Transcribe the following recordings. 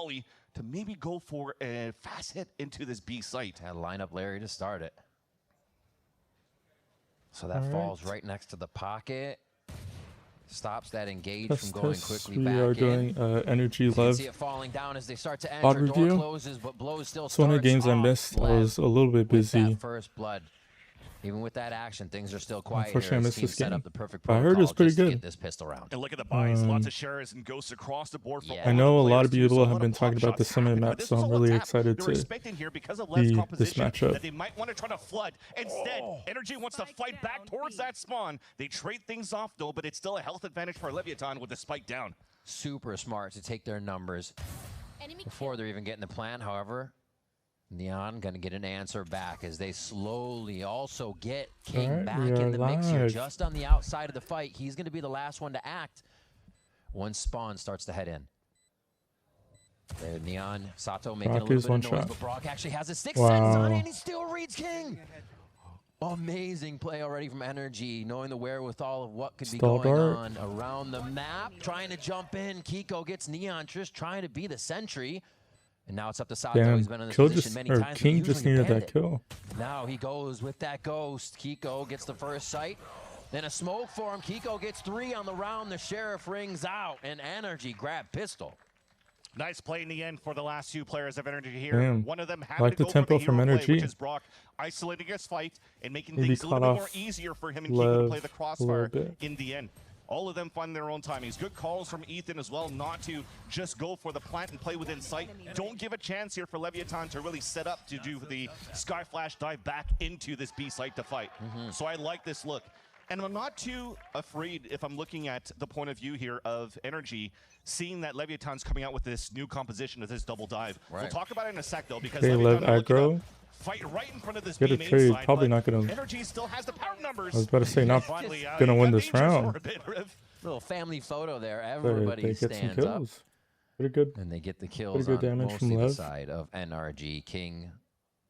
Molly to maybe go for a fast hit into this B site. Had to line up Larry to start it. So that falls right next to the pocket. Stops that engage from going quickly back in. We are doing NRG Lev See it falling down as they start to VOD enter. review. Door closes, but blows still It's one of the games I missed. I was a little bit busy. First blood. Even with that action, things are still quiet. Unfortunately, I missed this game. Up the perfect I heard it's pretty good. Get this pistol round. And look at the buys, lots of shares and ghosts across the board. I know a lot of people have been talking about the summon map, so I'm really excited to see this matchup. That they might want to try to flood. Instead, NRG wants to fight back towards that spawn. They trade things off though, but it's still a health advantage for Leviathan with the spike down. Super smart to take their numbers before they're even getting the plant. However, Neon gonna get an answer back as they slowly also get King back in the mix here, just on the outside of the fight. He's gonna be the last one to act once spawn starts to head in. There, Neon, Sato making a little bit of noise, but Brock actually has a 6 seconds on it, and he still reads King. Amazing play already from NRG, knowing the wherewithal of what could be going on around the map. Trying to jump in, Kiko gets Neon, Trish trying to be the sentry. And now it's up to Sato. He's been in this position many times. King just needed that kill. Now he goes with that ghost. Kiko gets the first sight. Then a smoke for him. Kiko gets 3 on the round. The Sheriff rings out. And NRG grab pistol. Nice play in the end for the last 2 players of NRG here. Damn. One of them had like to the go tempo for the from hero NRG. play, which is Brock isolating his fight and making things a little bit more easier for him and Kiko to play the crossfire in the end. All of them find their own timings. Good calls from Ethan as well, not to just go for the plant and play within sight. Don't give a chance here for Leviathan to really set up to do the Sky Flash dive back into this B site to fight. So I like this look. And I'm not too afraid if I'm looking at the point of view here of NRG, seeing that Leviathan's coming out with this new composition of this double dive. We'll talk about it in a sec though, because Leviathan aggro. Fight right in front of this Get a trade, probably not gonna. NRG still has the power numbers. I was about to say not gonna win this round. Little family photo there. Everybody stands up. Pretty good. And they get the kills on mostly the side of NRG. King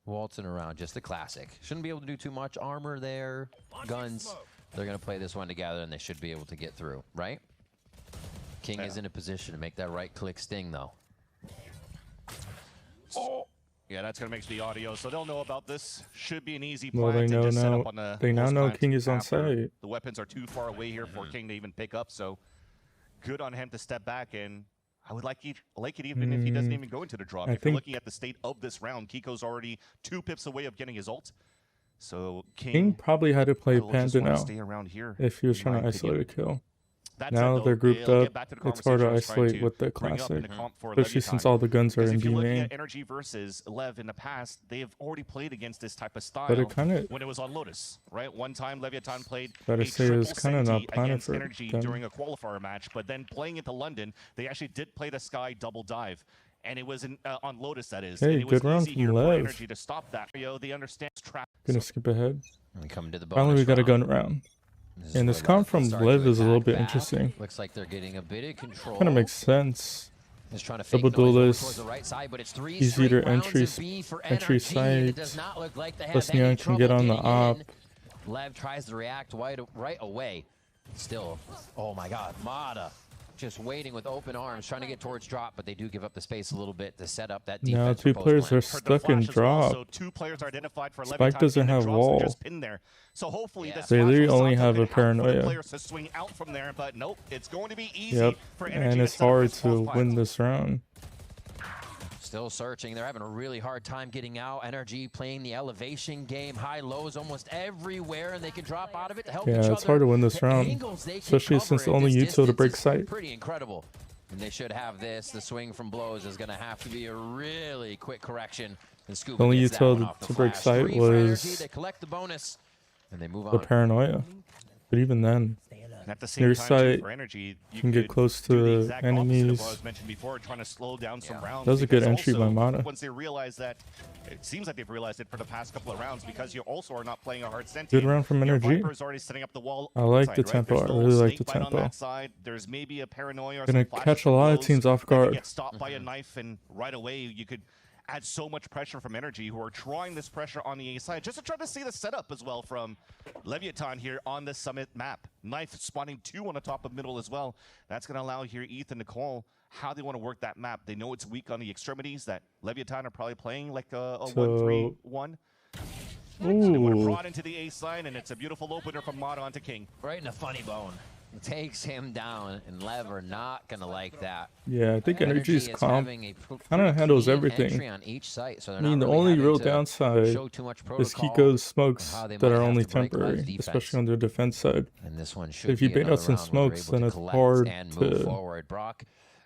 waltzing around, just a classic. Shouldn't be able to do too much. Armor there, guns. They're gonna play this one together, and they should be able to get through, right? King is in a position to make that right click sting though. Yeah, that's going to mix the audio, so they'll know about this. Should be an easy Well, plan they to know just set now. up on the They now know King is on site. The weapons are too far away here for King to even pick up, so good on him to step back. And I would like it even if he doesn't even go into the drop. If you're looking at the state of this round, Kiko's already 2 pips away of getting his ult. So King probably had to play Panda now stay around here, if he was trying to isolate a kill. That's now they're grouped up. It's hard to isolate with the classic, especially since all the guns are in B main. If you look at NRG versus Lev in the past, they've already played against this type of style. But it kinda, when it was on Lotus, right? One time Leviathan played a triple senti against NRG during a qualifier match, but then playing into London, they actually did play the Sky double dive. And it was on Lotus, that is. Hey, and it was good round easy from Lev. NRG to stop that. They understand trap. Gonna skip ahead. We come to the Finally, we got a gun round. And this comp from Lev is a little bit interesting. Looks like they're getting a bit of control. Kind of makes sense. Trying to double duelist, easier entry site. Plus Neon can get on the op. Lev tries to react right away. Still, oh my God, Mata just waiting with open arms, trying to get towards drop, but they do give up the space a little bit to set up that defense. Now 2 players are stuck in drop. So 2 players are identified for Spike doesn't have wall. So hopefully they literally only have a paranoia. Players to swing out from there, but nope, it's going to be easy for NRG and it's hard to win this round. Still searching. They're having a really hard time getting out. NRG playing the elevation game, high lows almost everywhere, and they can drop out of it to help each other. Yeah, it's hard to win this round, especially since the only util to break sight. Pretty incredible. And they should have this. The swing from blows is going to have to be a really quick correction. And the only util to break sight was they collect the bonus, and they move on. The paranoia. But even then, at the same near time, sight for NRG, you can get close to enemies. I was mentioned before, trying to slow down some rounds. That was a good entry by Mata. Once they realize that, it seems like they've realized it for the past couple of rounds, because you also are not playing a hard sentry. Good round from NRG. Already setting up the wall. I like the tempo. I really like the tempo. There's maybe a paranoia. Gonna catch a lot of teams off guard. Get stopped by a knife, and right away you could adds so much pressure from NRG, who are drawing this pressure on the A side, just to try to see the setup as well from Leviathan here on the Summit map. Knife spawning 2 on the top of middle as well. That's going to allow here Ethan to call how they want to work that map. They know it's weak on the extremities, that Leviathan are probably playing like a 1-3-1. So they would have brought into the A side, and it's a beautiful opener from Mata onto King. Right in the funny bone. Takes him down, and Lev are not going to like that. Yeah, I think NRG's comp kind of handles everything. On each site, so I mean, the only real downside is Kiko's smokes that are only temporary, especially on their defense side. And this one should if you bait out some smokes, then it's hard to forward. Brock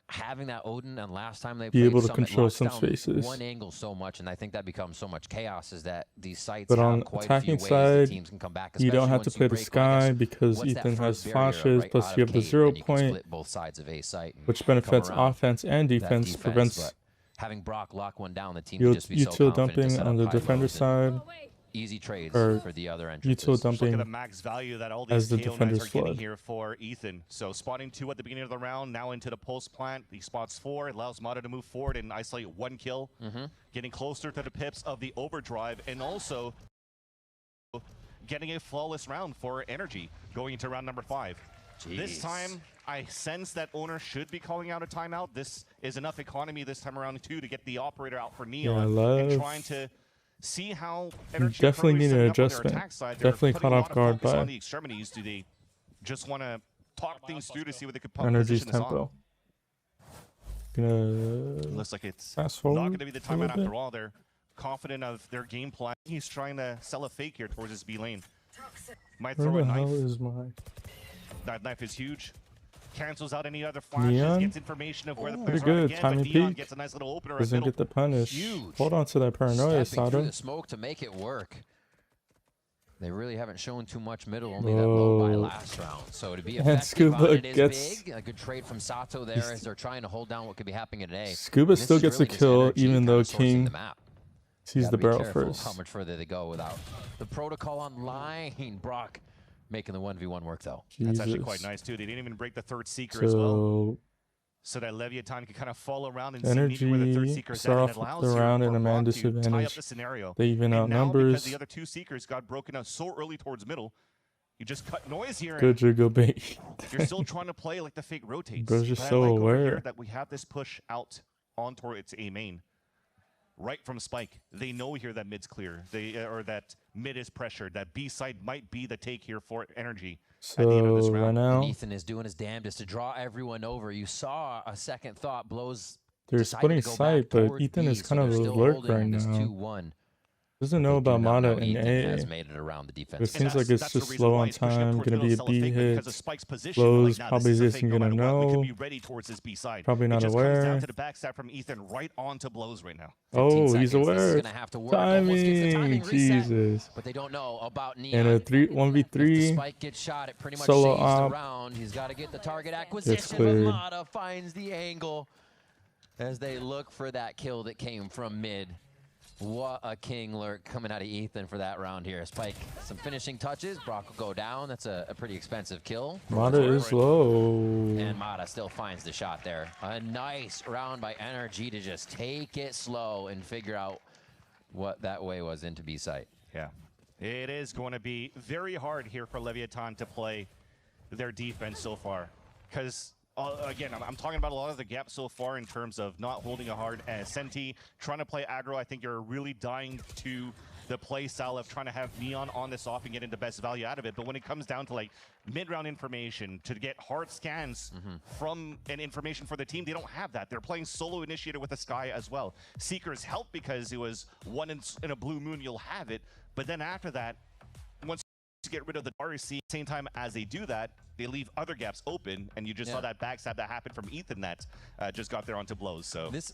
having that Odin, and last time they be able to Summit, control some spaces. One angle so much, and I think that becomes so much chaos is that these sites but have on quite attacking a few ways side, teams can come back, you don't have to play the sky because Ethan has flashes, plus you have the 0 point, both sides of A site, which benefits offense and defense, prevents having Brock lock one down. The team just be so util dumping on the defender side. Easy trades for the other entrances. Util dumping look at the max value that all these KO knights are getting here for Ethan. So spotting 2 at the beginning of the round, now into the post plant. He spots 4, it allows Mata to move forward and isolate 1 kill. Getting closer to the pips of the overdrive, and also getting a flawless round for NRG going into round number 5. Jeez. This time, I sense that owner should be calling out a timeout. This is enough economy this time around too to get the operator out for Neon and trying to see how NRG definitely need an adjustment. Definitely caught off guard by on the extremities. Do they just want to talk things through to see what they could pop NRG's tempo? Looks like it's not going to be the timeout after all. They're confident of their game plan. He's trying to sell a fake here towards his B lane. Might throw a knife. That knife is huge. Cancels out any other flashes, gets information of where the players are again, but Neon gets a nice little opener. Doesn't get the punish. Hold on to that paranoia, Sada. The smoke to make it work. They really haven't shown too much middle, only that low by last round. So to be effective on it is big. A good trade from Sato there as they're trying to hold down what could be happening today. Scuba still gets a kill, even though King sees the barrel first. How much further they go without the protocol online. Brock making the 1v1 work though. Jesus. That's actually quite nice too. They didn't even break the third seeker as well. So that Leviathan can kind of fall around and see where the third seeker is at, and it allows the round in a man disadvantage. They even outnumbers. The other 2 seekers got broken out so early towards middle. You just cut noise here. Good jiggle bait. You're still trying to play like the fake rotates. Bro's just so aware that we have this push out on towards A main. Right from Spike, they know here that mid's clear. Or that mid is pressured. That B side might be the take here for NRG at the end of this round. Right now, Ethan is doing his damnedest to draw everyone over. You saw a second thought blows. They're splitting side, but Ethan is kind of alert right now. Doesn't know about Mata and A. It seems like it's just slow on time, gonna be a B hit. Flows probably isn't gonna know. Probably not aware. Oh, he's aware. Timing, Jesus. But they don't know about Neon. And a 1v3 Spike gets shot, it pretty much solo saves op. the round. He's got to get the target acquisition, but Mata finds the angle as they look for that kill that came from mid. What a king lurk coming out of Ethan for that round here. Spike, some finishing touches. Brock will go down. That's a pretty expensive kill. Mata is low. And Mata still finds the shot there. A nice round by NRG to just take it slow and figure out what that way was into B site. Yeah, it is going to be very hard here for Leviathan to play their defense so far. Because again, I'm talking about a lot of the gaps so far in terms of not holding a hard Senti, trying to play aggro. I think you're really dying to the play style of trying to have Neon on this off and getting the best value out of it. But when it comes down to like mid-round information, to get hard scans from an information for the team, they don't have that. They're playing solo initiator with the Sky as well. Seekers help because it was one in a blue moon, you'll have it. But then after that, once to get rid of the RC, same time as they do that, they leave other gaps open, and you just saw that backstab that happened from Ethan that just got there onto blows. So this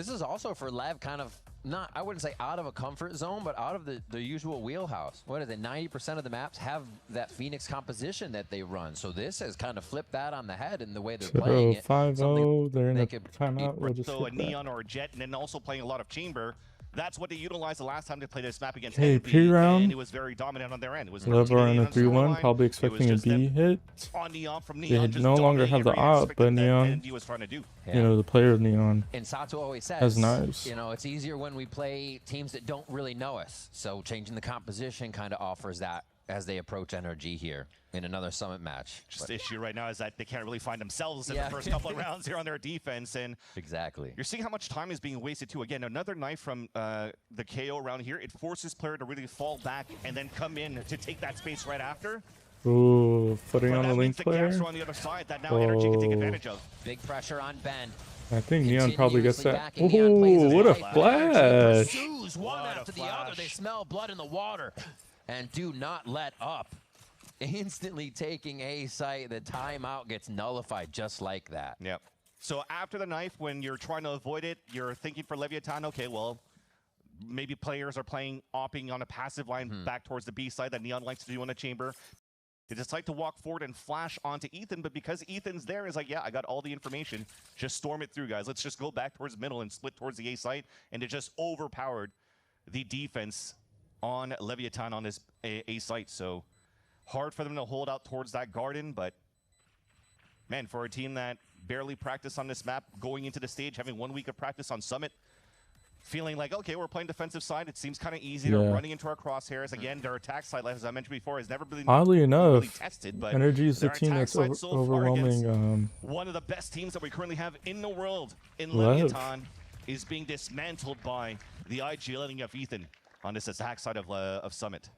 is also for Lev kind of not, I wouldn't say out of a comfort zone, but out of the usual wheelhouse. What is it? 90% of the maps have that Phoenix composition that they run. So this has kind of flipped that on the head in the way they're playing it. 5-0, they're in a timeout. We'll just so a Neon or a Jet, and then also playing a lot of Chamber. That's what they utilized the last time they played this map against P round. and it was very dominant on their end. It was Lever on a 3-1, probably expecting a B hit. On Neon from They Neon, no longer have the op, but Neon, was trying to do. You know, the player of Neon and Sato always says, has knives. You know, it's easier when we play teams that don't really know us. So changing the composition kind of offers that as they approach NRG here in another Summit match. Just the issue right now is that they can't really find themselves in the first couple of rounds here on their defense. And exactly. You're seeing how much time is being wasted too. Again, another knife from the KO around here. It forces player to really fall back and then come in to take that space right after. Ooh, footing on the link player. On the other side that now NRG can take advantage of. Big pressure on Ben. I think Neon probably gets that. Ooh, what a flash. One after the other. They smell blood in the water and do not let up. Instantly taking a site, the timeout gets nullified just like that. Yep. So after the knife, when you're trying to avoid it, you're thinking for Leviathan, okay, well, maybe players are playing, opping on a passive line back towards the B side that Neon likes to do in a chamber. They decide to walk forward and flash onto Ethan, but because Ethan's there, is like, yeah, I got all the information. Just storm it through, guys. Let's just go back towards the middle and split towards the A site. And it just overpowered the defense on Leviathan on this A site. So hard for them to hold out towards that garden, but man, for a team that barely practiced on this map, going into the stage, having 1 week of practice on Summit, feeling like, okay, we're playing defensive side. It seems kind of easy. They're running into our crosshairs. Again, their attack side, as I mentioned before, has never been oddly enough really tested. But NRG is the team that's overwhelming. One of the best teams that we currently have in the world in Leviathan is being dismantled by the IGLing of Ethan on this attack side of Summit.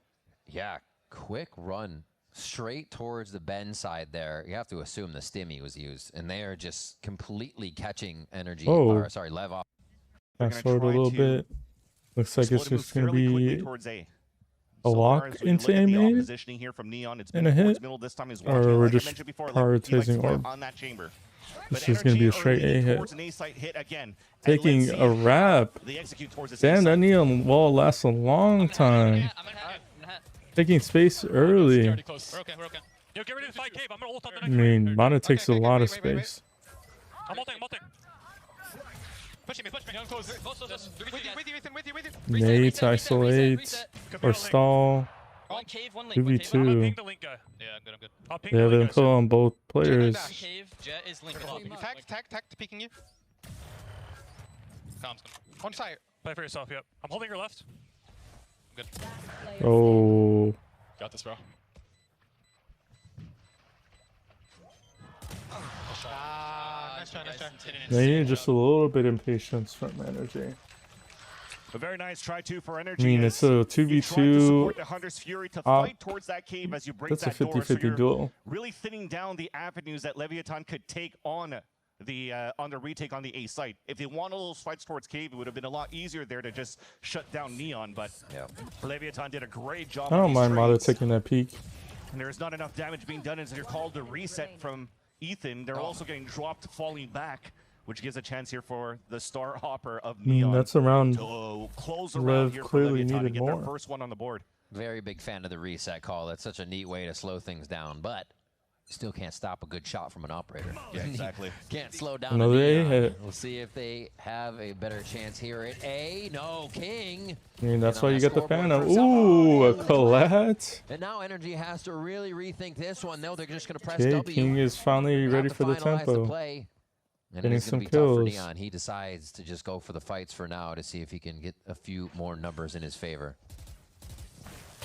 Yeah, quick run straight towards the Ben side there. You have to assume the stimmy was used, and they are just completely catching energy. Or, sorry, Lev off. Fast forward a little bit. Looks like it's just going to be a lock into A main and a hit, or we're just prioritizing orb. It's just going to be a straight A hit. Taking a wrap. Damn, that Neon wall lasts a long time. Taking space early. I mean, Mana takes a lot of space. Nate, isolate, or stall. 2v2. They have info on both players. Peeking you. On side. Play for yourself, yep. I'm holding your left. Good. Oh. Got this, bro. Nice try. They need just a little bit of patience from NRG. A very nice try too for NRG. I mean, it's a 2v2. That's a 50-50 duel. Really thinning down the avenues that Leviathan could take on the retake on the A site. If they wanted those fights towards cave, it would have been a lot easier there to just shut down Neon. But Leviathan did a great job. I don't mind Mata taking that peek. And there's not enough damage being done as they're called to reset from Ethan. They're also getting dropped, falling back, which gives a chance here for the Star Hopper of Neon. That's around. To close around here for Leviathan to get their first one on the board. Very big fan of the reset call. That's such a neat way to slow things down, but still can't stop a good shot from an operator. Yeah, exactly. Can't slow down. Another A hit. We'll see if they have a better chance here at A. No, King. I mean, that's why you get the Phantom. Ooh, a Colette. And now NRG has to really rethink this one. No, they're just going to press Okay, W. King is finally ready for the tempo. Getting some kills. He decides to just go for the fights for now to see if he can get a few more numbers in his favor.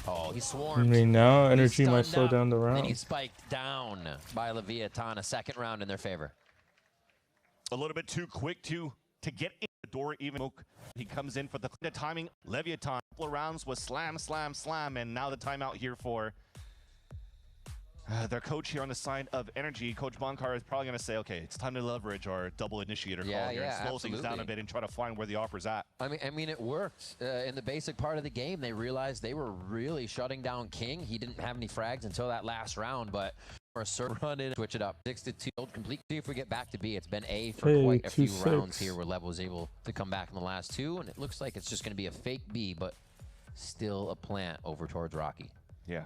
Oh, he swarmed. I mean, now NRG might slow down the round. And he spiked down by Leviathan, a second round in their favor. A little bit too quick to get in the door, even he comes in for the timing. Leviathan, a couple of rounds was slam, and now the timeout here for their coach here on the side of NRG. Coach Bonkar is probably going to say, okay, it's time to leverage our double initiator call here and slow things down a bit and try to find where the offer's at. I mean, it worked. In the basic part of the game, they realized they were really shutting down King. He didn't have any frags until that last round, but for a certain run in, switch it up. 6-2, complete. See if we get back to B. It's been A for quite a few rounds here where Lev was able to come back in the last two, and it looks like it's just going to be a fake B, but still a plant over towards Rocky. Yeah.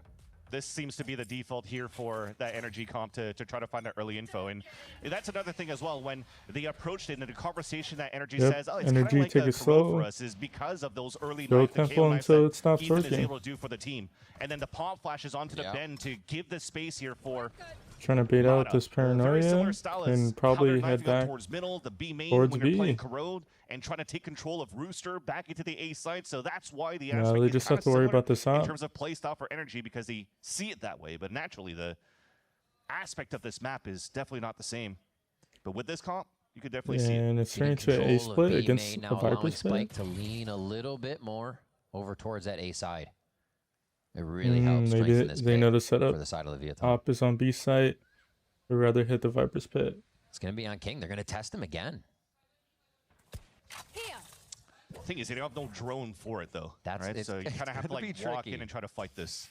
This seems to be the default here for that NRG comp to try to find that early info. And that's another thing as well, when they approached it in the conversation that NRG says, oh, it's kind of like take the it slow for us is because of those early go knife, the tempo KO until it that stops Ethan is working. able to do for the team. And then the pop flashes onto the bend to give the space here for trying to bait out this paranoia and probably head back towards middle, the B main towards when B. you're playing Corrode and trying to take control of Rooster back into the A side. So that's why the no, they just have to worry about this in up. terms of play style for NRG, because they see it that way. But naturally, the aspect of this map is definitely not the same. But with this comp, you could definitely see it. And it's turning to a split against a Viper Spike split. to lean a little bit more over towards that A side. It really helps strengthen this they know the setup. for the side of Leviathan. Op is on B site. We'd rather hit the Viper's pit. It's going to be on King. They're going to test him again. The thing is, they don't have no drone for it, though. That's right? So you kind of have to like walk in and try to fight this.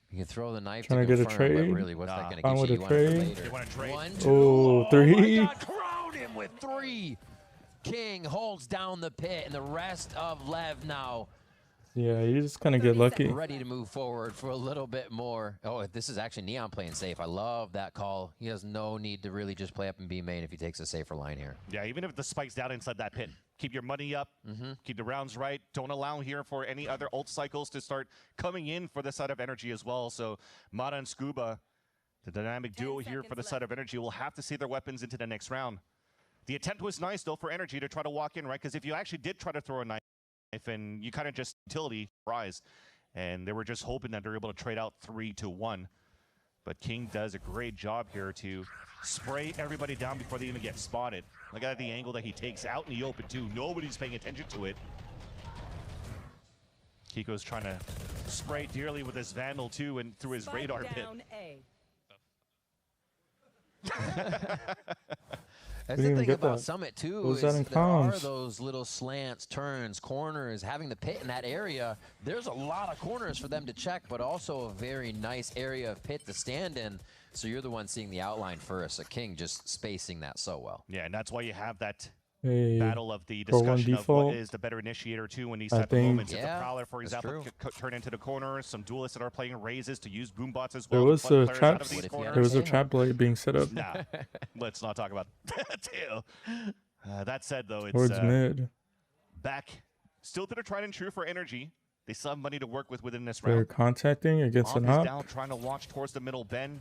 You can throw the knife Trying to get a trade. But really, what's that going to On get with you? a trade. You want to trade? 1, 2. Oh, 3. My God, crowned him with 3. King holds down the pit, and the rest of Lev now Yeah, you just kind of get lucky. ready to move forward for a little bit more. Oh, this is actually Neon playing safe. I love that call. He has no need to really just play up in B main if he takes a safer line here. Yeah, even if the spike's down inside that pit, keep your money up, keep the rounds right. Don't allow here for any other ult cycles to start coming in for the side of NRG as well. So Mata and Scuba, the dynamic duo here for the side of NRG, will have to save their weapons into the next round. The attempt was nice, though, for NRG to try to walk in, right? Because if you actually did try to throw a knife, and you kind of just utility rise, and they were just hoping that they're able to trade out 3-1. But King does a great job here to spray everybody down before they even get spotted. Look at the angle that he takes out in the open too. Nobody's paying attention to it. Kiko's trying to spray dearly with his Vandal too, and through his radar pit. That's the thing about Summit too, is there are those little slants, turns, corners, having the pit in that area. There's a lot of corners for them to check, but also a very nice area of pit to stand in. So you're the one seeing the outline first. So King just spacing that so well. Yeah, and that's why you have that battle of the discussion of what is the better initiator too when these type of moments. If the Prowler, for example, could turn into the corner, some duelists that are playing raises to use boombots as well. There was a trap blade being set up. Nah, let's not talk about that too. That said, though, it's towards mid. Back still to the tried and true for NRG. They still have money to work with within this round. They're contacting against an op. Down, trying to launch towards the middle bend.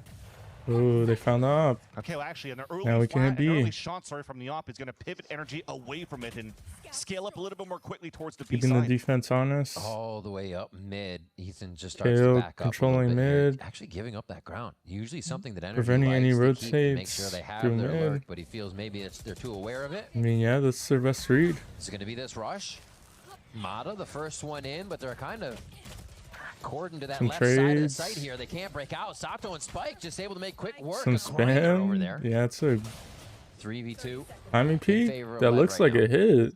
Oh, they found the op. Okay, well, actually, an early shot, from the op is going to pivot NRG away from it and scale up a little bit more quickly towards the B side. Keeping the defense honest. All the way up mid. Ethan just starts to back up controlling mid. Here. Actually giving up that ground. Usually something that NRG preventing any rotates. To make sure they have their alert, but he feels maybe they're too aware of it. I mean, yeah, that's their best read. Is it going to be this rush? Mata, the first one in, but they're kind of cordon to that left side of the site here. They can't break out. Sato and Spike just able to make quick work. Some spam over there. Yeah, it's a 3v2. Timing peak. That looks like a hit.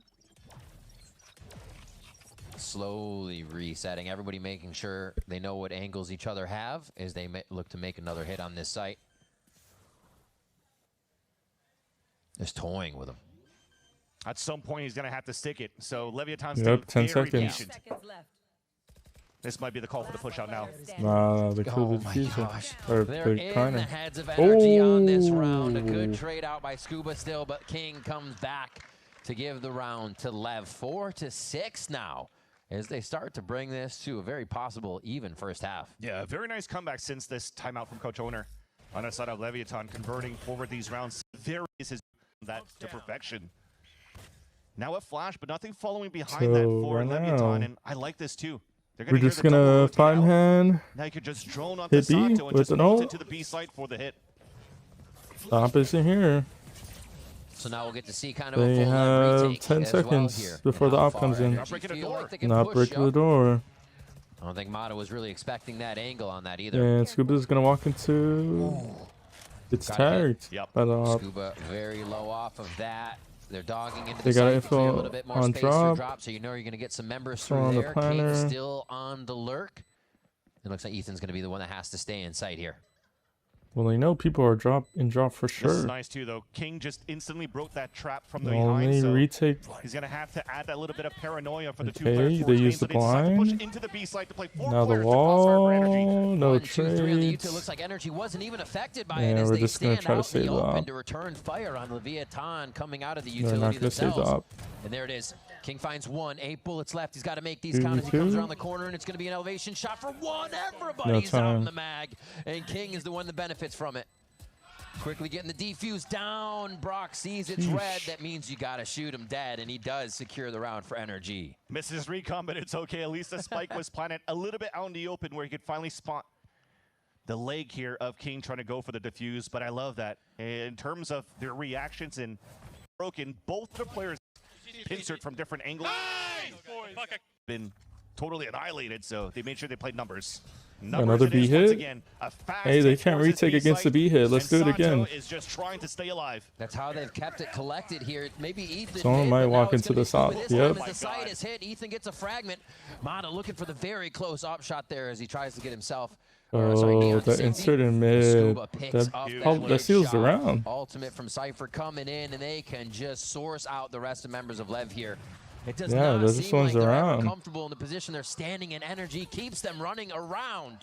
Slowly resetting. Everybody making sure they know what angles each other have as they look to make another hit on this site. Just toying with him. At some point, he's going to have to stick it. So Leviatan's 10 seconds. Patient. This might be the call for the push out now. Nah, they could They're in the heads of energy on this round. A good trade out by Scuba still, but King comes back to give the round to Lev. 4-6 now as they start to bring this to a very possible even first half. Yeah, very nice comeback since this timeout from Coach Owner on the side of Leviathan, converting forward these rounds. Very is that to perfection. Now a flash, but nothing following behind that for Leviathan, and I like this too. We're just gonna 5-hand. Now you could just drone onto Sato and just ult into the B site for the hit. Stop isn't here. So now we'll get to see kind of they a full have 10 seconds before the op comes in. Not breaking the door. Not breaking the door. I don't think Mata was really expecting that angle on that either. And Scuba's gonna walk into. It's tagged by the op. Scuba very low off of that. They're dogging into they the got site, info a little bit more on space drop. So you know you're going to get some members Still through there. King still on the lurk. It looks like Ethan's going to be the one that has to stay in sight here. Well, I know people are drop for This is sure. nice too, though. King just instantly broke that trap from the Only behind, so retake. he's gonna have to add that little bit of paranoia for the two Okay, players. they use the blind. Into the B side to play 4 Now the players to crossfire for Energy. wall. No 1, 2, 3 on the trades. U2. Looks like Energy wasn't even affected by Yeah, it as we're they just gonna stand try to out in save the the open op. to return fire on Leviathan coming out of the They're not utility gonna save the themselves. op. And there it is. King finds 1, 8 bullets left. He's got to make these 2v2. count as he comes around the corner, and it's going to be an elevation shot for 1. Everybody's out in the mag, and King is the one that benefits from it. Quickly getting the defuse down. Brock sees it's red. That means you got to shoot him dead, and he does secure the round for NRG. Misses recon, but it's okay. At least the spike was planted a little bit out in the open where he could finally spot the leg here of King trying to go for the defuse. But I love that. In terms of their reactions and broken, both the players pincered from different angles. Been totally annihilated, so they made sure they played numbers. Another B hit. Hey, they can't retake against the B hit. Let's do it again. Is just trying to stay alive. That's how they've kept it collected here. Maybe Ethan. Someone might walk into the top. Yep. The side is hit. Ethan gets a fragment. Mata looking for the very close op shot there as he tries to get himself. Oh, the insert in mid. That seals the round. Ultimate from Cypher coming in, and they can just source out the rest of members of Lev here. It does Yeah, not this seem one's like they're around. ever comfortable in the position they're standing in. Energy keeps them running around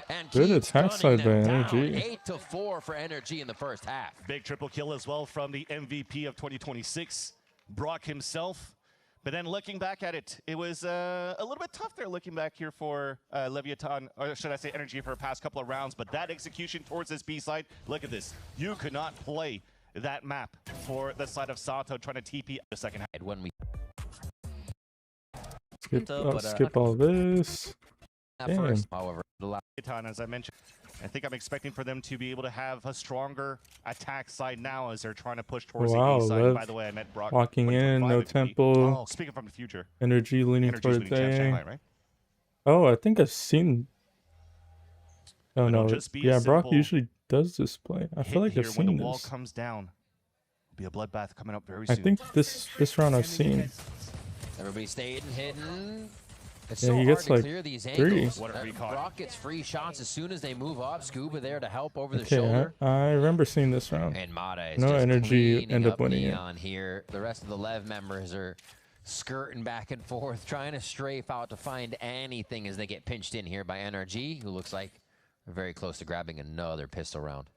and Good keeps attack side by gunning them Energy. down. 8-4 for Energy in the first half. Big triple kill as well from the MVP of 2026, Brock himself. But then looking back at it, it was a little bit tough there looking back here for Leviathan, or should I say Energy, for the past couple of rounds. But that execution towards this B side, look at this. You could not play that map for the side of Sato trying to TP the second half. When we skip all this. first, however, Leviathan, as I mentioned, I think I'm expecting for them to be able to have a stronger attack side now as they're trying to push towards the A side. And by the way, I met Brock. Walking in, no tempo. Oh, speaking from the future. Energy leaning towards Shanghai, right? Oh, I think I've seen. Oh no, yeah, Brock usually does this play. I feel like I've seen when the wall this. comes down, be a bloodbath coming up very soon. I think this round I've seen. Everybody stayed and hidden. It's Yeah, so he hard gets to like clear these 3. angles. What a recon. Brock gets free shots as soon as they move up. Scuba there to help over the Okay, shoulder. I remember seeing this round. And Mata is No just Energy cleaning end up up winning it. Neon here. The rest of the Lev members are skirting back and forth, trying to strafe out to find anything as they get pinched in here by NRG, who looks like they're very close to grabbing another pistol round.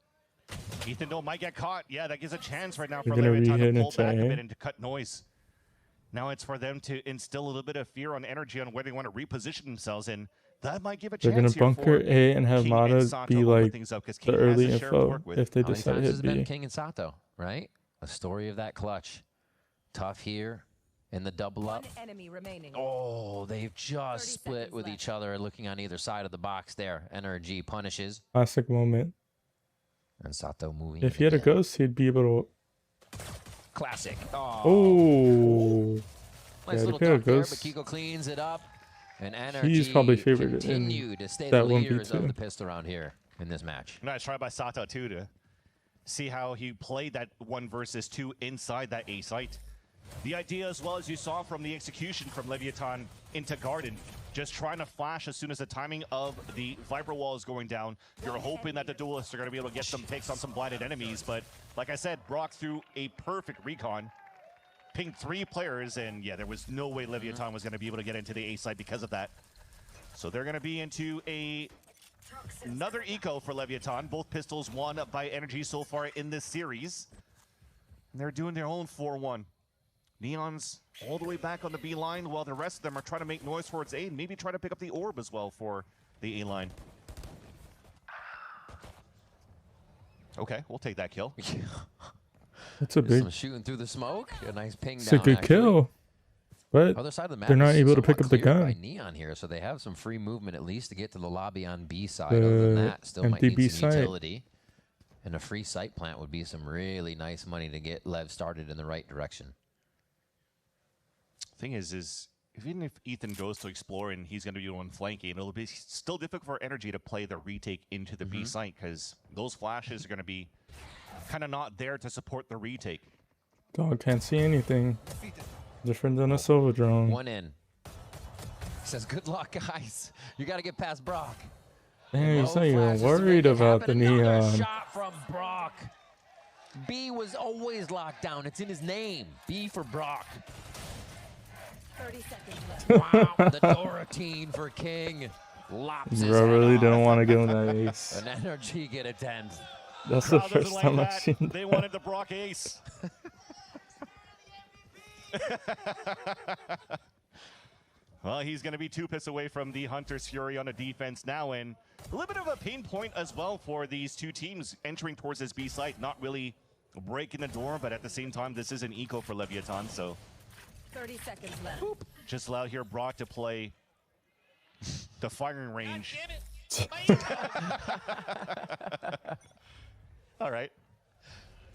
Ethan Doe might get caught. Yeah, that gives a chance right now for They're gonna Leviathan to pull re-hit back a it, bit and to cut noise. Now it's for them to instill a little bit of fear on Energy on where they want to reposition themselves, and that might give a They're chance gonna here bunker for A and have King Mata and Sato be open like things up, 'cause the King has early a share to info work with. if they How many decide to times has hit it been B. King and Sato, right? A story of that clutch. Tough here in the double up. Enemy remaining. Oh, they've just split with each other, looking on either side of the box there. NRG punishes. Classic moment. And Sato moving. If he had a again. ghost, he'd be able Classic. to. Oh. Nice Yeah, little the duck there, but ghost. Kiko cleans it up. And He's probably NRG favored in continue to stay that the leaders 1v2. of the pistol round here in this match. Nice try by Sato too to see how he played that 1 versus 2 inside that A site. The idea as well as you saw from the execution from Leviathan into Garden, just trying to flash as soon as the timing of the Viper wall is going down. You're hoping that the duelists are going to be able to get some picks on some blinded enemies, but like I said, Brock threw a perfect recon. Pinged 3 players, and yeah, there was no way Leviathan was going to be able to get into the A side because of that. So they're going to be into another eco for Leviathan. Both pistols won by Energy so far in this series. And they're doing their own 4-1. Neon's all the way back on the B line, while the rest of them are trying to make noise towards A and maybe try to pick up the orb as well for the A line. Okay, we'll take that kill. That's a big. Some shooting through the smoke. A nice ping It's down. a good actually. kill. But Other side of the map they're not is able to somewhat pick up the cleared gun. by Neon here, so they have some free movement at least to get to the lobby on B side. Other than that, still might empty need B some site. utility. And a free site plant would be some really nice money to get Lev started in the right direction. Thing is even if Ethan goes to explore and he's going to be doing flanking, it'll be still difficult for Energy to play the retake into the B site because those flashes are going to be kind of not there to support the retake. Dog can't see anything. Different than a solo drone. One in. Says, good luck, guys. You got to get past Brock. Dang, he's not even worried about the neon. Shot from Brock. B was always locked down. It's in his name. B for Brock. 30 seconds left. Wow, the Doratine for King. Lops his Bro, really head didn't off. want to go that ace. An NRG get a 10. That's the Crowd doesn't first like time I've that. seen They that. wanted the Brock ace. Well, he's going to be 2 picks away from the Hunter's Fury on the defense now, and a little bit of a pain point as well for these two teams entering towards this B site. Not really breaking the door, but at the same time, this is an eco for Leviathan, so 30 seconds left. just allow here Brock to play the firing range. All right.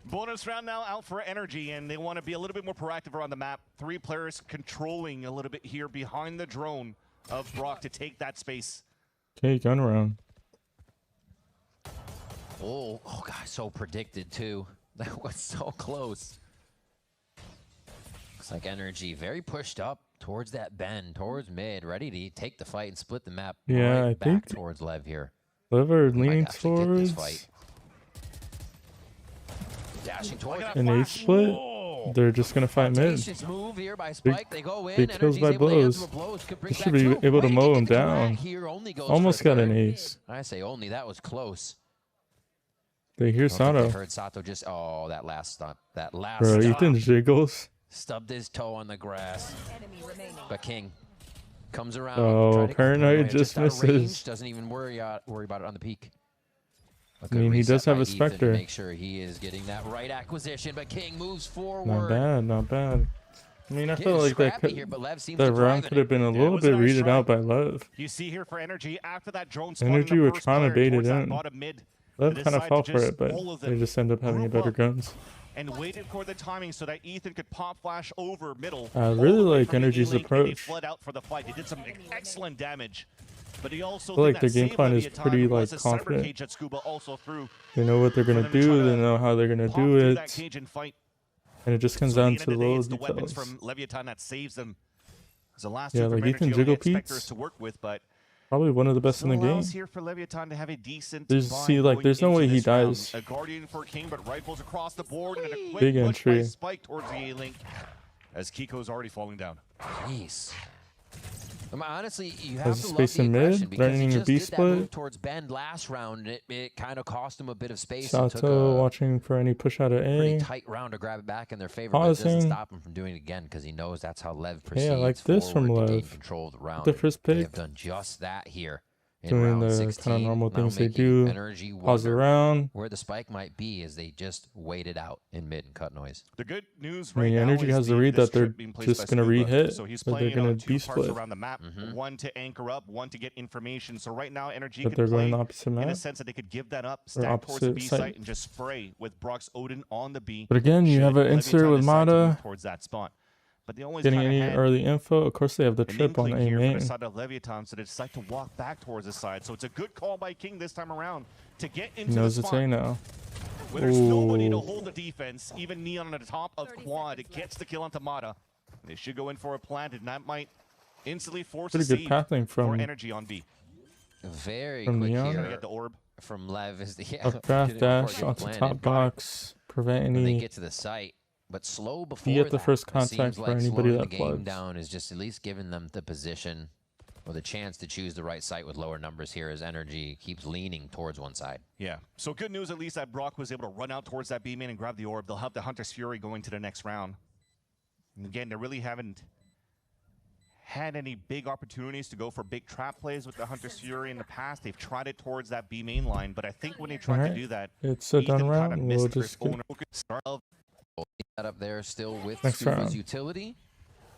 Bonus round now out for NRG, and they want to be a little bit more proactive around the map. 3 players controlling a little bit here behind the drone of Brock to take that space. Okay, gun round. Oh God, so predicted too. That was so close. Looks like NRG very pushed up towards that bend, towards mid, ready to take the fight and split the map. Yeah, right I back think towards Lev here. Lever Might leaning actually get this towards fight. Dashing towards an ace split. Whoa. They're just gonna fight mid. Audacious move here by Spike. They go in. big kills NRG's by able to answer blows. with blows. Could bring They back should be two. able to Wait, mow get him the down. crack here. Only goes Almost for got an third. ace. I say only. That was close. They hear I don't think they Sato. heard Sato just. Oh, that last stop. That last Bro, stop. Ethan jiggles. Stubbed his toe on the grass. Enemy remaining. But King comes around. Oh, try to- Paranoid just out of range, misses. doesn't even worry about it on the peak. A I good mean, he reset does have by a Ethan to Spectre. Make sure he is getting that right acquisition. But King moves forward. Not bad, not bad. I mean, I Getting feel like that scrappy could, here, but Lev seems that to round drive could have been a Yeah, it little was a bit nice readed try. out by Lev. You see here for NRG after that drone spot. NRG were trying to bait it in. Lev They kind of decided fell to for just it, but all of they them just end up having a group better up guns. and waited for the timing so that Ethan could pop flash over middle. I all really the way like from the NRG's E-Link, and They approach. fled out for the fight. They did some excellent damage. But he also I feel did like that their game save plan is Leviathan pretty, was like, a cyber confident. cage that Scuba also threw. They know what they're for gonna them to try do. to They know how they're gonna pop do through that it, cage and fight. and it just comes So at down the to end of the day, little it's the weapons details. from Leviathan that saves them. As the last Yeah, two like from Ethan NRG only Jiggle had Spectres Pete's to work with, but Probably one of the best in the still game. allows here for Leviathan to have a decent There's buy see like going there's no into way he this round. dies. A Guardian for King, but rifles across the board and a quick Big push by entry. Spike towards the A-Link as Kiko's already falling down. Jeez. Honestly, you have Has to love space the in mid, aggression because he running a just B did that move split. towards Bend last round. It kind of cost him a bit of space. And took Sato a watching for any push out of pretty A. tight round to grab it back in their favor, but it doesn't Pausing. stop him from doing it again because he knows that's how Lev proceeds Hey, I like this from forward to gain Lev. control of the round. The first They pick. have done just that here in Doing round the 16. kind of normal now things they making do. NRG Pause wonder around. where the spike might be as they just waited out in mid and cut noise. The good news I right mean, now Energy is has the read this that they're trip being placed just by gonna Scuba. re-hit, So he's but they're playing gonna on two parts B-split. around the map, one to anchor up, one to get information. So right now, Energy But can they're going play the opposite in a map. sense that they could give that up, Or stack towards the opposite B site. site, and just spray with Brock's Odin on the B. But again, you should have an Leviathan insert with decide to move Mata. towards that spot. But they always Getting kinda any had early info. Of course, they have the an trip on inkling A here main. for the side of Leviathan, so they decide to walk back towards the side. So it's a good call by King this time around to get He into knows the it's spot. A now. When there's nobody to Ooh. hold the defense, even Neon on the top of 30 quad, seconds it gets the kill on Tamada. They should go in for a plant, and that might instantly force Pretty a good save pathing for from Energy on B. Very From quick Neon. Trying to here get the orb. from Lev is the updraft getting before it dash gets onto planted. top box. Prevent When they any. get to the site, but slow before get the that. first It contact seems for like anybody slowing that the game floods. down is just at least giving them the position or the chance to choose the right site with lower numbers here as Energy keeps leaning towards one side. Yeah. So good news at least that Brock was able to run out towards that B main and grab the orb. They'll have the Hunter's Fury going to the next round. And again, they really haven't had any big opportunities to go for big trap plays with the Hunter's Fury in the past. They've tried it towards that B main line, but I think when they tried Alright. to do that, It's a done Ethan round. kinda We'll missed their just get own start of That up there still with Next Scuba's round. utility.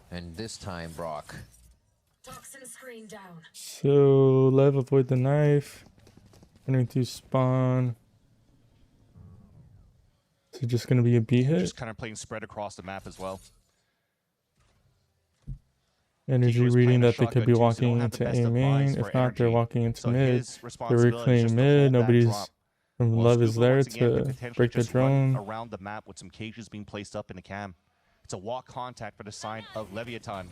And this time, Brock. Toxin screen down. So Lev avoid the knife. Running through spawn. Is it just gonna be a B hit? just kind of playing spread across the map as well. Energy Kiko is reading playing a that they could be shotgun too, so they don't walking have the into best A of main. buys If for not, they're Energy. walking into So mid. his They're responsibility is reclaiming just to mid. hold that Nobody's drop. from While Love is Scuba there once again could to potentially break the just run drone. around the map with some cages being placed up in the cam. It's a walk contact for the side of Leviathan.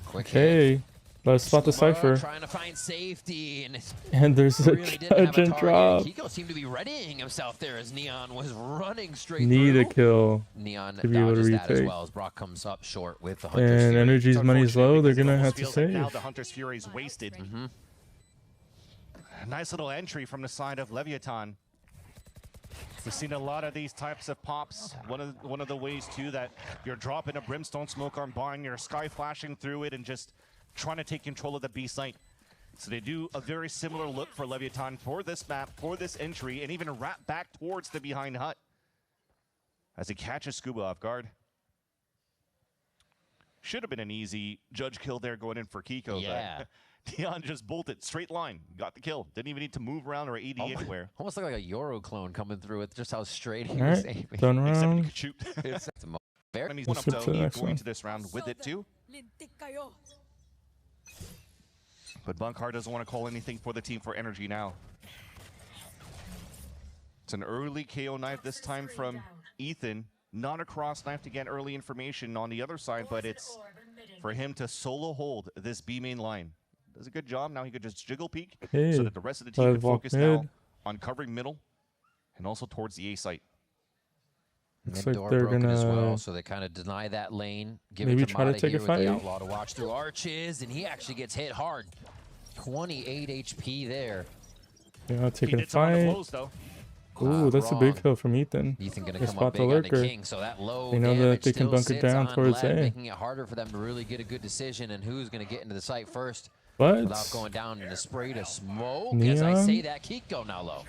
Quick hit. Okay. Let's spot the Cypher. Trying to find safety, and there's a really judge and drop. Kiko seemed to be readying himself there as Neon was running straight Need through. a kill. Neon to be able to dodges that as retake. well as Brock comes up short with the Hunter's And Fury. NRG's money's low. They're gonna have to Feels save. like now the Hunter's Fury is wasted. Nice little entry from the side of Leviathan. We've seen a lot of these types of pops. One of the ways too that you're dropping a brimstone smoke on barn, you're sky flashing through it and just trying to take control of the B site. So they do a very similar look for Leviathan for this map, for this entry, and even wrap back towards the behind hut as he catches Scuba off guard. Should have been an easy judge kill there going in for Kiko. Yeah. But Neon just bolted straight line, got the kill. Didn't even need to move around or AD anywhere. Almost like a Euro clone coming through with just how straight he All was right, aiming. done Except he round. could shoot. It's fair. And he's Let's one skip up to the to next going one. to this round with it too. But Bunkar doesn't want to call anything for the team for NRG now. It's an early KO knife this time from Ethan. Not a cross knife to get early information on the other side, but it's for him to solo hold this B main line. Does a good job. Now he could just jiggle peek so that the rest of the team can focus now on covering middle and also towards the A site. Looks Mid like door they're broken as well, gonna so they kind of deny that lane. Give maybe it to try to Mata take a here with the fight. Outlaw to watch through arches, and he actually gets hit hard. 28 HP there. Yeah, He taking a did some on the fight. blows, though. Ooh, that's a big wrong. kill from Ethan. Ethan gonna They come spot up the big on the lurker. king, so that low They know that damage they can still bunker sits down on towards Lev, A. making it harder for them to really get a good decision and who's gonna get into the site first What? without going down in a spray to smoke. As I Neon? say that, Kiko now low.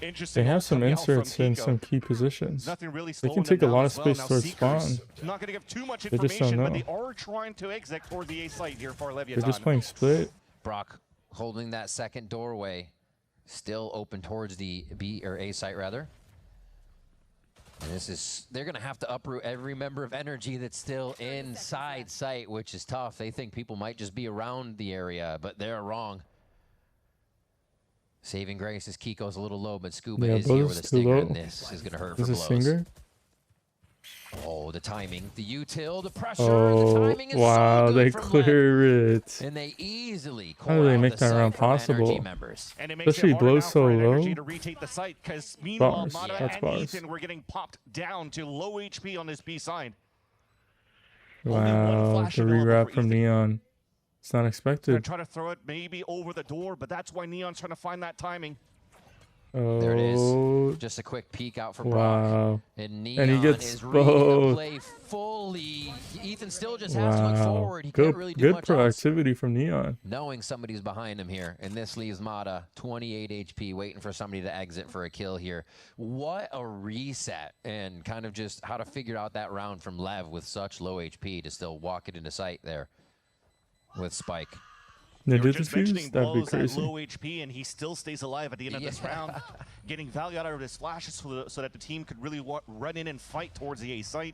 Interesting. They have some coming out from inserts in Kiko. some key positions. Nothing really They slowing can them take a down lot of as well. space Now towards Seekers, spawn. not going to give too much They just don't information, but know. they are trying to exit toward the A site here for Leviathan. They're just playing split. Brock holding that second doorway, still open towards the B or A site rather. And this is, they're gonna have to uproot every member of NRG that's still inside sight, which is tough. They think people might just be around the area, but they're wrong. Saving grace is Kiko's a little low, but Scuba Yeah, is here with Bo's a too stinger, low. and this is gonna hurt Is for a blows. singer? Oh, the timing, the util, the pressure, the Oh, timing is wow, so good they from Lev. clear it. And they easily How do they make that round NRG possible? members. And it makes Especially it harder blows now so for low. NRG to retake the site, because meanwhile, Bars. Mata That's and bars. Ethan were getting popped down to low HP on this B side. Only one Wow, the flashing level rewrap for from Ethan. Neon. It's not Gonna expected. try to throw it maybe over the door, but that's why Neon's trying to find that timing. There it is. Oh, Just a quick peek out for Brock. wow. And Neon he gets is reading the both. play fully. Ethan still just has to look Wow. forward. He Good, can't really do good much else. proactivity from Neon. Knowing somebody's behind him here. And this leaves Mata 28 HP, waiting for somebody to exit for a kill here. What a reset. And kind of just how to figure out that round from Lev with such low HP to still walk it into sight there with Spike. They You were did the just fuse? mentioning That'd be blows at crazy. low HP, and he still stays alive at the end of this Yeah. round, getting value out of his flashes so that the team could really run in and fight towards the A site.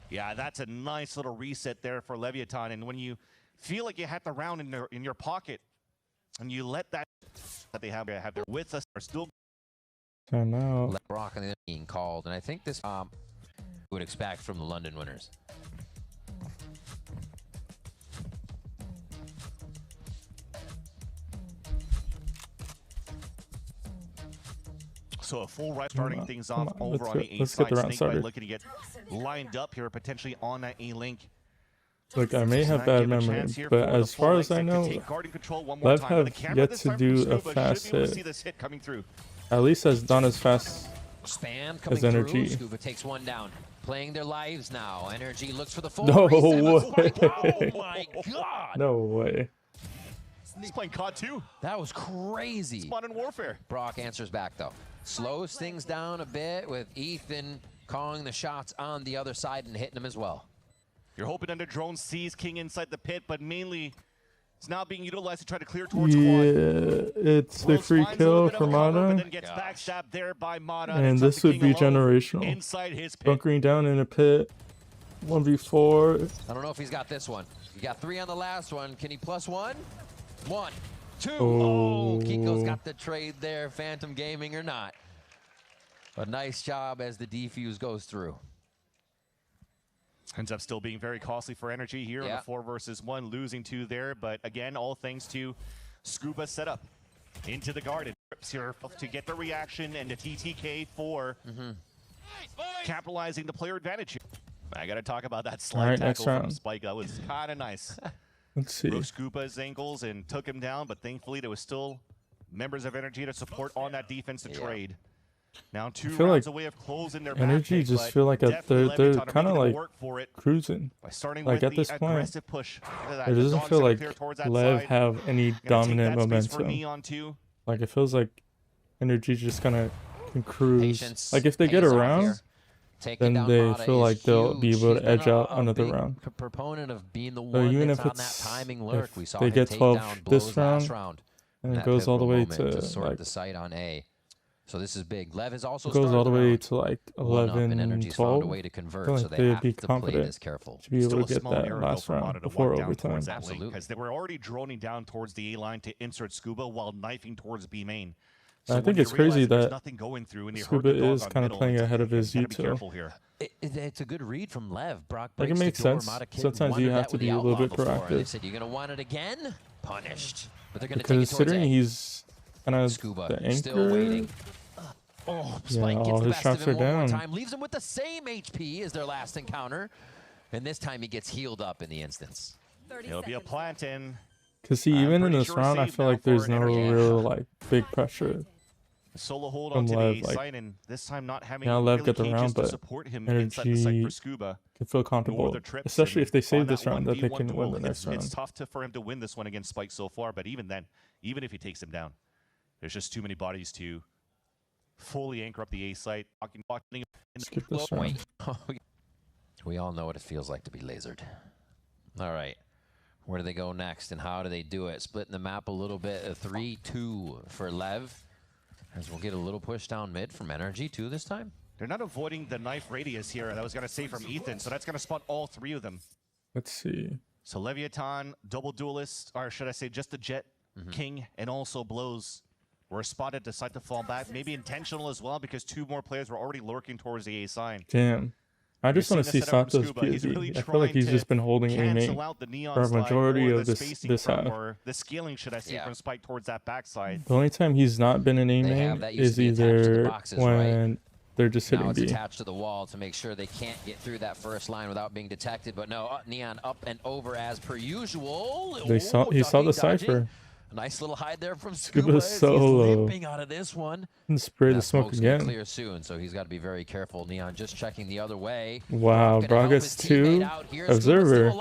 Yeah, that's a nice little reset there for Leviathan. And when you feel like you had the round in your pocket, and you let that they have there with us are still. Time out. Let Brock and the being called. And I think this would expect from the London winners. So a full right starting things off come on, over on the A let's get side. the round Snake by started. looking to get lined up here potentially on that A link. Look, I may have Might bad give a memory, chance here but for the as far full as I exit to know, take guarding control one more Lev time. have The camera yet this to time do from a Scuba fast should be able to hit. see this hit coming through. at least has done as fast. Spam coming As through. NRG. Scuba takes one down. Playing their lives now. NRG looks for the full No reset. way. Oh my god. No way. He's playing COD 2. That was crazy. It's Modern Warfare. Brock answers back though. Slows things down a bit with Ethan calling the shots on the other side and hitting them as well. You're hoping under drone sees King inside the pit, but mainly it's now being utilized to try to clear towards Yeah, quad. it's the Rose free finds a little kill bit for of cover, but Mata. then gets backstabbed there by Mata, And it's this up to would King be alone generational. inside his pit. Bunkering down in a pit. 1v4. I don't know if he's got this one. He got 3 on the last one. Can he plus 1? 1, 2. Oh. Kiko's got the trade there. Phantom Gaming or not. A nice job as the defuse goes through. Ends up still being very costly for NRG here in a 4 versus 1, losing 2 there. But again, all thanks to Scuba setup into the garden. Here to get the reaction and the TTK for capitalizing the player advantage here. I got to talk about that slide tackle from Spike. That was kind of nice. Let's see. Broke Scuba's ankles and took him down, but thankfully there was still members of NRG to support on that defense to trade. Now 2 rounds away of closing their NRG just feel like they're kind of like cruising. Like at this point, it doesn't feel like Lev have any dominant momentum. Like it feels like NRG just kind of can cruise. Like if they get around, then they feel like they'll be able to edge out another round. Proponent of being the So one even that's if on that timing lurk, we saw they get 12 this round, and it goes all the way to sort like the site on A. So this is big. Lev is also goes all the way to like 11, and 12. A way to convert, I feel so like they they'd have be to confident play this careful. to be able to get that last round before overtime. Absolutely. Because they were already droning down towards the A line to insert Scuba while knifing towards B main. So I think it's crazy that Scuba is kind of middle, playing ahead of his util. It's a good read from Lev. Brock Like it makes sense. Sometimes you have to be a little bit proactive. They said, you're going to want it again? Punished. But they're going to considering he's kind of Scuba the anchor. still waiting. Oh, Spike all gets the his best shots of him are one more down. time. Leaves him with the same HP as their last encounter. And this time he gets healed up in the instance. It'll be a plant in. Because see, even in this round, I feel like there's no real like big pressure. Solo hold on to the A site, and this time not having Lev get the round, but support him inside the site for Scuba. Can feel comfortable, especially if they save this round, that they can win the next round. It's tough for him to win this one against Spike so far, but even then, even if he takes him down, there's just too many bodies to fully anchor up the A site. Skip this round. We all know what it feels like to be lasered. All right. Where do they go next, and how do they do it? Splitting the map a little bit. A 3-2 for Lev. As we'll get a little push down mid from NRG too this time. They're not avoiding the knife radius here. That was going to say from Ethan, so that's going to spot all 3 of them. Let's see. So Leviathan, double duelist, or should I say just the Jet, King, and also Blows were spotted, decide to fall back. Maybe intentional as well, because 2 more players were already lurking towards the A sign. Damn. I just want to see Sato's POV. Really I feel like he's just been holding A main for a majority of this half. Or the scaling, should I say, from Spike towards that backside. The only time he's not been in A main is either when they're just hitting now it's B. attached to the wall to make sure they can't get through that first line without being detected. But no, Neon up and over as per usual. He saw the Cypher. A nice little hide there from Scuba. Scuba's solo. Limping out of this one. And spray the smoke again. Clear soon, so he's got to be very careful. Neon just checking the other way. Wow, Bragas 2. Observer.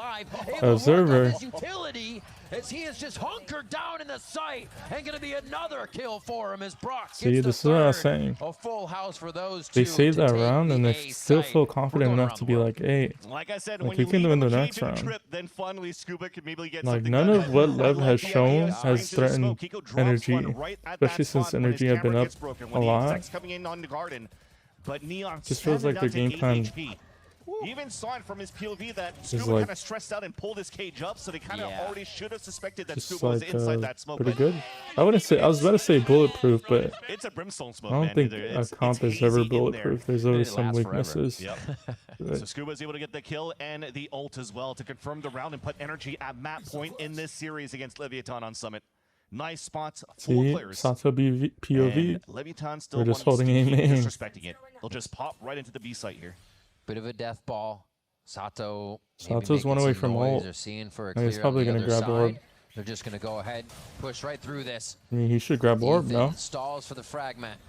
Observer. Utility as he is just hunkered down in the site, and going to be another kill for him as Brock See, this is what I was saying. A full house for those two. They saved that round, and they still feel confident enough to be like, hey, like I said, like we can win the next round. Trip, then finally Scuba can maybe get like none of what Lev has shown has threatened NRG, especially since NRG have been up a lot. Just feels like their game plan. You even saw it from his POV that Scuba kind of stressed out and pulled his cage up, so they kind of already should have suspected that Scuba was inside that smoke. Pretty good. I wouldn't say. I was about to say bulletproof, but it's a brimstone smoke. I don't think a comp is ever bulletproof. There's always some weaknesses. Yep. So Scuba's able to get the kill and the ult as well to confirm the round and put NRG at map point in this series against Leviathan on Summit. Nice spots, full players. Sato POV. And Leviathan still We're just holding aim. Disrespecting it. They'll just pop right into the B site here. Bit of a death ball. Sato's one away from ult. He's probably going to grab orb. They're just going to go ahead, push right through this. I mean, he should grab orb, no? Stalls for the fragment.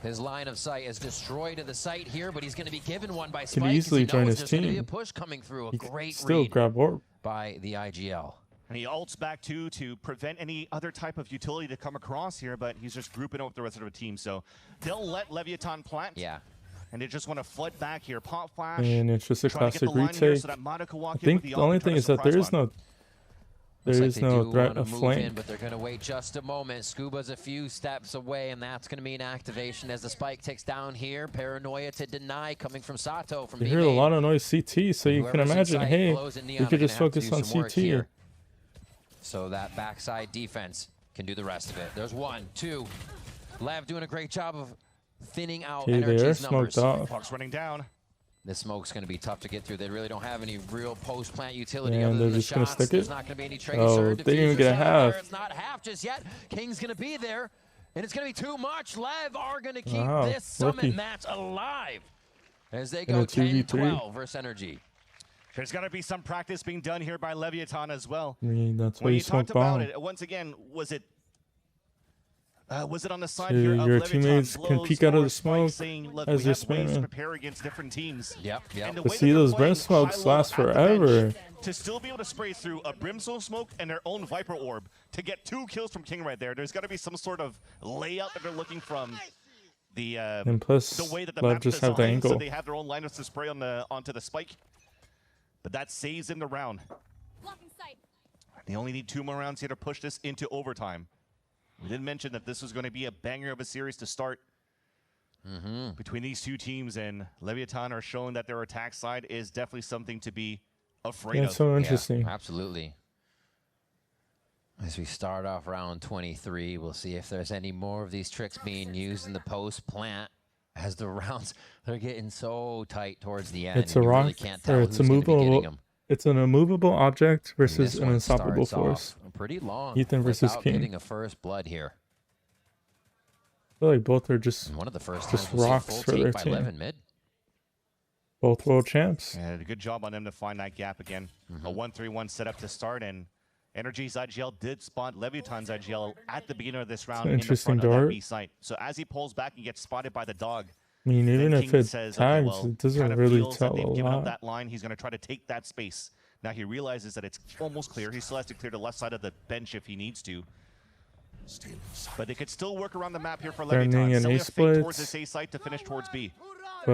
His line of sight is destroyed at the site here, but he's going to be given one by Spike. Can easily join his team. Be a push coming through. A great still grab orb by the IGL. And he ults back too to prevent any other type of utility to come across here, but he's just grouping up the rest of the team. So they'll let Leviathan plant. Yeah. And they just want to flood back here. Pop flash. And it's just a classic retake. So I think the only thing is that there is no threat of flank. But they're going to wait just a moment. Scuba's a few steps away, and that's going to mean activation as the Spike takes down here. Paranoia to deny coming from Sato. From you hear a lot of noise CT, so you can imagine, hey, you could just focus on CT. So that backside defense can do the rest of it. There's 1, 2. Lev doing a great job of thinning out NRG's numbers. Fox running down. This smoke's going to be tough to get through. They really don't have any real post-plant utility And other they're than the just gonna shots. stick There's it. not going to be any tracer. Oh, they didn't even get a half. It's not half just yet. King's going to be there, and it's going to be too much. Lev are going to keep Wow, this summit lucky. match alive as they In go a 2v3. 10-12 versus NRG. There's got to be some practice being done here by Leviathan as well. I mean, that's why When you you talked smoke about bomb. it, once again, was it on the side So here of your Leviathan teammates can blows peek out of or the Spike smoke saying, look, as we they're have ways to spamming. prepare against different teams. Yep. And the But way see, that they're those brim playing smokes high-low last at the bench, forever. to still be able to spray through a brimstone smoke and their own Viper Orb to get 2 kills from King right there. There's got to be some sort of layout that they're looking from the And plus, way that the Lev map's just have the designed, so angle. they have their own lineups to spray onto the Spike. But that saves in the round. Blocking sight. They only need 2 more rounds here to push this into overtime. We did mention that this was going to be a banger of a series to start between these 2 teams, and Leviathan are showing that their attack side is definitely something to be afraid Yeah, of. it's so interesting. Yeah, absolutely. As we start off round 23, we'll see if there's any more of these tricks being used in the post-plant. As the rounds, they're getting so tight towards the end. It's a and you rock, really can't tell or who's it's a gonna be getting movable. them. It's an immovable object And versus this an one unstoppable starts force. off pretty long Ethan versus without King. getting a first blood here. I feel like both are just And one of the first Just times we'll see a rocks full for take their by team. Levin mid. both world champs. And a good job on them to find that gap again. A 1-3-1 setup to start, and NRG's IGL did spot Leviathan's IGL at the beginning of this round in the interesting front of that dart. B site. So as he pulls back and gets spotted by the dog, I mean, even then if King it says, tags, okay, well, it doesn't kind of really feels that tell they've a given up lot. that line. He's going to try to take that space. Now he realizes that it's almost clear. He still has to clear the left side of the bench if he needs to. But they could still work around the map here for They're Leviathan. needing an Selling A a fake towards split. this A site to finish towards B. But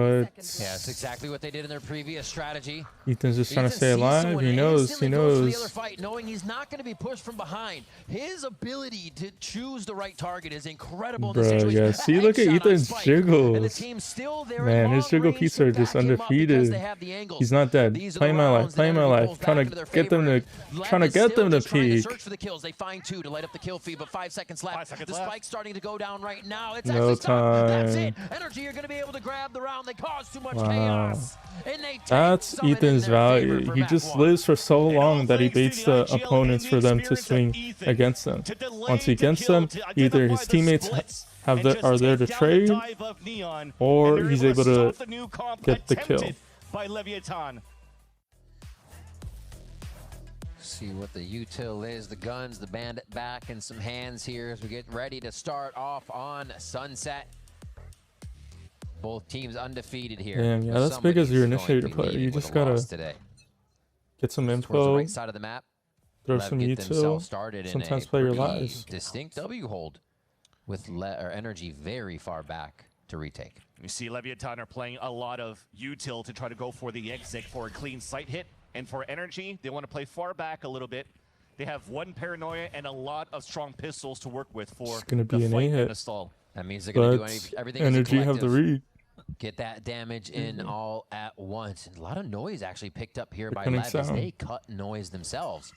Yeah, it's exactly what they did in their previous strategy. Ethan's just trying to Ethan stay sees alive. someone He and knows. instantly He goes to the other knows. fight, knowing he's not going to be pushed from behind. His ability to choose the right target is incredible in this Bruh, situation. yeah. A See, look at headshot on Ethan's Spike, jiggles. and the team's still there Man, in his long jiggle range piece to are just back him up because undefeated. they have the angles. He's not dead. These are Playing the my life. rounds that Playing my NRG life. pulls Trying back to into their get them favor. to, Lev trying to is get still them to just trying peek. search for the kills. They find 2 to light up the kill feed, but 5 seconds left. 5 seconds the left. spike's starting to go down right now. It's No actually stopped. That's time. it. NRG are going to be able to grab the round. They caused too much Wow. chaos. And they take That's Summit in Ethan's their favor value. for He map just 1. lives for so And all long that he thanks to baits the the IGL opponents and for the them to experience swing of Ethan against them. to delay Once he the gets kill, them, to either identify his the teammates splits, have and just are there to take down the trade, dive of Neon, or and they're he's able able to stop the new comp get the kill. attempted by Leviathan. See what the util is, the guns, the bandit back in some hands here as we get ready to start off on Sunset. Both teams undefeated here. Damn, yeah, that's big as your initiator player. You just gotta today. get some Towards the info, right side of the map, throw Lev some get themselves util, started in sometimes a play your pretty lives. distinct W hold with NRG very far back to retake. You see Leviathan are playing a lot of util to try to go for the exit for a clean sight hit. And for NRG, they want to play far back a little bit. They have 1 paranoia and a lot of strong pistols to work with for It's gonna be the an fight A-hit. and the stall. That means they're going to But do everything as a energy have the collective. read. Get that damage in all at once. And a lot of noise actually picked up here by Reckoning Lev as sound. they cut noise themselves.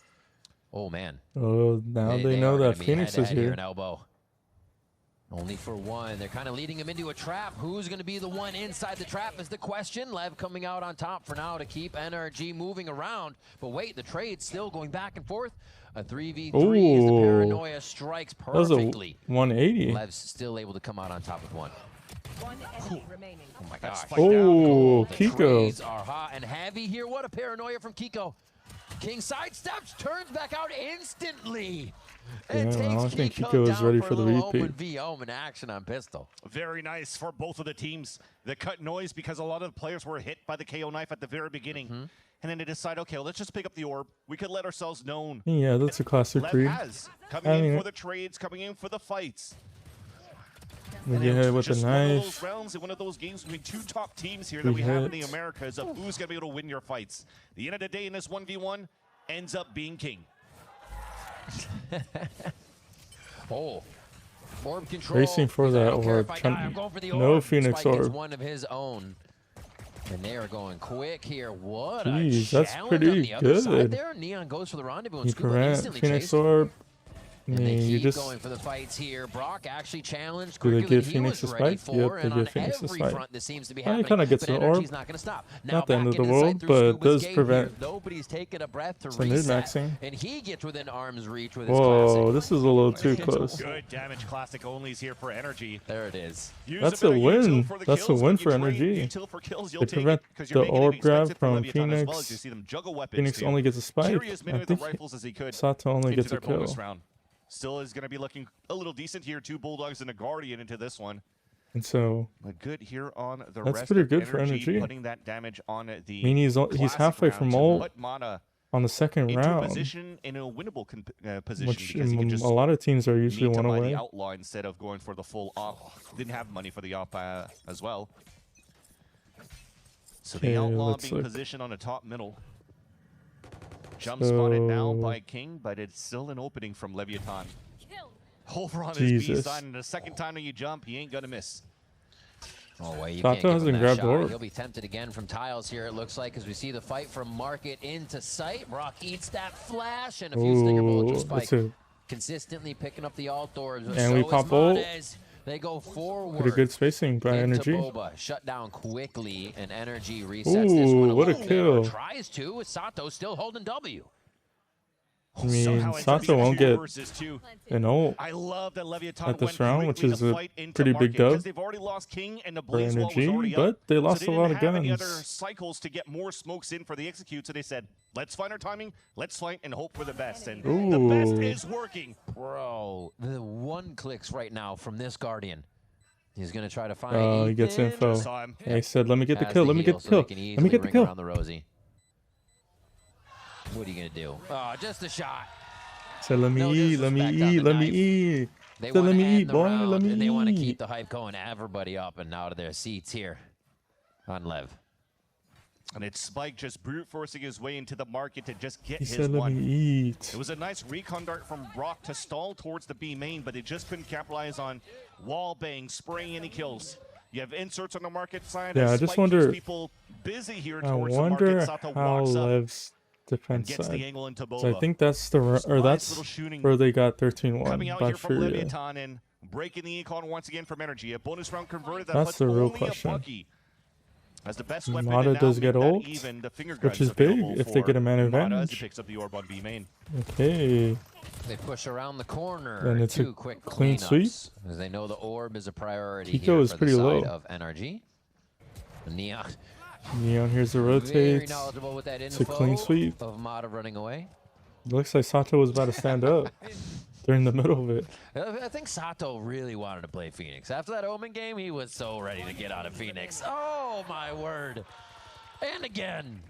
Oh, man. Oh, now they are know gonna that be Phoenix is head-to-head here. An elbow. Only for 1. They're kind of leading him into a trap. Who's going to be the one inside the trap is the question. Lev coming out on top for now to keep NRG moving around. But wait, the trade's still going back and forth. A 3v3 as the Ooh. paranoia strikes That was a perfectly. 180. Lev's still able to come out on top with 1. 1 enemy remaining. Oh my That's gosh. fight down. Oh, The Kiko. trades are hot and heavy here. What a paranoia from Kiko. King sidesteps, turns back out instantly. And Yeah, I takes don't think Kiko Kiko is down ready for for the a little repeat. open V-home in action on pistol. Very nice for both of the teams. They cut noise because a lot of the players were hit by the KO knife at the very beginning. And then they decide, okay, well, let's just pick up the orb. We could let ourselves known. Yeah, that's a classic Lev read. has coming I in mean- for the trades, coming in for the fights. We And get it hit was with a just one of knife. those rounds and one of those games between 2 top teams here that Big we have in the hits. Americas of who's going to be able to win your fights. The end of the day in this 1v1 ends up being King. Oh. Orb control. Racing for He's like, that I don't care orb. if I Trying- die, I'm going for the no orb. Phoenix Spike gets orb. one of his own. And they are going quick here. What Jeez, a that's challenge pretty on the other side good. there. Neon goes for the rendezvous and You Scuba prevent instantly Phoenix chased. orb. And they you keep just going for the fights here. Brock actually challenged do they quicker than give he Phoenix was a ready spike? for, Yep, they and on give Phoenix a every spike. front this seems to be Well, he happening. kind of gets But an NRG's orb. not going to stop. Now Not the end back of the into sight world, through but Scuba's does gate prevent here. Nobody's taking a breath to some reset, min-maxing. and he gets within arm's reach with his Whoa, classic. this is a little too close. Good damage. Classic onlys here for NRG. There it is. That's a win. That's a win for NRG. They prevent the orb grab from Phoenix. Phoenix only gets a spike. I think Sato only gets a kill. Still is going to be looking a little decent here. 2 Bulldogs and a Guardian into this one. And so But good here on the that's rest pretty of good for NRG. putting that damage on the I mean, he's halfway from ult on the second into round, position in a winnable position, which because he can just a lot of teams are usually need to one buy away. the outlaw instead of going for the full op. Didn't have money for the op as well. So the outlaw being positioned on the top middle. Jump spotted now by King, but it's still an opening from Leviathan. Over on his B side, and the second time that you jump, he ain't gonna miss. Oh, wait, you Sato can't hasn't give him that grabbed shot. orb. He'll be tempted again from tiles here, it looks like, as we see the fight from Market into sight. Brock eats that flash, and a few stinger bullets spike. Consistently picking up the alt orbs. And so we pop ult. They go forward. Pretty good spacing by NRG. Boba, shut down quickly, and NRG resets this one. Ooh, what a kill. Tries to, with Sato still holding W. I mean, Sato won't get an ult I love that Leviathan at this went round, which quickly is to a fight into pretty Market, big dub they've already lost King, and the for Blaze Wall was already NRG, but they up, lost so a lot of didn't have any other guns. cycles to get more smokes in for the execute, so they said, let's find our timing, let's fight and hope for the best, and the best is working. Bro, the one clicks right now from this Guardian. He's going to try to find he gets info. Yeah, he said, let me get the kill, let me get the kill, let me get the kill. Around the Rosie. What are you going to do? Oh, just a shot. Said, let me eat, let me eat, let me eat. They Said, let me eat, the boy, round, let me and they want to eat. keep the hype going, everybody up and out of their seats here on Lev. And it's Spike just brute forcing his way into the Market to just get He his said, let one. me eat. It was a nice recon dart from Brock to stall towards the B main, but they just couldn't capitalize on wall bang, spraying any kills. You have inserts on the Market side. Yeah, I just wonder. People busy here I towards the wonder Market. Sato how walks up Lev's and defense gets the side. angle into So I Boba. think that's the that's where they got 13-1 coming out by here from Furia. Leviathan and breaking the econ once again from NRG. A bonus round converted that That's puts the real only question. a Bucky as the best weapon. Mata and now does make get that ult, even. The finger which guns is big available if they for get a man Mata as advantage. he picks up the orb on B main. Okay. They push around the corner. And it's a Two quick clean sweep. as they know the orb is a priority Pico here is for pretty the low. side of NRG. Neon. Neon here's the Very rotates. knowledgeable with that It's a clean info sweep. of Mata running away. Looks like Sato was about to stand up during the middle of it. I think Sato really wanted to play Phoenix. After that Omen game, he was so ready to get out of Phoenix. Oh, my word. And again.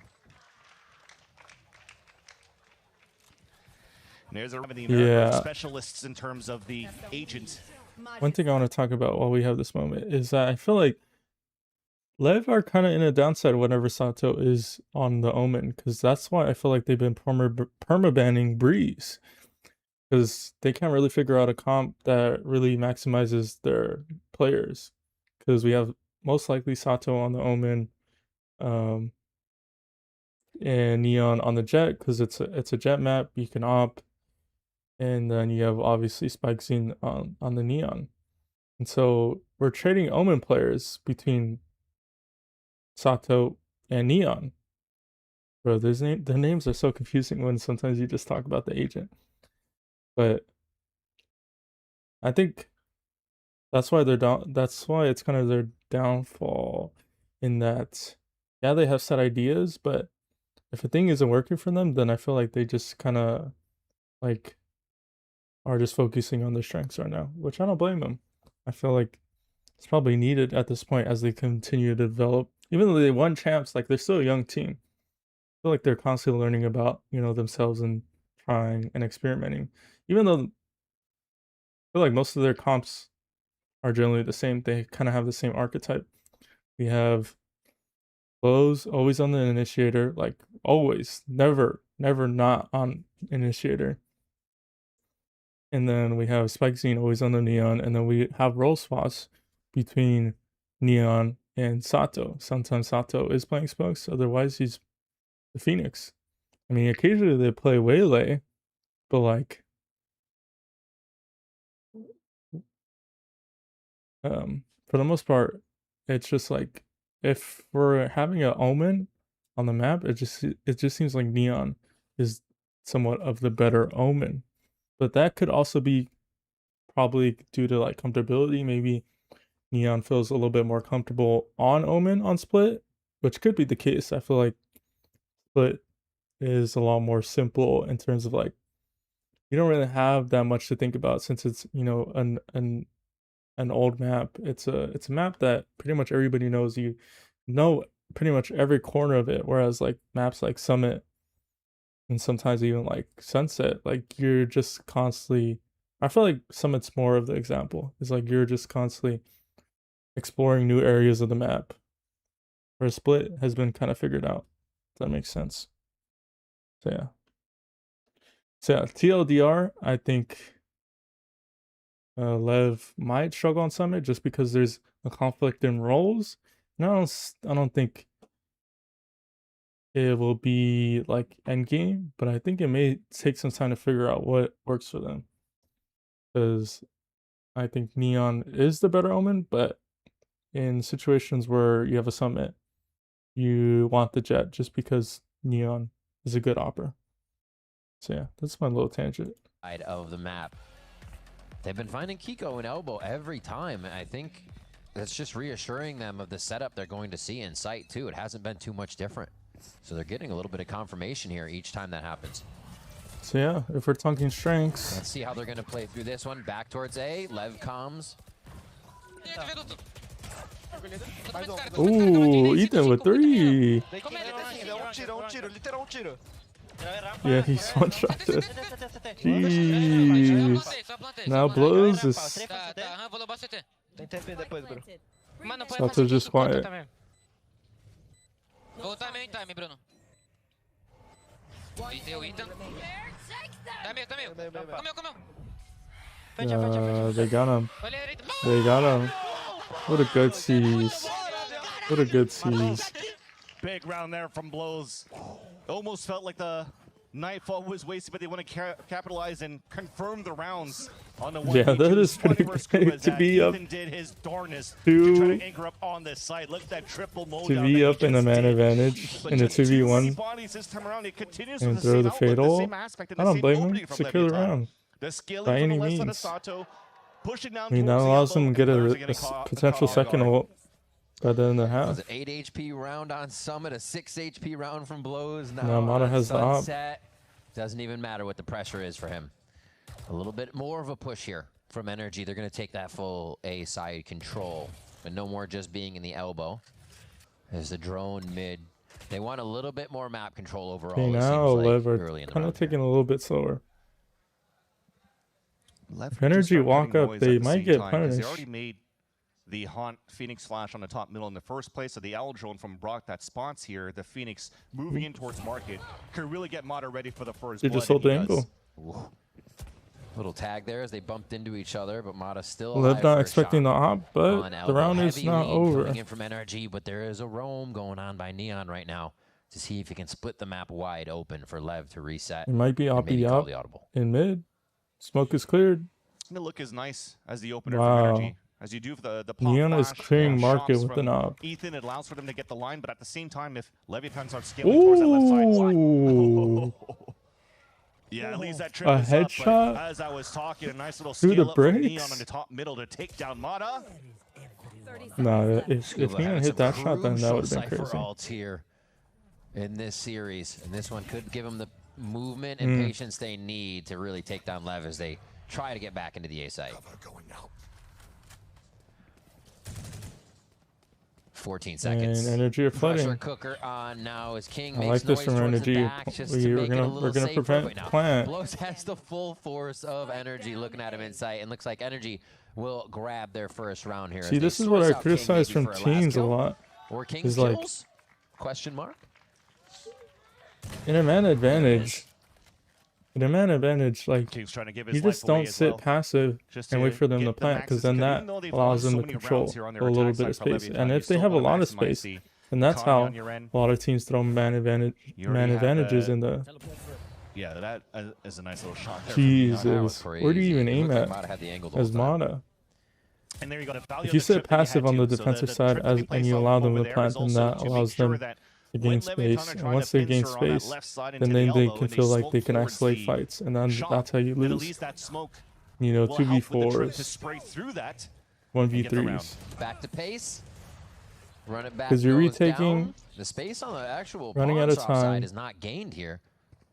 And there's the Yeah. specialists in terms of the agent. One thing I want to talk about while we have this moment is that I feel like Lev are kind of in a downside whenever Sato is on the Omen, because that's why I feel like they've been perma-banning Breeze, because they can't really figure out a comp that really maximizes their players, because we have most likely Sato on the Omen, and Neon on the Jet, because it's a Jet map, you can op, and then you have obviously Spike Scene on the Neon. And so we're trading Omen players between Sato and Neon. Bro, their names are so confusing when sometimes you just talk about the agent. But I think that's why they're down. That's why it's kind of their downfall, in that, yeah, they have set ideas, but if a thing isn't working for them, then I feel like they just kind of like are just focusing on their strengths right now, which I don't blame them. I feel like it's probably needed at this point as they continue to develop. Even though they won champs, like, they're still a young team. I feel like they're constantly learning about, themselves and trying and experimenting. Even though I feel like most of their comps are generally the same, they kind of have the same archetype. We have Lowe's always on the initiator, like always, never not on initiator. And then we have Spike Scene always on the Neon, and then we have role swaps between Neon and Sato. Sometimes Sato is playing Smokes, otherwise he's the Phoenix. I mean, occasionally they play Waylay, but like For the most part, it's just like if we're having an Omen on the map, it just seems like Neon is somewhat of the better Omen. But that could also be probably due to like comfortability. Maybe Neon feels a little bit more comfortable on Omen on Split, which could be the case. I feel like Split is a lot more simple in terms of like you don't really have that much to think about since it's, you know, an old map. It's a map that pretty much everybody knows. You know pretty much every corner of it, whereas like maps like Summit and sometimes even like Sunset, like you're just constantly, I feel like Summit's more of the example. It's like you're just constantly exploring new areas of the map, where Split has been kind of figured out. If that makes sense. So yeah, TLDR, I think Lev might struggle on Summit just because there's a conflict in roles. And I don't think it will be like endgame, but I think it may take some time to figure out what works for them. Because I think Neon is the better Omen, but in situations where you have a Summit, you want the Jet just because Neon is a good opera. So yeah, that's my little tangent. Side of the map. They've been finding Kiko and Elbow every time. I think that's just reassuring them of the setup they're going to see in sight too. It hasn't been too much different. So they're getting a little bit of confirmation here each time that happens. So yeah, if we're talking strengths. Let's see how they're going to play through this one. Back towards A. Lev comes. Ooh, Ethan with 3. Yeah, he's one-shotted. Jeez. Now Blows is... Sato just quiet. They got him. They got him. What a good seize. What a good seize. Big round there from Blows. Almost felt like the Nightfall was wasted, but they want to capitalize and confirm the rounds on the one. Yeah, that is pretty big to be up. Did his darnest to try to anchor up on this side. Look at that triple mode. To be up in a man advantage in a 2v1 and throw the fatal. I don't blame him. Secure the round by any means. I mean, that allows him to get a potential second ult by the end of the half. An 8 HP round on Summit, a 6 HP round from Blows. Now Mata has the op. Doesn't even matter what the pressure is for him. A little bit more of a push here from NRG. They're going to take that full A side control, but no more just being in the elbow. There's the drone mid. They want a little bit more map control overall. Okay, now Lev are kind of taking a little bit slower. If NRG walk up, they might get punished. They already made the Haunt Phoenix flash on the top middle in the first place. So the L drone from Brock that spots here, the Phoenix moving in towards market, could really get Mata ready for the first They just sold the angle. Little tag there as they bumped into each other, but Mata still Lev not expecting the op, but the round is not over. Coming in from NRG, but there is a roam going on by Neon right now to see if he can split the map wide open for Lev to reset. It might be op in mid. Smoke is cleared. The look is nice as the opener for NRG. As you do for the pop Neon flash, is clearing market with an op. Ethan, it allows for them to get the line, but at the same time, if Leviathan starts scaling towards that left side, yeah, at least that trip a is headshot. Up, as I was talking, a nice little through scale the up from brakes. Neon on the top middle to take down Mata. No, if Neon hit that shot, then that would have been crazy. Here in this series, and this one could give them the movement and patience they need to really take down Lev as they try to get back into the A site. 14 seconds. And NRG are flooding. Pressure cooker on now as King I makes like this from NRG. We're gonna prevent plant. Blows has the full force of NRG looking at him in sight, and looks like NRG will grab their first round here. See, this is what I criticize from teams a lot. Or King is like question mark. In a man advantage. In a man advantage, like you just don't sit passive and wait for them to plant, because then that allows them to control a little bit of space. And if they have a lot of space, then that's how a lot of teams throw man advantages in the. Yeah, that is a nice little shot there. Jesus, where do you even aim at as Mata? And there you go. The If you sit passive on the defensive side and you allow them to plant, then that allows them to gain space. And once they gain space, then they can feel like they can isolate fights, and then that's how you lose. You know, 2v4s, 1v3s. Back to pace. Run it back. Because you're retaking. The space on the actual running out of time side is not gained here.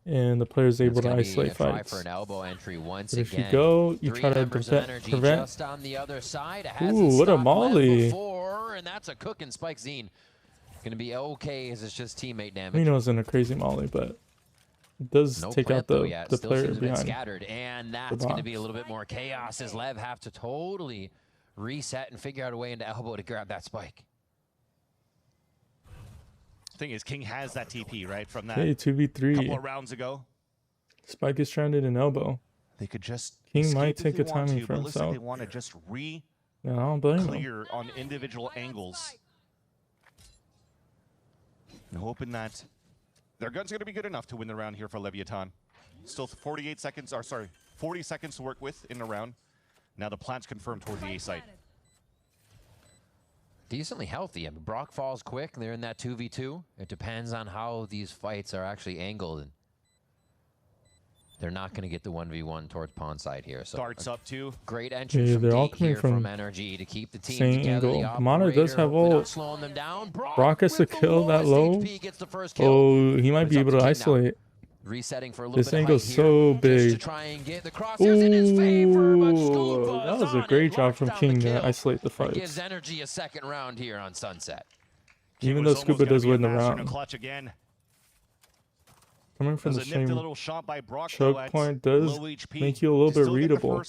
And the player's able to isolate fights. For an elbow entry once but if you go, you try to prevent. Just on the other side. Ooh, what a molly! And that's a cook and Spike Zine. Gonna be okay as it's just teammate damage. We know it's in a crazy molly, but it does take out the player behind. Scattered, and that's gonna be a little bit more chaos as Lev have to totally reset and figure out a way into elbow to grab that spike. Thing is, King has that TP right from that 2v3 couple of rounds ago. Spike is stranded in elbow. They could just King might take a timing for himself. himself. They want to just I don't blame clear on individual angles, and hoping that their gun's going to be good enough to win the round here for Leviathan. Still 48 seconds, or sorry, 40 seconds to work with in the round. Now the plant's confirmed towards the A site. Decently healthy. I mean, Brock falls quick. They're in that 2v2. It depends on how these fights are actually angled. And they're not going to get the 1v1 towards pawn side here. So darts up too. Great entrance they're all coming from NRG to keep the team same together. angle. Mana does have ult. Slowing them down. Brock has to kill that low. Oh, he might be able to isolate. Resetting for a little this bit angle's so big. Ooh, that was a great job from King to isolate the fight. Gives NRG a second round here on Sunset. Even though Scuba does win the round. Coming from the same choke point does make you a little bit readable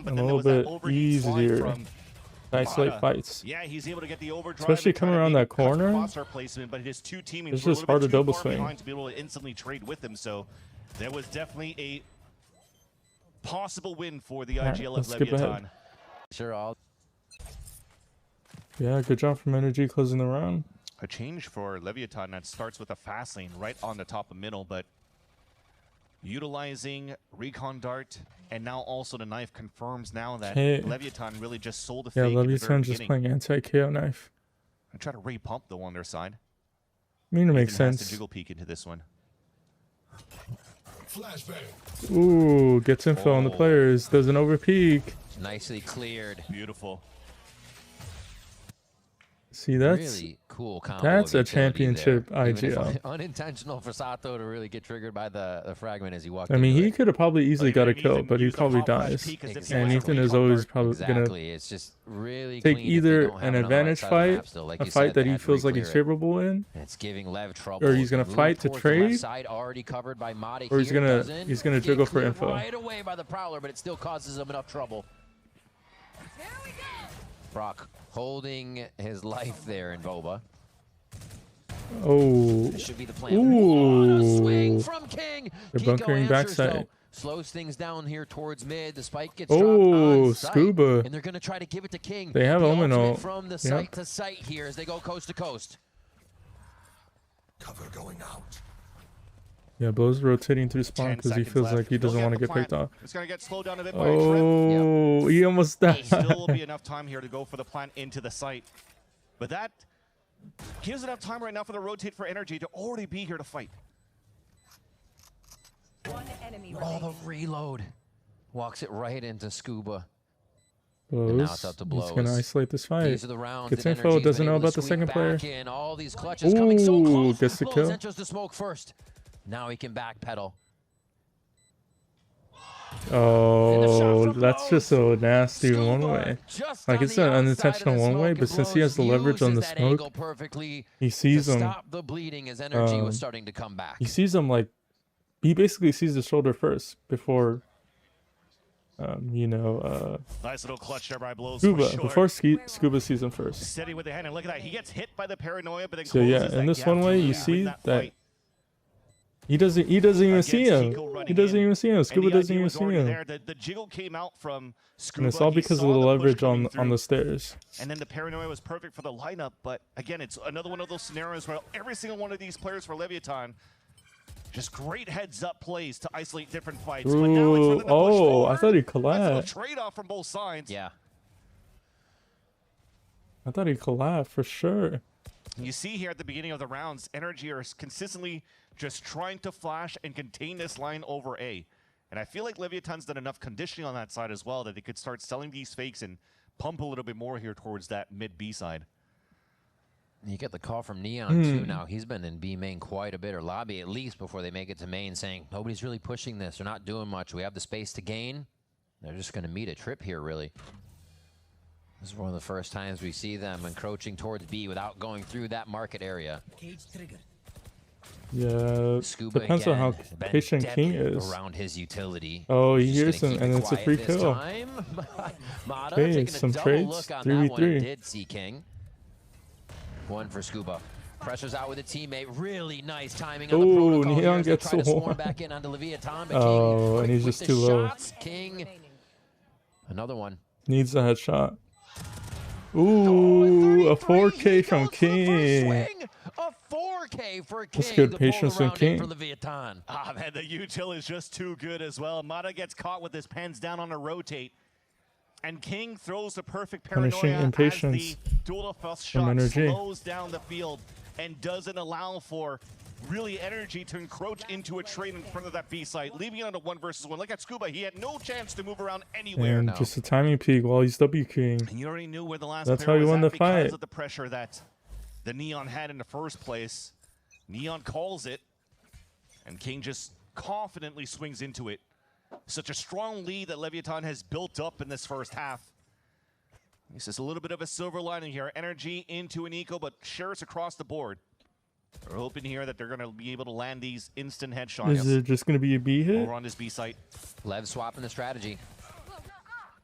and a little bit easier to isolate fights. Yeah, he's able to get the overdrive, especially coming around that corner. But his two teammates it's just hard to double swing. To be able to instantly trade with him, so there was definitely a possible win for the IGL of Leviathan. Sure, yeah, good job from NRG closing the round. A change for Leviathan that starts with a fast lane right on the top of middle, but utilizing Recon Dart and now also the knife confirms now that Leviathan really just sold a fake. Yeah, Leviathan just playing anti-KO knife. I try to re-pump though on their side. I mean, it makes sense. Jiggle peek into this one. Ooh, gets info on the players. Doesn't over peek. Nicely cleared. Beautiful. See, that's really cool combo. That's a championship IGL. Unintentional for Sato to really get triggered by the fragment as he walked. I mean, he could have probably easily got a kill, but he probably dies. And Ethan is always probably gonna it's just really take either an advantage fight, a fight that he feels like he's favorable in, it's giving Lev trouble, or he's gonna fight to trade, or he's gonna jiggle for info. Right away by the Prowler, but it still causes him enough trouble. Brock holding his life there in Boba. Oh. This should be the plan. Ooh. Swing from King. They're bunkering backside. Slows things down here towards mid. The spike gets dropped on site, Scuba. and they're going to try to give it to King. They have Omen ult. From the site to site here as they go coast to coast. Cover going out. Yeah, Blow's rotating through spawn because he feels like he doesn't want to get picked off. It's going to get slowed down a bit by a trip. He almost died. Still will be enough time here to go for the plant into the site. But that gives enough time right now for the rotate for NRG to already be here to fight. One enemy the reload. Walks it right into Scuba. Blows. Up to Blows. He's going to isolate this fight. These are the rounds gets info, doesn't know about the second player. All these clutches coming so close. Gets the kill. Enters the smoke first. Now he can backpedal. Oh, that's just so nasty one-way. Like, it's an unintentional one-way, but since he has the leverage on the smoke, he sees him. Stop the bleeding as NRG was starting to come back. He sees him like, he basically sees the shoulder first before, you know, nice little clutch there by Blows. Scuba, before Scuba sees him first. Steady with the hand, and look at that. He gets hit by the paranoia, but then so yeah, in this one way, you see that he doesn't even see him. He doesn't even see him. Scuba doesn't even see him. The jiggle came out from Scuba. And it's all because of the leverage on the stairs. And then the paranoia was perfect for the lineup, but again, it's another one of those scenarios where every single one of these players for Leviathan just great heads-up plays to isolate different fights. Ooh, but now it's for them to push forward. I thought he collapsed. Trade-off from both sides. Yeah. I thought he collapsed for sure. You see here at the beginning of the rounds, NRG are consistently just trying to flash and contain this line over A. And I feel like Leviatan's done enough conditioning on that side as well that they could start selling these fakes and pump a little bit more here towards that mid B side. You get the call from Neon too now. He's been in B main quite a bit, or lobby at least, before they make it to main, saying nobody's really pushing this. They're not doing much. We have the space to gain. They're just going to meet a trip here, really. This is one of the first times we see them encroaching towards B without going through that market area. Yeah, Scuba depends on how patient King is. Around his utility. Oh, he hears him, and it's a free kill. Mata Okay, taking some a double trades, look on 3v3. that one. Did see King. One for Scuba. Pressures out with a teammate. Really nice timing on the protocol. Neon gets try to swarm one. back in onto Leviathan, but Oh, King and he's with just the too low. shots. King. Another one. Needs a headshot. Ooh, a 4K from King. A 4K for King. That's good patience from King. For Leviathan. Ah, man, the util is just too good as well. Mata gets caught with his pens down on a rotate. And King throws the perfect Punishing paranoia impatience as the dual first from shot NRG. slows down the field and doesn't allow for really NRG to encroach into a trade in front of that B site, leaving it on a 1 versus 1. Look at Scuba, he had no chance to move around anywhere. And just a timing peak while he's W King. And you already knew where the last That's player how you was won at the fight. because of the pressure that the Neon had in the first place. Neon calls it, and King just confidently swings into it. Such a strong lead that Leviathan has built up in this first half. This is a little bit of a silver lining here. NRG into an eco, but shares across the board. We're hoping here that they're going to be able to land these instant headshots. Is it just going to be a B hit? Over on this B site. Lev swapping the strategy.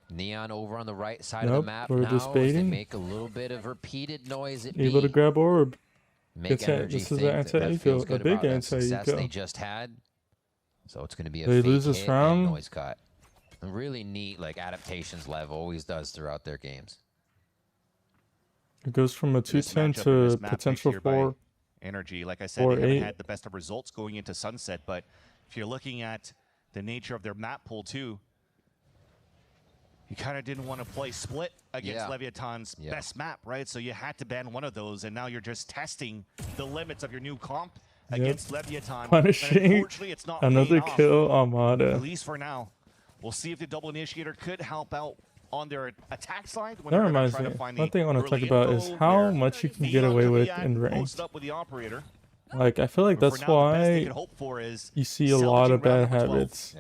Neon over on the right side of the map we're now. just As they baiting. make a little bit of repeated noise at Able to B. grab orb. Make Gets it. NRG This is think an that Lev anti-eco, feels a good big about that success anti-eco. they just had. So it's going to be a They fake lose this hit round? and noise cut. And really neat like adaptations Lev always does throughout their games. It goes from a This 210 matchup in this to map potential picked here 4. by NRG. Like I said, they haven't had the best of results going into Sunset, but if you're looking at the nature of their map pool too, you kind of didn't want to play split against Leviathan's best map, right? So you had to ban one of those, and now you're just testing the limits of your new comp against Leviathan. Punishing And unfortunately, it's not another paying off, kill, Armada. at least for now. We'll see if the double initiator could help out on their attack side. When That they're gonna reminds try to me, find one the thing I want to talk early about is info how where much you can Neon get away could with be in at, ranked. posted up with the operator. Like, I feel like But that's for now, the best they why could hope for is you see a lot of salvaging round bad number 12 habits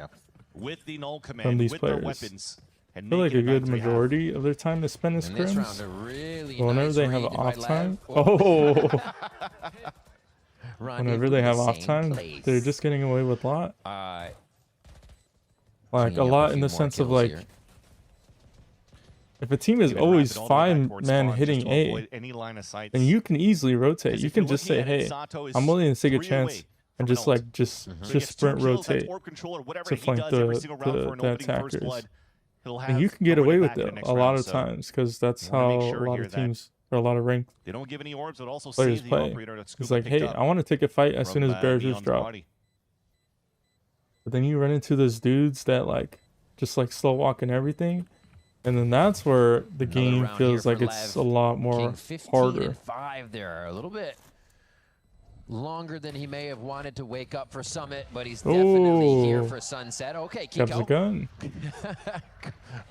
with the null from command, these with their players. weapons. And I feel like a making it good back to half. majority of their time is spent in In this round, scrims. a really But whenever nice they have read by off Lev. time, Oh. whenever they have off time, they're just getting away with a lot. Like cleaning a up lot a in few the more sense of kills like, here. if a team is Even always wrap it all the way back 5 towards man spawn hitting just to A, avoid any line of sight. then you can easily rotate. Because You if can you're just say, looking at it, hey, Sato is I'm willing to take a 3 chance away and from just an like ult. just So he gets 2 sprint kills, that's rotate orb control or whatever to he flank does every single round for an the opening first attackers. blood. He'll And have you can get nobody away with back in the it next a lot round, of so times because that's wanna how make sure a lot here of that teams or a lot of ranked they don't give any orbs, but also players save the play. operator that's It's like, hey, I want to take a fight as soon as barriers drop. But then you run into those dudes that like just like slow walk and everything. And then that's where the game feels like it's a lot more harder. 15-5 there, a little bit longer than he may have wanted to wake up for Summit, but he's definitely here for Sunset. Okay, Grabs a Kiko. gun.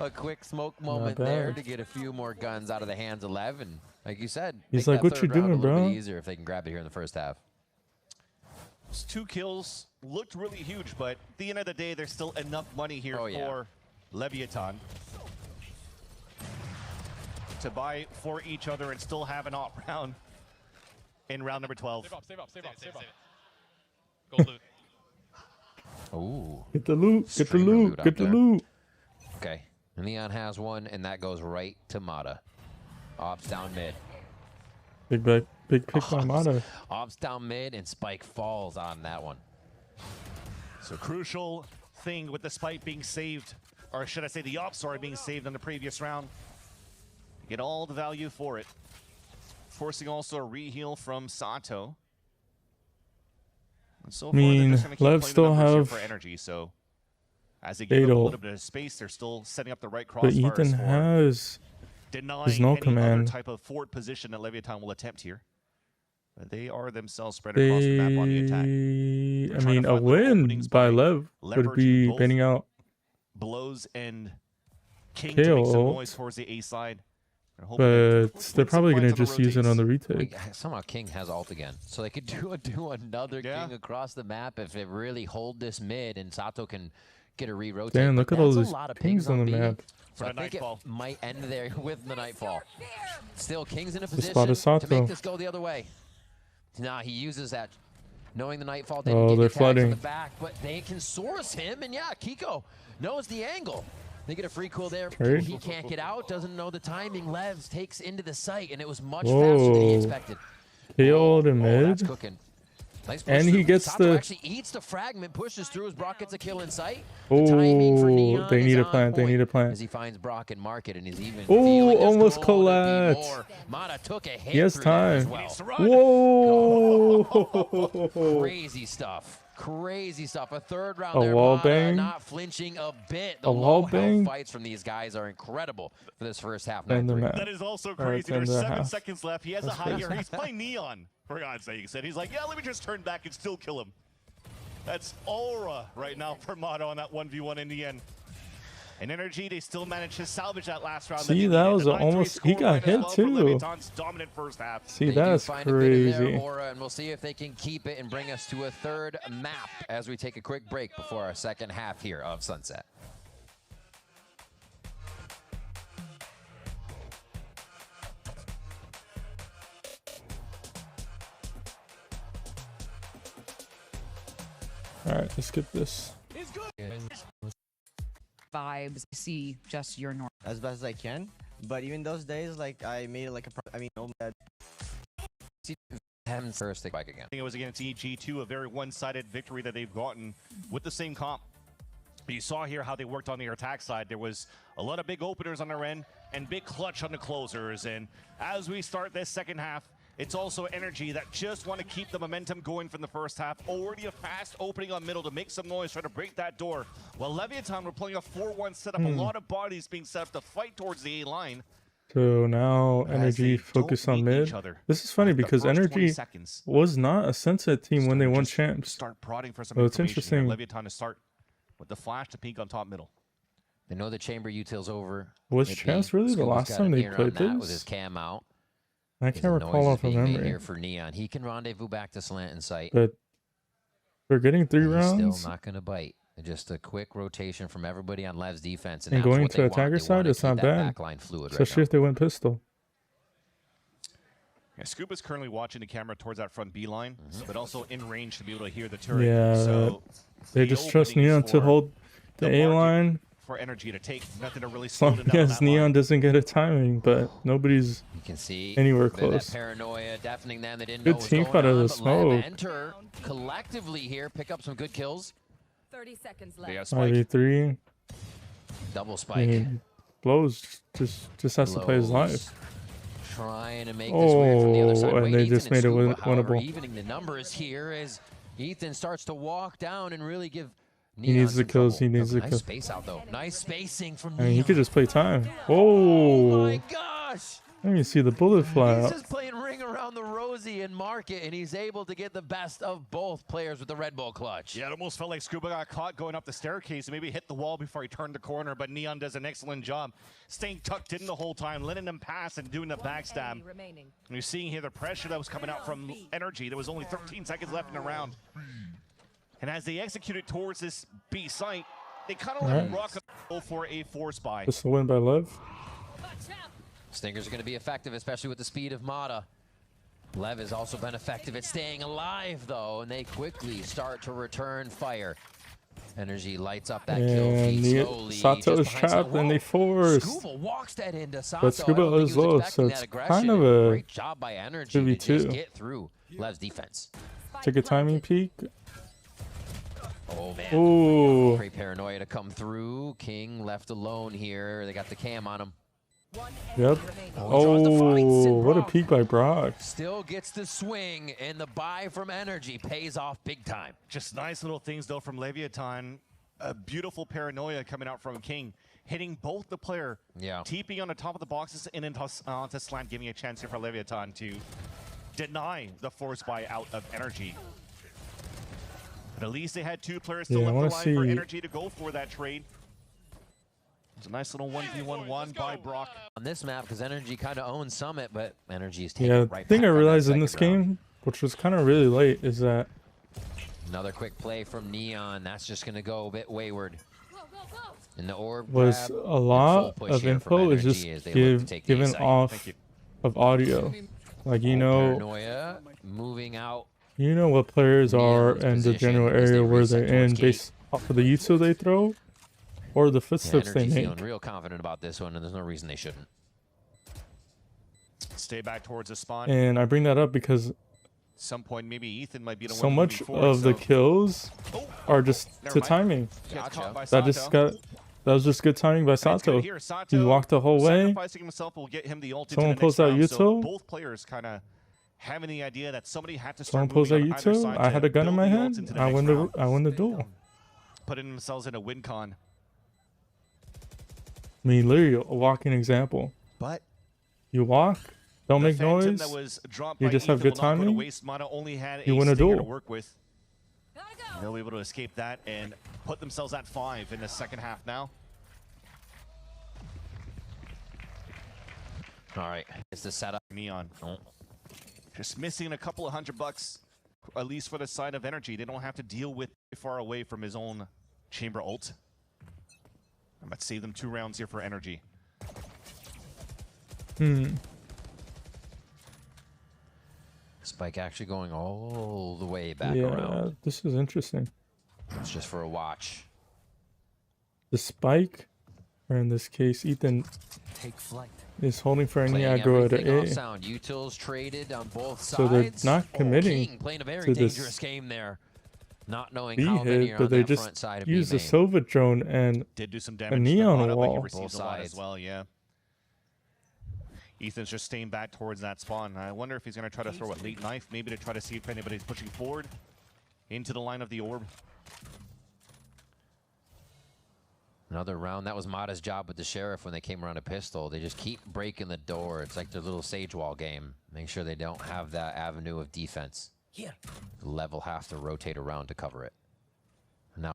A quick smoke moment there to get a few more guns out of the hands of Lev, and like you said, He's make like, that "What you third round doing, a little bro?" bit easier if they can grab it here in the first half. Those 2 kills looked really huge, but at the end of the day, there's still enough money here for Leviathan to buy for each other and still have an op round in round number 12. Save up. Gold loot. Ooh. Get the loot. Get the Streamer loot. loot out Get the there. loot. Okay, Neon has one, and that goes right to Mata. Ops down mid. Big pick by Mata. Ops down mid, and Spike falls on that one. So crucial thing with the spike being saved, or should I say the ops are being saved in the previous round. Get all the value for it. Forcing also a re-heal from Sato. And so far, they're just gonna keep Lev playing still the numbers here have for energy, so as they give up a Fatal. little bit of space, they're still setting up the right But crossfires Ethan for has denying no any command. other type of forward position that Leviathan will attempt here. But they are themselves spread across the map on the attack. I mean, a win by Lev would be banning out Blows and King KO to make some ult, noise towards the A side. but they're probably going to just use it on the retake. Somehow King has ult again, so they could do another King across the map if they really hold this mid and Sato can get a re-rotate. Damn, look at all these pings on the map. So I think it might end there with the Nightfall. Still, King's in a position to make this go the other way. Nah, he uses that, knowing the Nightfall. Oh, they're flooding. The back, but they can source him, and yeah, Kiko knows the angle. They get a free cool there. Trade. He can't get out, doesn't know the timing. Levs takes into the site, and it was much faster than he expected. KO to mid. That's cooking. Nice and he gets Sato the actually eats the fragment, pushes through as Brock gets a kill in sight. Oh, the they need a plant. They need a plant. As he finds Brock and Market, and he's even almost collapsed. Mata took a hit. He has time. Well. Whoa! Crazy stuff. Crazy stuff. A third round a there. Wall Mata bang. not flinching a bit. The a wall bang. Fights from these guys are incredible for this first half. That is also crazy. There's 7 seconds left. He has a high here. He's playing Neon. For God's sake, he said. He's like, yeah, let me just turn back and still kill him. That's aura right now for Mata on that 1v1 in the end. And NRG, they still managed to salvage that last round. See, that was almost, he got hit too. Dominant first half. See, that's crazy. Aura, and we'll see if they can keep it and bring us to a third map as we take a quick break before our second half here of Sunset. All right, let's skip this. Vibes, see just your normal. As best as I can, but even those days, like I made it like Nomad. First back again. I think it was against EG2, a very one-sided victory that they've gotten with the same comp. You saw here how they worked on their attack side. There was a lot of big openers on their end and big clutch on the closers. And as we start this second half, it's also NRG that just want to keep the momentum going from the first half. Already a fast opening on middle to make some noise, try to break that door. While Leviathan were playing a 4-1 setup, a lot of bodies being set up to fight towards the A line. So now NRG focus on mid. This is funny because NRG was not a Sunset team when they won champs. Start prodding for some it's interesting. Leviathan to start with the flash to peek on top middle. They know the chamber util's over. Was champs really the last time they played this? With his cam out. I can't recall off of memory. Here for Neon, he can rendezvous back to slant in sight. But we're getting 3 rounds. Still not going to bite. Just a quick rotation from everybody on Lev's defense, and going to attacker side, it's not bad. Especially if they went pistol. Yeah, Scoop is currently watching the camera towards that front B line, but also in range to be able to hear the turret. Yeah, so they just trust Neon to hold the A line. For NRG to take, nothing to really slow them down. Yes, Neon doesn't get a timing, but nobody's anywhere close. That paranoia deafening them. They didn't good know what team was fight going out of on, the smoke. Enter collectively here, pick up some good kills. 30 seconds left. They have Spike. 5v3. Double Spike. I mean, Blows just has to play his life. Trying to make this weird from the other side. And they just made it winnable. Evening the numbers here as Ethan starts to walk down and really give He needs the kills. He needs the kills. Nice space out though. Nice spacing from I mean, Neon. he could just play time. Oh Whoa! my gosh! Let me see the bullet fly He's out. just playing ring around the rosy and Market, and he's able to get the best of both players with the Red Bull clutch. Yeah, it almost felt like Scuba got caught going up the staircase and maybe hit the wall before he turned the corner, but Neon does an excellent job staying tucked in the whole time, letting him pass and doing the backstab. And you're seeing here the pressure that was coming out from NRG. There was only 13 seconds left in the round. And as they executed towards this B site, they kind of let Rock go for a force buy. This will win by Lev. Stingers are going to be effective, especially with the speed of Mata. Lev has also been effective at staying alive, though, and they quickly start to return fire. NRG lights up that kill feed slowly. Sato is trapped, and they force. Scuba walks that into Sato. But Scuba is low, so it's kind of a great job by NRG to just get through Lev's defense. Take a timing peek. Oh, man. Ooh. Great paranoia to come through. King left alone here. They got the cam on him. Yep. Oh, what a peek by Brock. Still gets the swing, and the buy from NRG pays off big time. Just nice little things, though, from Leviathan. A beautiful paranoia coming out from King, hitting both the player. Yeah. TP on the top of the boxes and into slant, giving a chance here for Leviathan to deny the force buy out of NRG. But at least they had 2 players still left alive for NRG to go for that trade. It's a nice little 1v1 by Brock. On this map, because NRG kind of owns Summit, but NRG is taking Yeah, right the thing I back on realized that in this second round. game, which was kind of really late, is that Another quick play from Neon. That's just going to go a bit wayward. Go, go, go. And the orb was grab a lot and full push of here from info is NRG just as they look to take the given site. off of audio. Like, you know, Paranoia moving out. you know what players are Neon's and the position general as they area where reset they're in towards based off of the jutsu they throw or the Yeah, footsteps they NRG make. feeling real confident about this one, and there's no reason they shouldn't. Stay back towards the spawn. And I bring that up because Some point, maybe Ethan might be the so one much moving forward, of the so- kills Oh, are just never to mind. timing. Gets caught by That was just good timing by And it's good Sato. here. Sato He walked the whole way. sacrificing himself will get him the ult into Someone the pulls next out round, so Yuto. both players kind of having the idea that somebody had to Someone start pulls out moving on either Yuto. side I had to a gun in build my the ult hand. into the I next win round, the duel. putting themselves in a win con. I mean, literally a walking example. But You walk, don't the make Phantom noise. that was dropped You by just have Ethan good will not go to timing, waste. Mata only had you a win a stinger to duel. work with. Gotta go. They'll be able to escape that and put themselves at 5 in the second half now. All right, it's the setup. Neon Oh. just missing a couple of $100, at least for the side of NRG. They don't have to deal with far away from his own chamber ult. I'm about to save them 2 rounds here for NRG. Spike actually going all the way back Yeah, around. this is interesting. It's just for a watch. The spike, or in this case, Ethan Take flight. is holding for any Playing aggro at everything off A. sound. Utils traded on both sides. So they're not committing King playing a very to this dangerous game there. Not knowing B how many hit, are but on they that just front side of use the B main. Sova drone and Did do some damage neon to Mata, but he wall. received Both a lot as sides. well, yeah. Ethan's just staying back towards that spawn. I wonder if he's going to try to throw a late knife, maybe to try to see if anybody's pushing forward into the line of the orb. Another round. That was Mata's job with the Sheriff when they came around a pistol. They just keep breaking the door. It's like their little Sage Wall game. Make sure they don't have that avenue of defense. Here. Level have to rotate around to cover it. Now,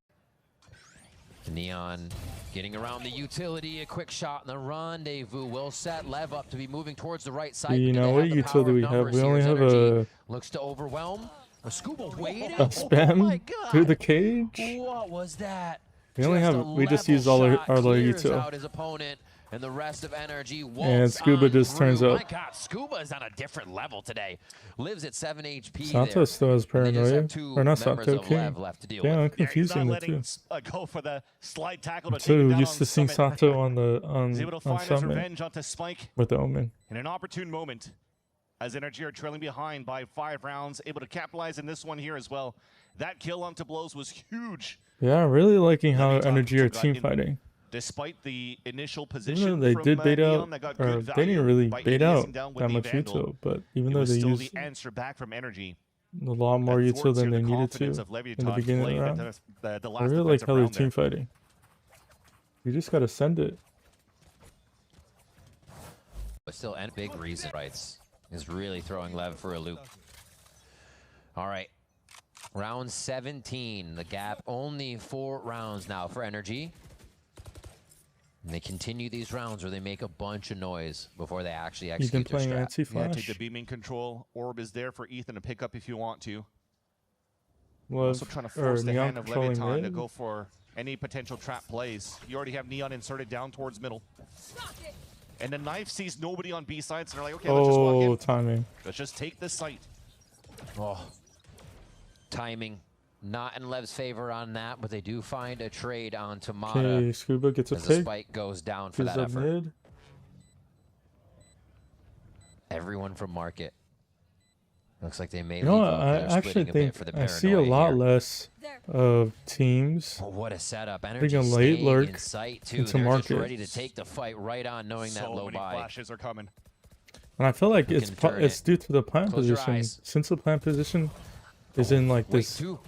Neon getting around the utility. A quick shot in the rendezvous. Well set. Lev up to be moving towards the right side. You but do know they what have the utility power we of have? numbers We here only as have NRG a looks to overwhelm. A Scuba waiting. a spam Oh my God. through the cage. What was that? We only Just have a we just level use all our shot low clears util. out his opponent, and the rest of NRG And waltz Scuba on just turns through. up. My God, Scuba is on a different level today. Lives at 7 HP Sato there. still has And they just paranoia, have 2 or not members Sato, of King. Lev left to deal Yeah, I'm with. Yeah, he's not confusing the letting two. go for the slide tackle to take So him down used on to seeing Summit. Sato on He's able to on find his Summit revenge onto Spike with the Omen. in an opportune moment as NRG are trailing behind by 5 rounds, able to capitalize in this one here as well. That kill onto blows was huge. Yeah, I'm really liking how Leviathan Energy are got team in fighting. Despite the initial Even position though they from did bait Neon out, that got or good they value didn't really by bait ADSing out down with that the much Vandal, util, but even it though was they still used the answer back from NRG. a lot more And util thwarts than here they the needed confidence to of in the Leviathan beginning of the playing round. the I last really like defensive how they're round there. team fighting. You just gotta send it. But still, and big reason, rights, is really throwing Lev for a loop. All right. Round 17. The gap only 4 rounds now for NRG. And they continue these rounds where they make a bunch of noise before they actually Ethan execute their playing strat. Yeah, anti-flash. take the beaming control. Orb is there for Ethan to pick up if you want to. Love, Also trying to or force the Neon hand of controlling Leviathan to mid. go for any potential trap plays. You already have Neon inserted down towards middle. Stop it. And the knife sees nobody on B side, so they're like, okay, let's just walk Oh, in. timing. Let's just take this site. Oh, timing. Not in Lev's favor on that, but they do find a trade on Tamada Okay, Scuba gets a as the pick. spike goes down for He's that up effort. mid. Everyone from market. Looks like they may You know leave what? up. I They're actually splitting a think bit for the I see a paranoia lot here. less There. of teams. Oh, what a setup. Taking Energy a late staying lurk in sight too. into They're market. just ready to take the fight right on, knowing that So low many buy. flashes are coming. And I feel like Who it's can turn it's it? due to the plant Close your position. eyes. Since the plant position is in like Wait, this 2.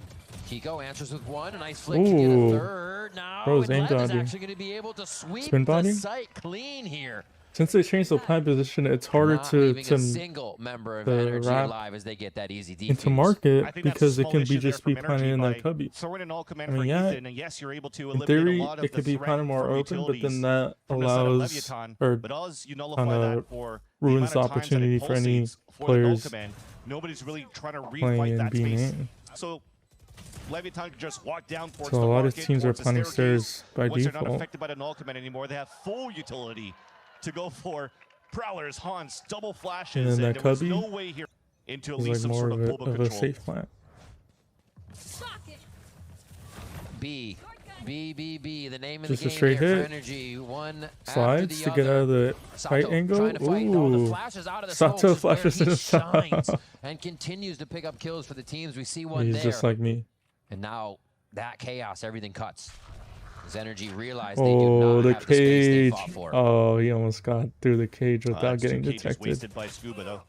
Kiko answers with one. A nice flick to get a third. Now, Bro's aim Lev is dodging. actually going to be able to sweep Spin the body? site clean here. Since they changed the plant position, it's harder Not to leaving a single member of NRG wrap alive as they get that easy defuse. into market because it can be just be planted in that cubby. I mean, yeah, and yes, you're able to in eliminate theory, a lot of it could be planted more open, but then that allows or kind of ruins the opportunity for any players nobody's really trying to playing refight and that being space. in. So Leviathan can just walk down towards So the a lot of market, teams are towards the planning staircase. stairs by Once they're not default. affected by the null command anymore, they have full utility to go for Prowlers, Haunts, double flashes, And then that there was cubby no way here into at is least like some more sort of of a, global of a control. safe plant. B, the name of Just the a game straight here hit. for Energy. One Slides after to the get out of the fight Sato angle. trying to fight. No, the Ooh, flashes out of the Sato smokes is where flashes he in shines and continues to pick up kills for the teams. We see one He's there. just like me. And now that chaos, everything cuts. As Energy realized they do Oh, not the have the space they cage. fought for. Oh, he almost got through the cage without That's getting two cages detected. wasted by Scuba, though.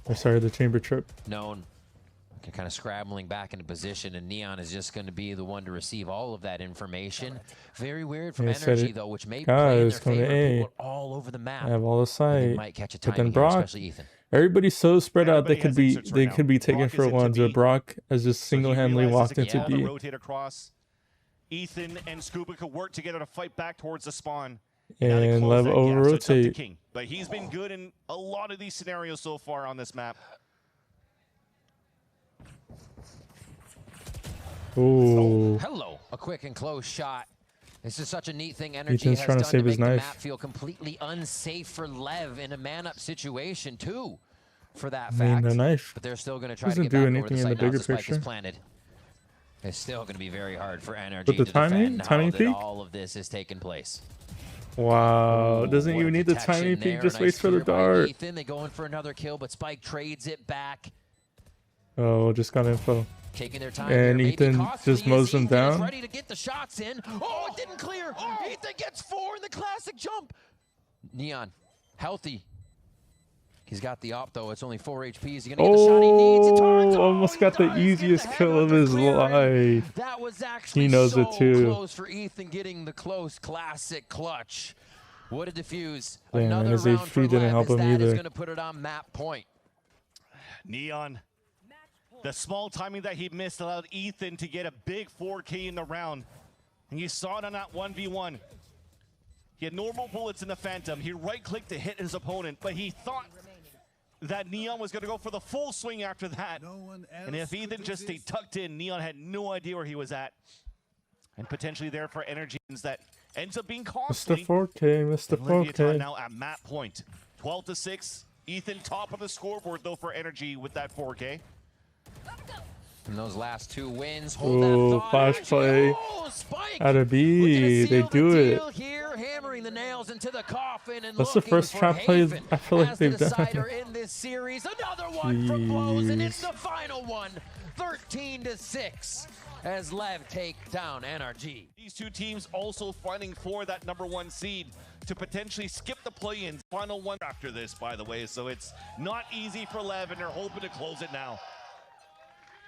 Or sorry, the chamber trip. Known. Kind of scrambling back into position, and Neon is just going to be the one to receive all of that information. Very weird from They said Energy, it. though, which may play in Guys, their come to favor. A. People are all over the map. I have all the They sight. might catch a But timing then here, Brock, especially Ethan. everybody's so spread out they Everybody could has be inserts right now. taken Brock for is into ones, B. but Brock has just So he single-handedly realizes walked he into can B. rotate across. Ethan and Scuba could work together to fight back towards the spawn. And Lev over-rotate. King. But he's been good in a lot of these scenarios so far on this map. Ooh. Hello, a quick and close shot. This is such a neat thing Energy Ethan's has trying to done save to his make the knife. map feel completely unsafe for Lev in a man-up situation too. For that I mean, fact, the knife but they're still going to try to doesn't get do back over the anything in site the now bigger as the spike is picture. planted. It's still going to be very hard for Energy But the to timing defend peak? how that all of this has taken place. Wow. Doesn't What a even need the detection timing there, peak, just nice waits for the clear by dart. Ethan. They go in for another kill, but Spike trades it back. Oh, just got info. Taking their time And here, maybe Ethan costly just as mows them Ethan is down. ready to get the shots in. Oh, it didn't clear. Ethan gets 4 in the classic jump. Neon, healthy. He's got the op though. It's only 4 HP. Is he gonna get the shot he needs? He turns. Almost He got the does get easiest the kill of headhunter his clearing. life. That was actually knows so it too. close for Ethan getting the close classic clutch. What a defuse. Damn, and Another his round HP for didn't Lev help as him that is either. gonna put it on map point. Neon, the small timing that he missed allowed Ethan to get a big 4K in the round. And you saw it on that 1v1. He had normal bullets in the Phantom. He right-clicked to hit his opponent, but he thought that Neon was going to go for the full swing after that. And if Ethan just stayed tucked in, Neon had no idea where he was at. And potentially there for Energy that ends up being costly. Mr. 4K, Mr. And Leviathan 4K. now at map point. 12-6. Ethan top of the scoreboard though for Energy with that 4K. And those last 2 wins, hold Ooh, that thought. flash Actually, play. oh, Spike! Out of B, they do it. Here, hammering the nails into the coffin and That's the looking first for trap play Haven I feel like as the they've done. decider in this series. Another one from blows, and it's the final one. 13-6 as Lev take down NRG. These two teams also fighting for that #1 seed to potentially skip the play-in. Final one after this, by the way, so it's not easy for Lev, and they're hoping to close it now.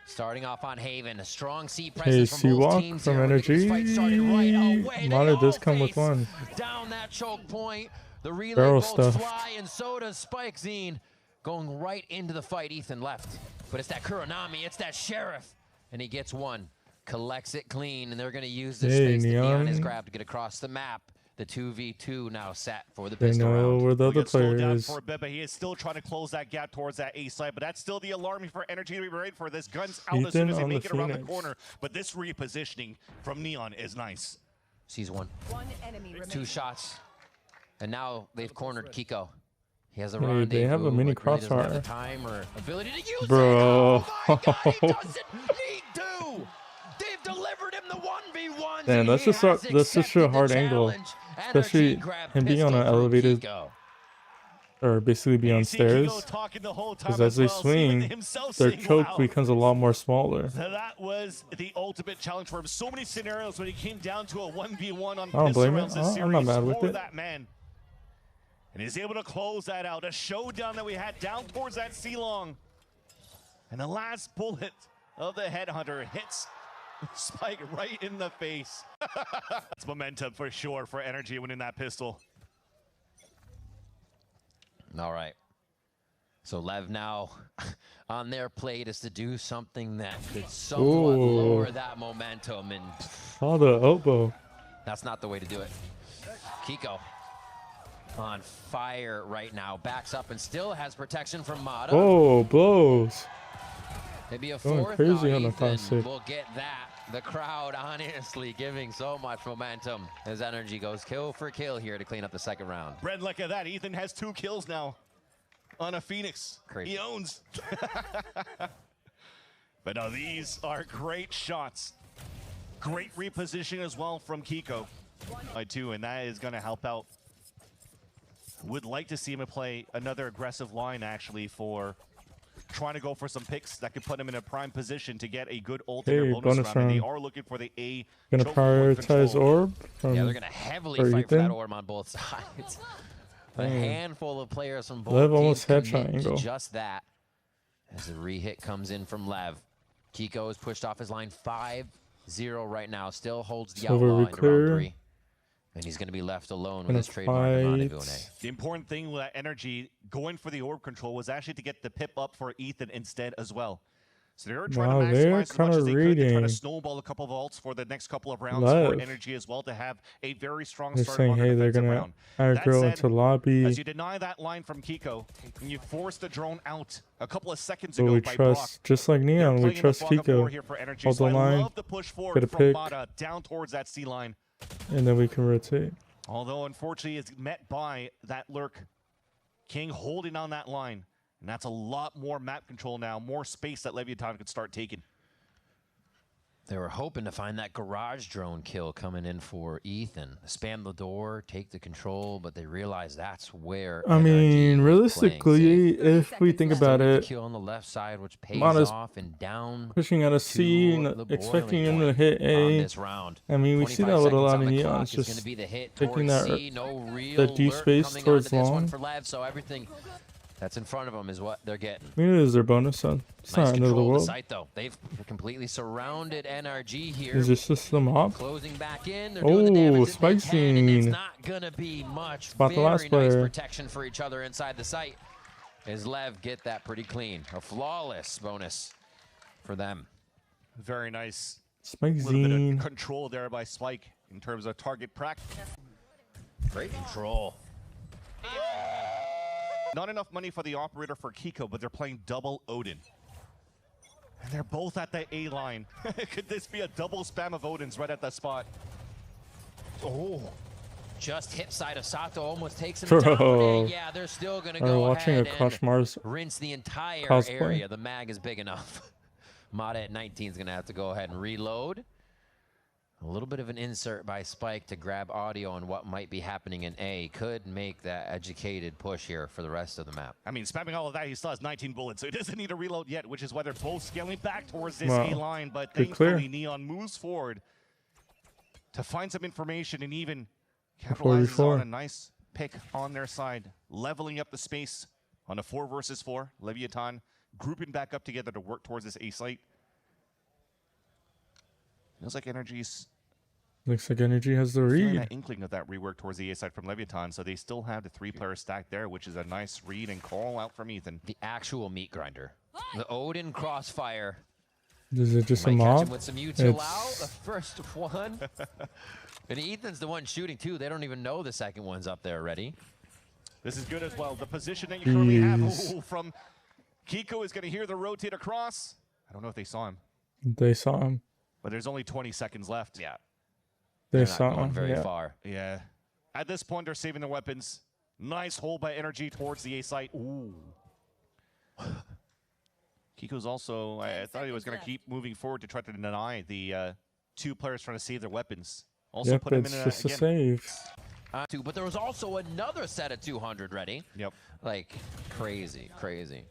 Starting off on Haven, a strong C Hey, presence from both C-Walk teams from here. We're getting this NRG. fight started right away. They Mata does all come with face one. down that choke point. The relay Barrel bolts stuff. fly, and so does Spike Zine. Going right into the fight, Ethan left. But it's that Kuronami, it's that Sheriff. And he gets one, collects it clean, and they're going to use this Hey, space that Neon has Neon. grabbed to get across the map. The 2v2 now set for the They pistol know round. where the We'll other get slowed player down is. for a bit, but he is still trying to close that gap towards that A side. But that's still the alarming for Energy to be ready for this. Guns out as soon Ethan as they on the make it around the Phoenix. corner. But this repositioning from Neon is nice. Sees one. One enemy remaining. 2 shots. And now they've cornered Kiko. He has a Hey, rendezvous. they have a mini but really doesn't have the crossfire. time or ability to use Bro. it. Oh my God, he doesn't need to. They've delivered him the 1v1s. Damn, that's just a hard angle. Especially him being on an elevated, or basically be on You see Kiko stairs. talking the whole time Because as they well, seeing swing, himself their saying, choke "Wow." becomes a lot more smaller. So that was the ultimate challenge for him. So many scenarios when he came down to a 1v1 on I don't pistol blame rounds it. this I'm not series mad with for it. that man. And he's able to close that out. A showdown that we had down towards that C-Long. And the last bullet of the Headhunter hits Spike right in the face. It's momentum for sure for NRG winning that pistol. All right. So Lev now on their plate is to do something that could somewhat lower that momentum, and oh, the elbow. That's not the way to do it. Kiko on fire right now, backs up and still has protection from Mata. Oh, blows. Maybe a Going fourth. crazy Now on the Ethan classic. will get that. The crowd honestly giving so much momentum as NRG goes kill for kill here to clean up the second round. Brent, look at that. Ethan has 2 kills now on a Phoenix. Crazy. He owns. But now these are great shots. Great repositioning as well from Kiko. And that is going to help out. Would like to see him play another aggressive line actually for trying to go for some picks that could put him in a prime position to get a good ult in their bonus round. And they are looking for the A. Gonna prioritize orb. Yeah, they're gonna heavily fight for that orb on both sides. A handful of players from both Lev teams almost had commit triangle. to just that. As the re-hit comes in from Lev. Kiko is pushed off his line 5-0 right now. Still holds the outlaw into round 3. And he's going to be left alone with his trademark rendezvous. The important thing with that NRG going for the orb control was actually to get the pip up for Ethan instead as well. So they're trying to maximize as much as they could. They're trying to snowball a couple of ults for the next couple of rounds for NRG as well to have a very strong start on their defensive round. That said, into lobby. As you deny that line from Kiko, and you force the drone out a couple of seconds ago by Brock. Just like Neon, we trust Kiko. Hold the line, love the push forward get a from pick, Mata down towards that C line. and then we can rotate. Although, unfortunately, it's met by that Lurk. King holding on that line. And that's a lot more map control now, more space that Leviathan could start taking. They were hoping to find that garage drone kill coming in for Ethan. Spam the door, take the control, but they realize that's where I mean, realistically, if we think about it, kill on the left side, which pays Mata's off and down pushing out a C and expecting him to hit A. This round. I mean, we see that with a lot of Neons, just taking that the D space towards long. For Lev, so everything that's in front of them is what they're getting. I mean, it is their bonus, so it's not end of the world. The site, though. They've completely surrounded NRG here. Is this just the mob? Closing back in. They're doing the damage that they can, and it's not going to be much. Spot the last player. Nice protection for each other inside the site. As Lev get that pretty clean. A flawless bonus for them. Very nice. Spike A little bit of control there by Spike in terms of target practice. Great control. Not enough money for the operator for Kiko, but they're playing double Odin. And they're both at the A line. Could this be a double spam of Odins right at that spot? Oh. Just hip side of Sato almost takes him down. Yeah, they're still going to go ahead and rinse the entire area. The mag is big enough. Mata at 19 is going to have to go ahead and reload. A little bit of an insert by Spike to grab audio on what might be happening in A could make that educated push here for the rest of the map. I mean, spamming all of that, he still has 19 bullets, so he doesn't need to reload yet, which is why they're both scaling back towards this A line. But thankfully, Neon moves forward to find some information and even capitalizes on a nice pick on their side, leveling up the space on a 4 versus 4. Leviathan grouping back up together to work towards this A site. Feels like NRG's... Looks like NRG has the read. That inkling of that rework towards the A side from Leviathan, so they still have the 3-player stack there, which is a nice read and call out from Ethan. The actual meat grinder. The Odin crossfire. Is it just a mob? With some util out, the first one. And Ethan's the one shooting too. They don't even know the second one's up there already. This is good as well. The position that you currently have from Kiko is going to hear the rotate across. I don't know if they saw him. They saw him. But there's only 20 seconds left. Yeah. They saw him very far. Yeah. At this point, they're saving their weapons. Nice hold by NRG towards the A site. Ooh. Kiko's also, I thought he was going to keep moving forward to try to deny the 2 players trying to save their weapons. Also put him in a save. But there was also another set of 200 ready. Yep. Like, crazy, crazy.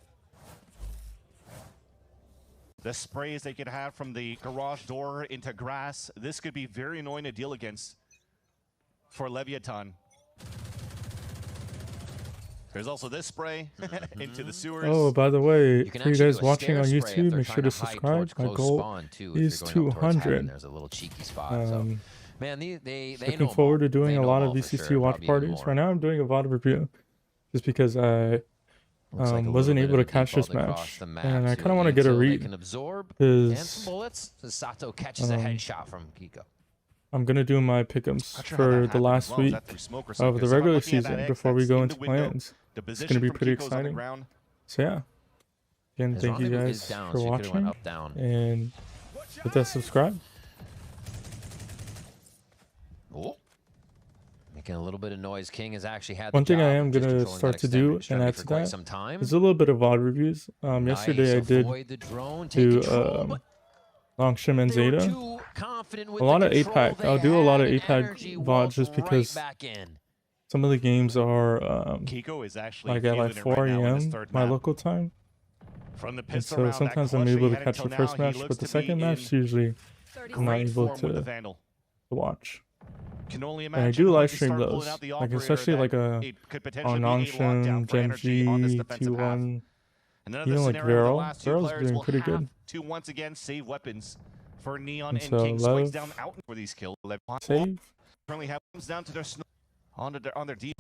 The sprays they could have from the garage door into grass. This could be very annoying to deal against for Leviathan. There's also this spray into the sewers. Oh, by the way, can for you actually guys do a watching on stair spray if YouTube, they're make sure trying to to hide subscribe. towards My close goal spawn, too, if is you're going up towards heaven, 200. there's a little cheeky spot. So, man, they Looking know forward to doing they a know lot of ball for VCT sure, watch probably even parties. more. Right now, I'm doing a VOD review just because I Looks like a wasn't little able to bit of a catch this default across match, the map and I to kind of want to get a until they read can absorb and because some bullets. Sato catches a headshot from Kiko. I'm gonna do my pick'ems for the last week of the regular season before we go into plans. It's gonna be pretty exciting. So yeah, again, His thank you rendezvous guys is down, for so you could've went watching, up, down. and hit that subscribe. Oh. Making a little bit of noise. King has actually had One the thing I job am of just gonna controlling start that to do, extended and extremity add for to quite that, some time. is a little bit of VOD reviews. Yesterday I did Avoid the drone, take do control, but Longshim and they were Zeta. too confident with A lot the of control APAC. they I'll do a lot of had, and APAC NRG VODs walked just right because back in. some of the games are Kiko is actually like at like 4 a.m. my local time. From the And so sometimes I'm able to catch the first match, but the second match usually I'm not able to watch. Can only And I imagine do how live they stream start those, pulling out the like operator especially that like it could potentially on be a lockdown Longshim, for NRG on this Gen G, defensive half. T1. And then Even like scenario, the Viral. last two Viral's players doing will pretty have good. to once again save weapons for Neon And and so King. Swings Lev, down out for these kills. save. Currently comes down to their on their deep.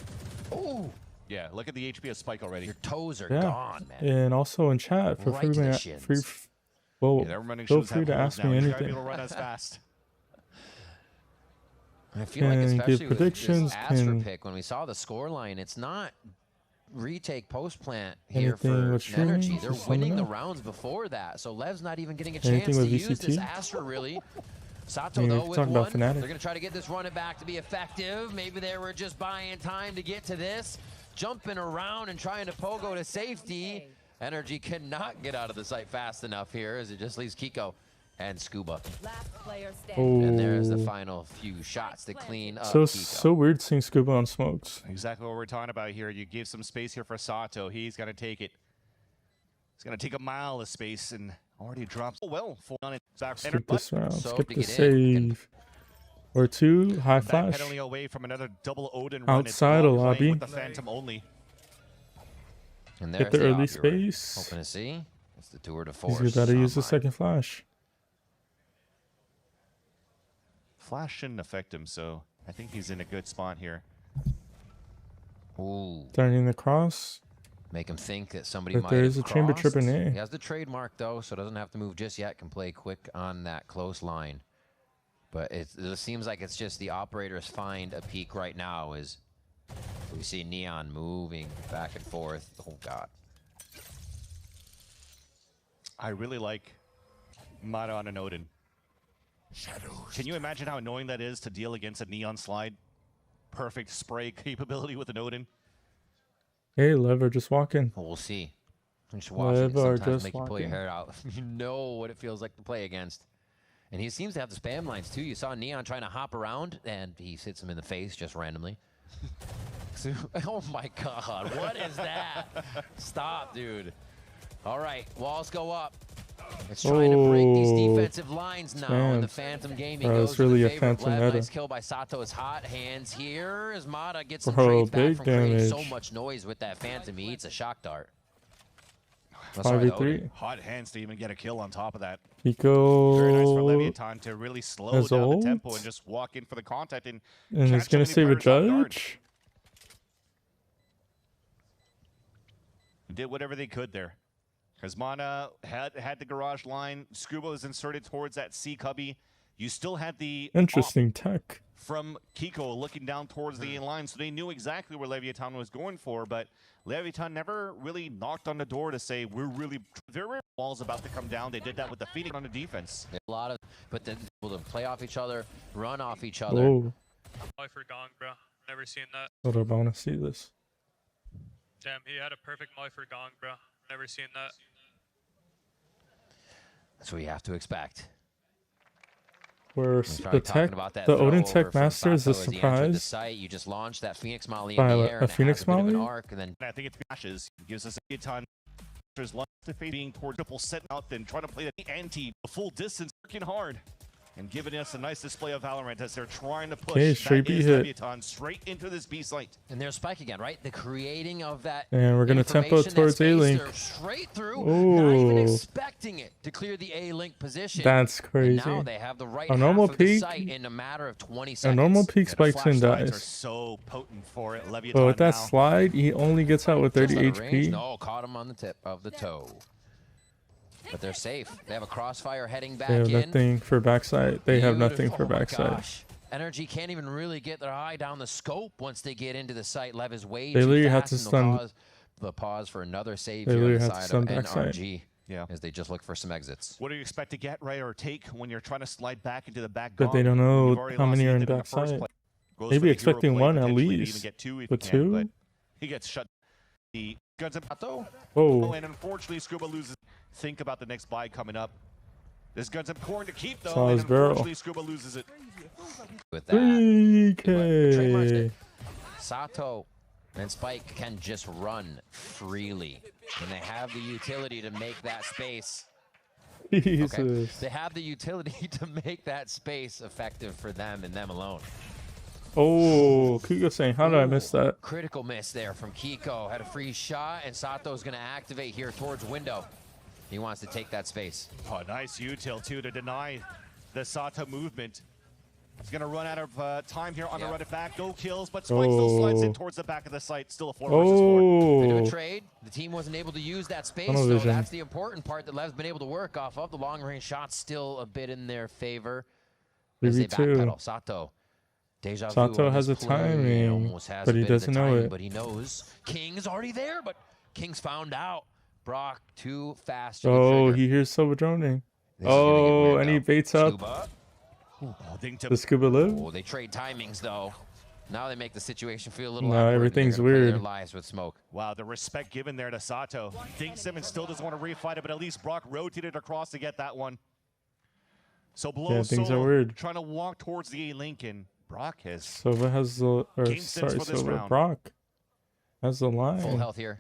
Oh, yeah, look at the HP of Spike already. your toes are Yeah. gone, man. And also in chat, feel Right to the free, shins. whoa, Yeah, running feel shoes free have to holes ask now. me You gotta be anything. able to run as fast. I feel like Can give especially with predictions, this Astra can- pick, when we saw the score line, it's not retake post plant here Anything for with streaming, NRG. They're just let me winning the know. rounds before that, so Lev's not even getting a Anything chance to with use VCT? this Astra really. Sato I mean, we though can with talk about one. Fnatic. They're gonna try to get this running back to be effective. Maybe they were just buying time to get to this, jumping around and trying to pogo to safety. NRG cannot get out of the site fast enough here as it just leaves Kiko and Scuba. Last player standing. And there's the Oh, final few shots to clean up so Kiko. weird seeing Scuba on smokes. Exactly what we're talking about here. You give some space here for Sato. He's gonna take it. He's gonna take a mile of space and already drops well full on it. Skip this round. So Skip to the get in, save. Or two, high flash. Backpedaling away from another double Odin run. Outside It's a Wong playing lobby. with the Phantom only. And Get there's the early op you were space. hoping to see. It's the tour de force. He's got to use the online. second flash. Flash shouldn't affect him, so I think he's in a good spot here. Ooh, Turning the cross. make him think that somebody But might there's have a chamber crossed. trip in A. He has the trademark though, so doesn't have to move just yet. Can play quick on that close line. But it seems like it's just the operators find a peak right now as we see Neon moving back and forth. Oh God. I really like Mata on an Odin. Can you imagine how annoying that is to deal against a Neon slide? Perfect spray capability with an Odin. Hey, Lever, just walking. Well, we'll see. Just watching it Lever, sometimes just make you pull your walking. hair out. You know what it feels like to play against. And he seems to have the spam lines too. You saw Neon trying to hop around, and he hits him in the face just randomly. Oh my God, what is that? Stop, dude. All right, walls go up. It's trying to break these defensive lines now in the Phantom Gaming. Bro, Goes it's really to a the favorite Phantom Lev. meta. Nice kill by Sato is hot. Hands here as Mata gets some Bro, trades back big from creating so damage. much noise with that Phantom. He eats a shock dart. 5v3. Hot hands to even get a kill on top of that. Pico. Very nice for Leviathan to really slow As down the ult. tempo and just walk in for the contact and And he's catch going so to many save a players off guard. judge. Did whatever they could there. Because Mana had the garage line. Scuba was inserted towards that C cubby. You still had the Interesting tech. from Kiko looking down towards the line, so they knew exactly where Leviathan was going for, but Leviathan never really knocked on the door to say, we're really... There were walls about to come down. They did that with the Phoenix on the defense. A lot of, but then able to play off each other, run off each other. Oh, Lifer gong, bro. Never seen that. hold up, I want to see this. Damn, he had a perfect Lifer gong, bro. Never seen that. That's what you have to expect. Where He's probably the talking tech, about that the throw Odin over Tech from Master is a Sato as he entered the surprise. site. You just launched that Phoenix Molly By in the a air, and it Phoenix has a bit of an Molly? arc, and then And I think it flashes. Gives us a ton. There's lots to face being toward triple setting out and trying to play the anti, the full distance, working hard. and giving us a nice display of Valorant as they're trying to push Okay, straight B hit. LEVIATAN straight into this B site. And there's Spike again, right? The creating of that. And we're gonna tempo towards A-Link. Straight through, Ooh. not even expecting it to clear the A-Link position. That's crazy. And now they have the right A normal half of the peak, site in a matter of 20 a seconds. normal peak spikes and Flashlights are dies. so potent for it. LEVIATAN But with that now. slide, he only gets out with 30 Just out of range. HP. No, caught him on the tip of the toe. But they're safe. They have a crossfire heading back They have in. nothing for backside. They have nothing Beautiful. for Oh my backside. gosh. NRG can't even really get their eye down the scope once they get into the site. Lev is way They too literally had fast, to and stun- they'll pause for another save They here on the literally had to side stun of backside. NRG. Yeah. As they just look for some exits. What do you expect to get, right, or take when you're trying to slide back into the back? But they don't know how many are in backside. Maybe expecting one at least. But two? But he gets shut. The guns up. Oh, And unfortunately, Scuba loses. Think about the next buy coming up. This gun's important to keep, though. Saw And his barrel. unfortunately, Scuba loses it. With that, 3K. Sato and Spike can just run freely. And they have the utility to make that space. Jesus. Okay. They have the utility to make that space effective for them and them alone. Oh, Kugo saying, how did I miss that? Critical miss there from Kiko. Had a free shot, and Sato's going to activate here towards window. He wants to take that space. Oh, nice util, too, to deny the Sato movement. He's going to run out of time here on the run it back. Go kills, but Spike still slides in towards the back of the site. Still a 4 versus 4. They do a Oh, trade. The team wasn't able to use that space, Tunnel so vision. that's the important part that Lev's been able to work off of. The long-range shot's still a bit in their favor. As they 3v2. backpedal. Sato. Deja vu Sato on has this a play. timing, Almost has but a he bit of the doesn't know timing, it. But he knows. King is already there, but King's found out. Brock too fast. To Oh, the he hears Silver droning. This is gonna get Oh, weird, and he though. baits up. Scuba. The Scuba live? Oh, they trade timings though. Now they make the situation feel a little No, awkward. everything's They're gonna play weird. Their lives with smoke. Wow, the respect given there to Sato. Think Simmons still doesn't want to refight it, but at least Brock rotated across to get that one. So Blow Yeah, things are Solo weird. trying to walk towards the A-Link, and Brock has Silva has the, or Game sense sorry, for this Silva, round. Brock has the Full line. health here.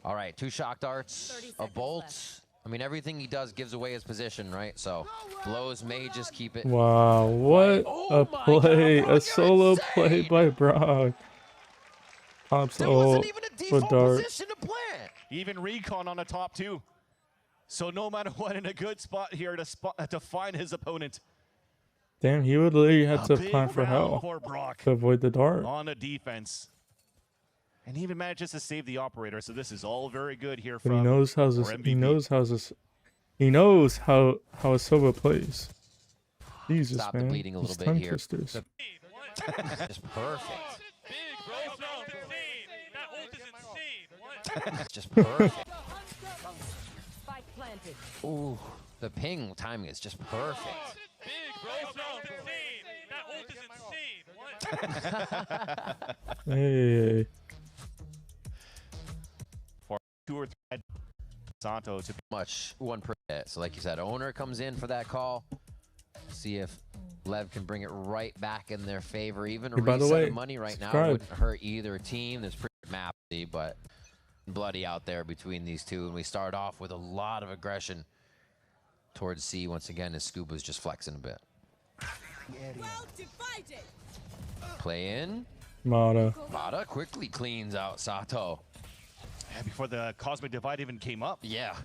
All right, 2 shock darts, a bolt. I mean, everything he does gives away his position, right? So Blows may just keep it. Wow, what Oh a my play. God, Brock, A solo you're play insane. by Brock. Pops There ult wasn't even a for default dart. position to plant. even recon on the top too. So no matter what, in a good spot here to find his opponent. Damn, he would literally have to Big plan for round hell for Brock to avoid the dart. on the defense. And he even manages to save the operator, so this is all very good here But from he knows how our this, MVP. he knows how a Silva plays. Jesus, Stop the man. bleeding a These little bit tongue here. twisters. Just perfect. Big, bro. That ult is insane. What? Just perfect. Spike planted. Ooh, the ping timing is just perfect. Big, bro. That ult is insane. What? Hey, For 2 or 3 Santo to Much one per hit. So like you said, owner comes in for that call. See if Lev can bring it right back in their favor. Even a Hey, by the reset way, of money right now subscribe. wouldn't hurt either team. There's pretty mappy, but bloody out there between these two. And we start off with a lot of aggression towards C once again as Scuba's just flexing a bit. Play in. Mata. Mata quickly cleans out Sato. and before the Cosmic Divide even came up. Yeah.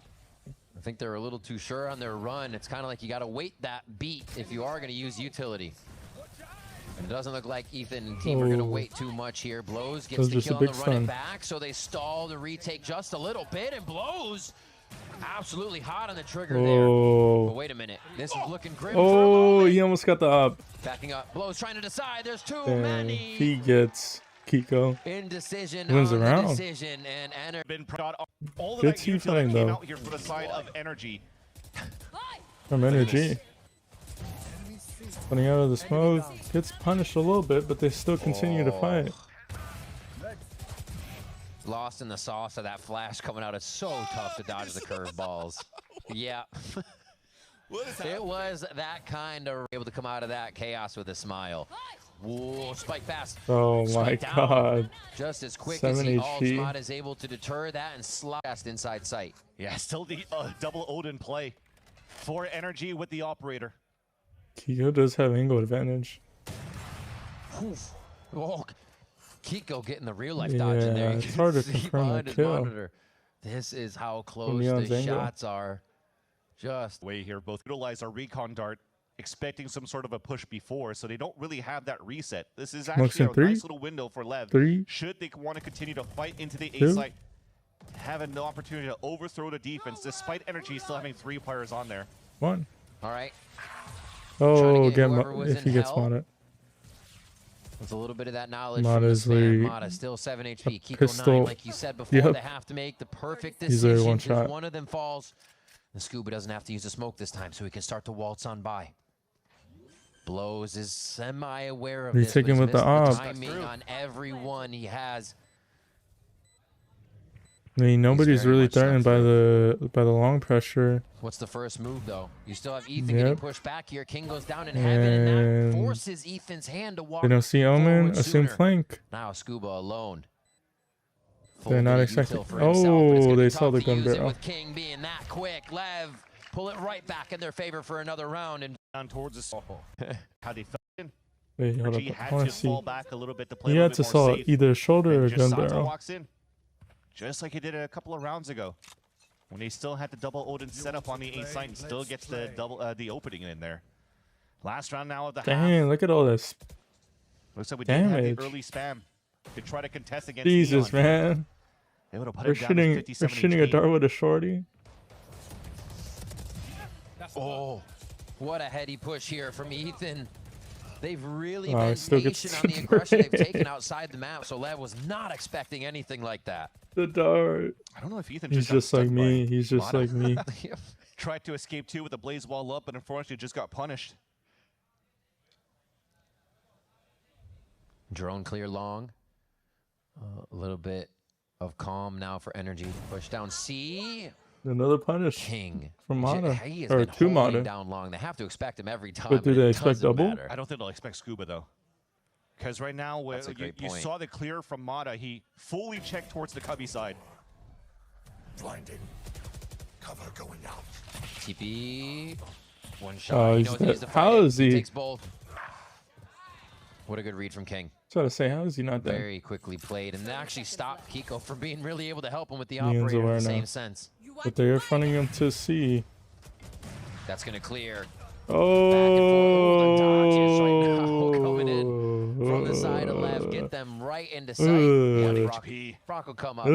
I think they're a little too sure on their run. It's kind of like you got to wait that beat if you are going to use utility. And it doesn't look like Ethan and team are going to wait too much here. Blows gets That's the just a kill on the big run it stun. back, so they stall the retake just a little bit, and Blows absolutely hot on the trigger there. But Oh, wait a minute. This is looking grim oh, for a moment. he almost got the up. Backing up. Blows trying to decide. There's too And many. he gets Kiko. Indecision Wins the on round. the decision, and Enter. Been shot all of Good that team util that fighting, came though. out here for the side of NRG. From NRG. Running out of the smoke, gets punished a little bit, but they still continue to fight. Lost in the sauce of that flash coming out. It's so tough to dodge the curveballs. Yeah. It was that kind of able to come out of that chaos with a smile. Whoa, spike fast. Oh my Spike down. god. Just as quick 7 as he HP. Altsmod is able to deter that and slide inside sight. Yeah, still the double Odin play. for NRG with the operator. Kiko does have angle advantage. Oh, Kiko getting the real life dodge in there. Yeah, it's hard to confirm a kill. Monitor. This is how close Neon's the angle. shots are. Just way here, both utilize our recon dart, expecting some sort of a push before, so they don't really have that reset. This is actually a nice little window for Lev. Should they want to continue to fight into the A site, have an opportunity to overthrow the defense, despite NRG still having 3 players on there. One. all right. Oh, get if he gets modded. With a little bit of that knowledge Mada's from the spam. Mada still 7 HP. Kiko 9, like you said before, they have to make the perfect decision. If one of them falls, the Scuba doesn't have to use the smoke this time, so he can start to waltz on by. Blows is semi-aware of this. He's taking with the op. Timing on everyone he has. I mean, nobody's really threatened by the long pressure. What's the first move, though? You still have Ethan getting pushed back here. King goes down in heaven, and that forces Ethan's hand to walk. They don't see Omen. Assume flank. Now Scuba alone. They're not expecting. Oh, they saw the gun barrel. With King being that quick, Lev pull it right back in their favor for another round and down towards the soul. How they fell in. Wait, hold up. Had I want to to see. fall back a little bit to play. He had to saw either shoulder or gun barrel. Walks in, just like he did a couple of rounds ago, when he still had the double Odin set up on the A site and still gets the double the opening in there. Last round now of the half. Dang, look at all this. Looks like we did have the early spam to try to contest against Jesus, Neon. man. They would have put We're him down to 57 shooting a dart with a shorty. oh, what a heady push here from Ethan. They've really been still patient on the aggression they've taken outside the map, so Lev was not expecting anything like that. The dart. I don't know if Ethan He's just like me. He's just like me. Tried to escape too with the blaze wall up, but unfortunately just got punished. Drone clear long. A little bit of calm now for NRG. Push down C. Another punish. King from Mada. He has Or been two holding Mada. down long. They have to expect him every time. But do they expect double? I don't think they'll expect Scuba though. Because right now, you saw the clear from Mada. He fully checked towards the cubby side. Blinding. Cover going out. TP. One shot. How is he? He takes both. What a good read from King. I was trying to say, how is he not dead? Very quickly played, and that actually stopped Kiko from being really able to help him with the operator in the same sense. But they are fronting him to C. That's going to clear. Oh, the dodges right now coming in from the side of left. Get them right into sight. Yeah, Brock will come up.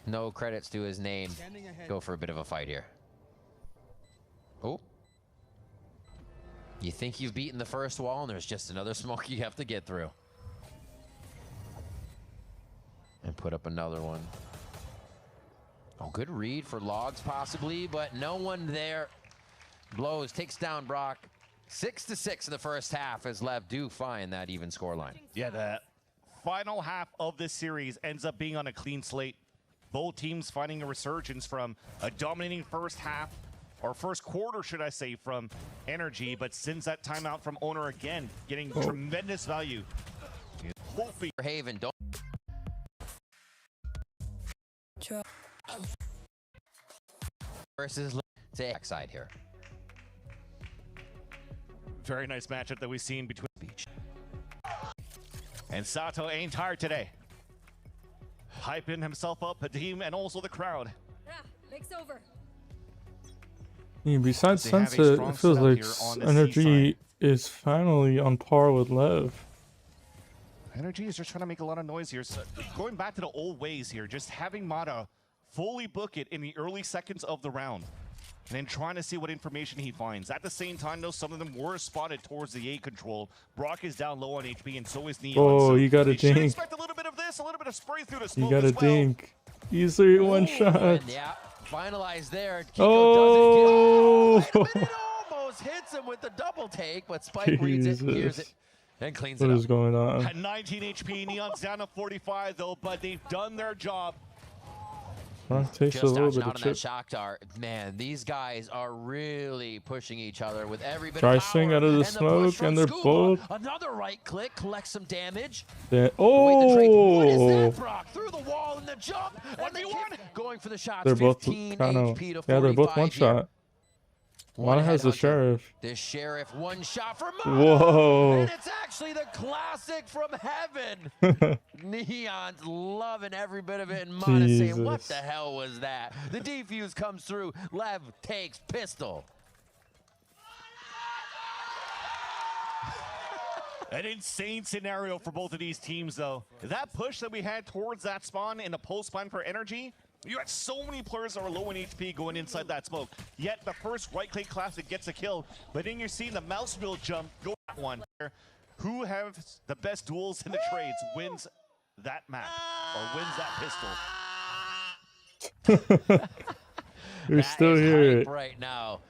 No credits to his name. Go for a bit of a fight here. Oh. You think you've beaten the first wall, and there's just another smoke you have to get through. And put up another one. Oh, good read for Logs possibly, but no one there. Blows, takes down Brock. 6-6 in the first half as Lev do find that even scoreline. Yeah, the final half of this series ends up being on a clean slate. Both teams finding a resurgence from a dominating first half, or first quarter, should I say, from NRG, but since that timeout from Owner again, getting tremendous value. Hoping Haven, don't. Versus backside here. Very nice matchup that we've seen between Beach. And Sato ain't tired today. Hyping himself up, the team, and also the crowd. Lake's over. Besides Sunset, it feels like NRG is finally on par with Lev. NRG is just trying to make a lot of noise here. So going back to the old ways here, just having Mada fully book it in the early seconds of the round, and then trying to see what information he finds. At the same time, though, some of them were spotted towards the A control. Brock is down low on HP, and so is Neon. Oh, so you got a dink. Expect a little bit of this, a little bit of spray through the smoke. You got a dink. Easily one shot. Yeah, finalized there. Kiko doesn't get it almost hits him with the double take, but Spike reads it, hears it, and cleans it up. What is going on? At 19 HP, Neon's down to 45 though, but they've done their job. Takes just a little touching bit out of on that chip. shock dart. Man, these guys are really pushing each other with every bit Try of power. swing out of the And smoke, push from and they're Scuba. both. Another right click, collects some damage. What is that, Brock? Through the wall and the jump. And the going for the shots. They're both 15 kind of. HP to Yeah, they're both 45 one here. shot. Mana has the sheriff. This sheriff, one shot for Mana. Whoa. And it's actually the classic from heaven. Neon's loving every bit of it, and Mana saying, what the hell was that? The defuse comes through. Lev takes pistol. An insane scenario for both of these teams, though. That push that we had towards that spawn in the post spawn for Energy, you had so many players that were low in HP going inside that smoke. Yet the first right-click classic gets a kill, but then you're seeing the mouse wheel jump go that one. Who has the best duels in the trades wins that map, or wins that pistol. You're still here. Right now.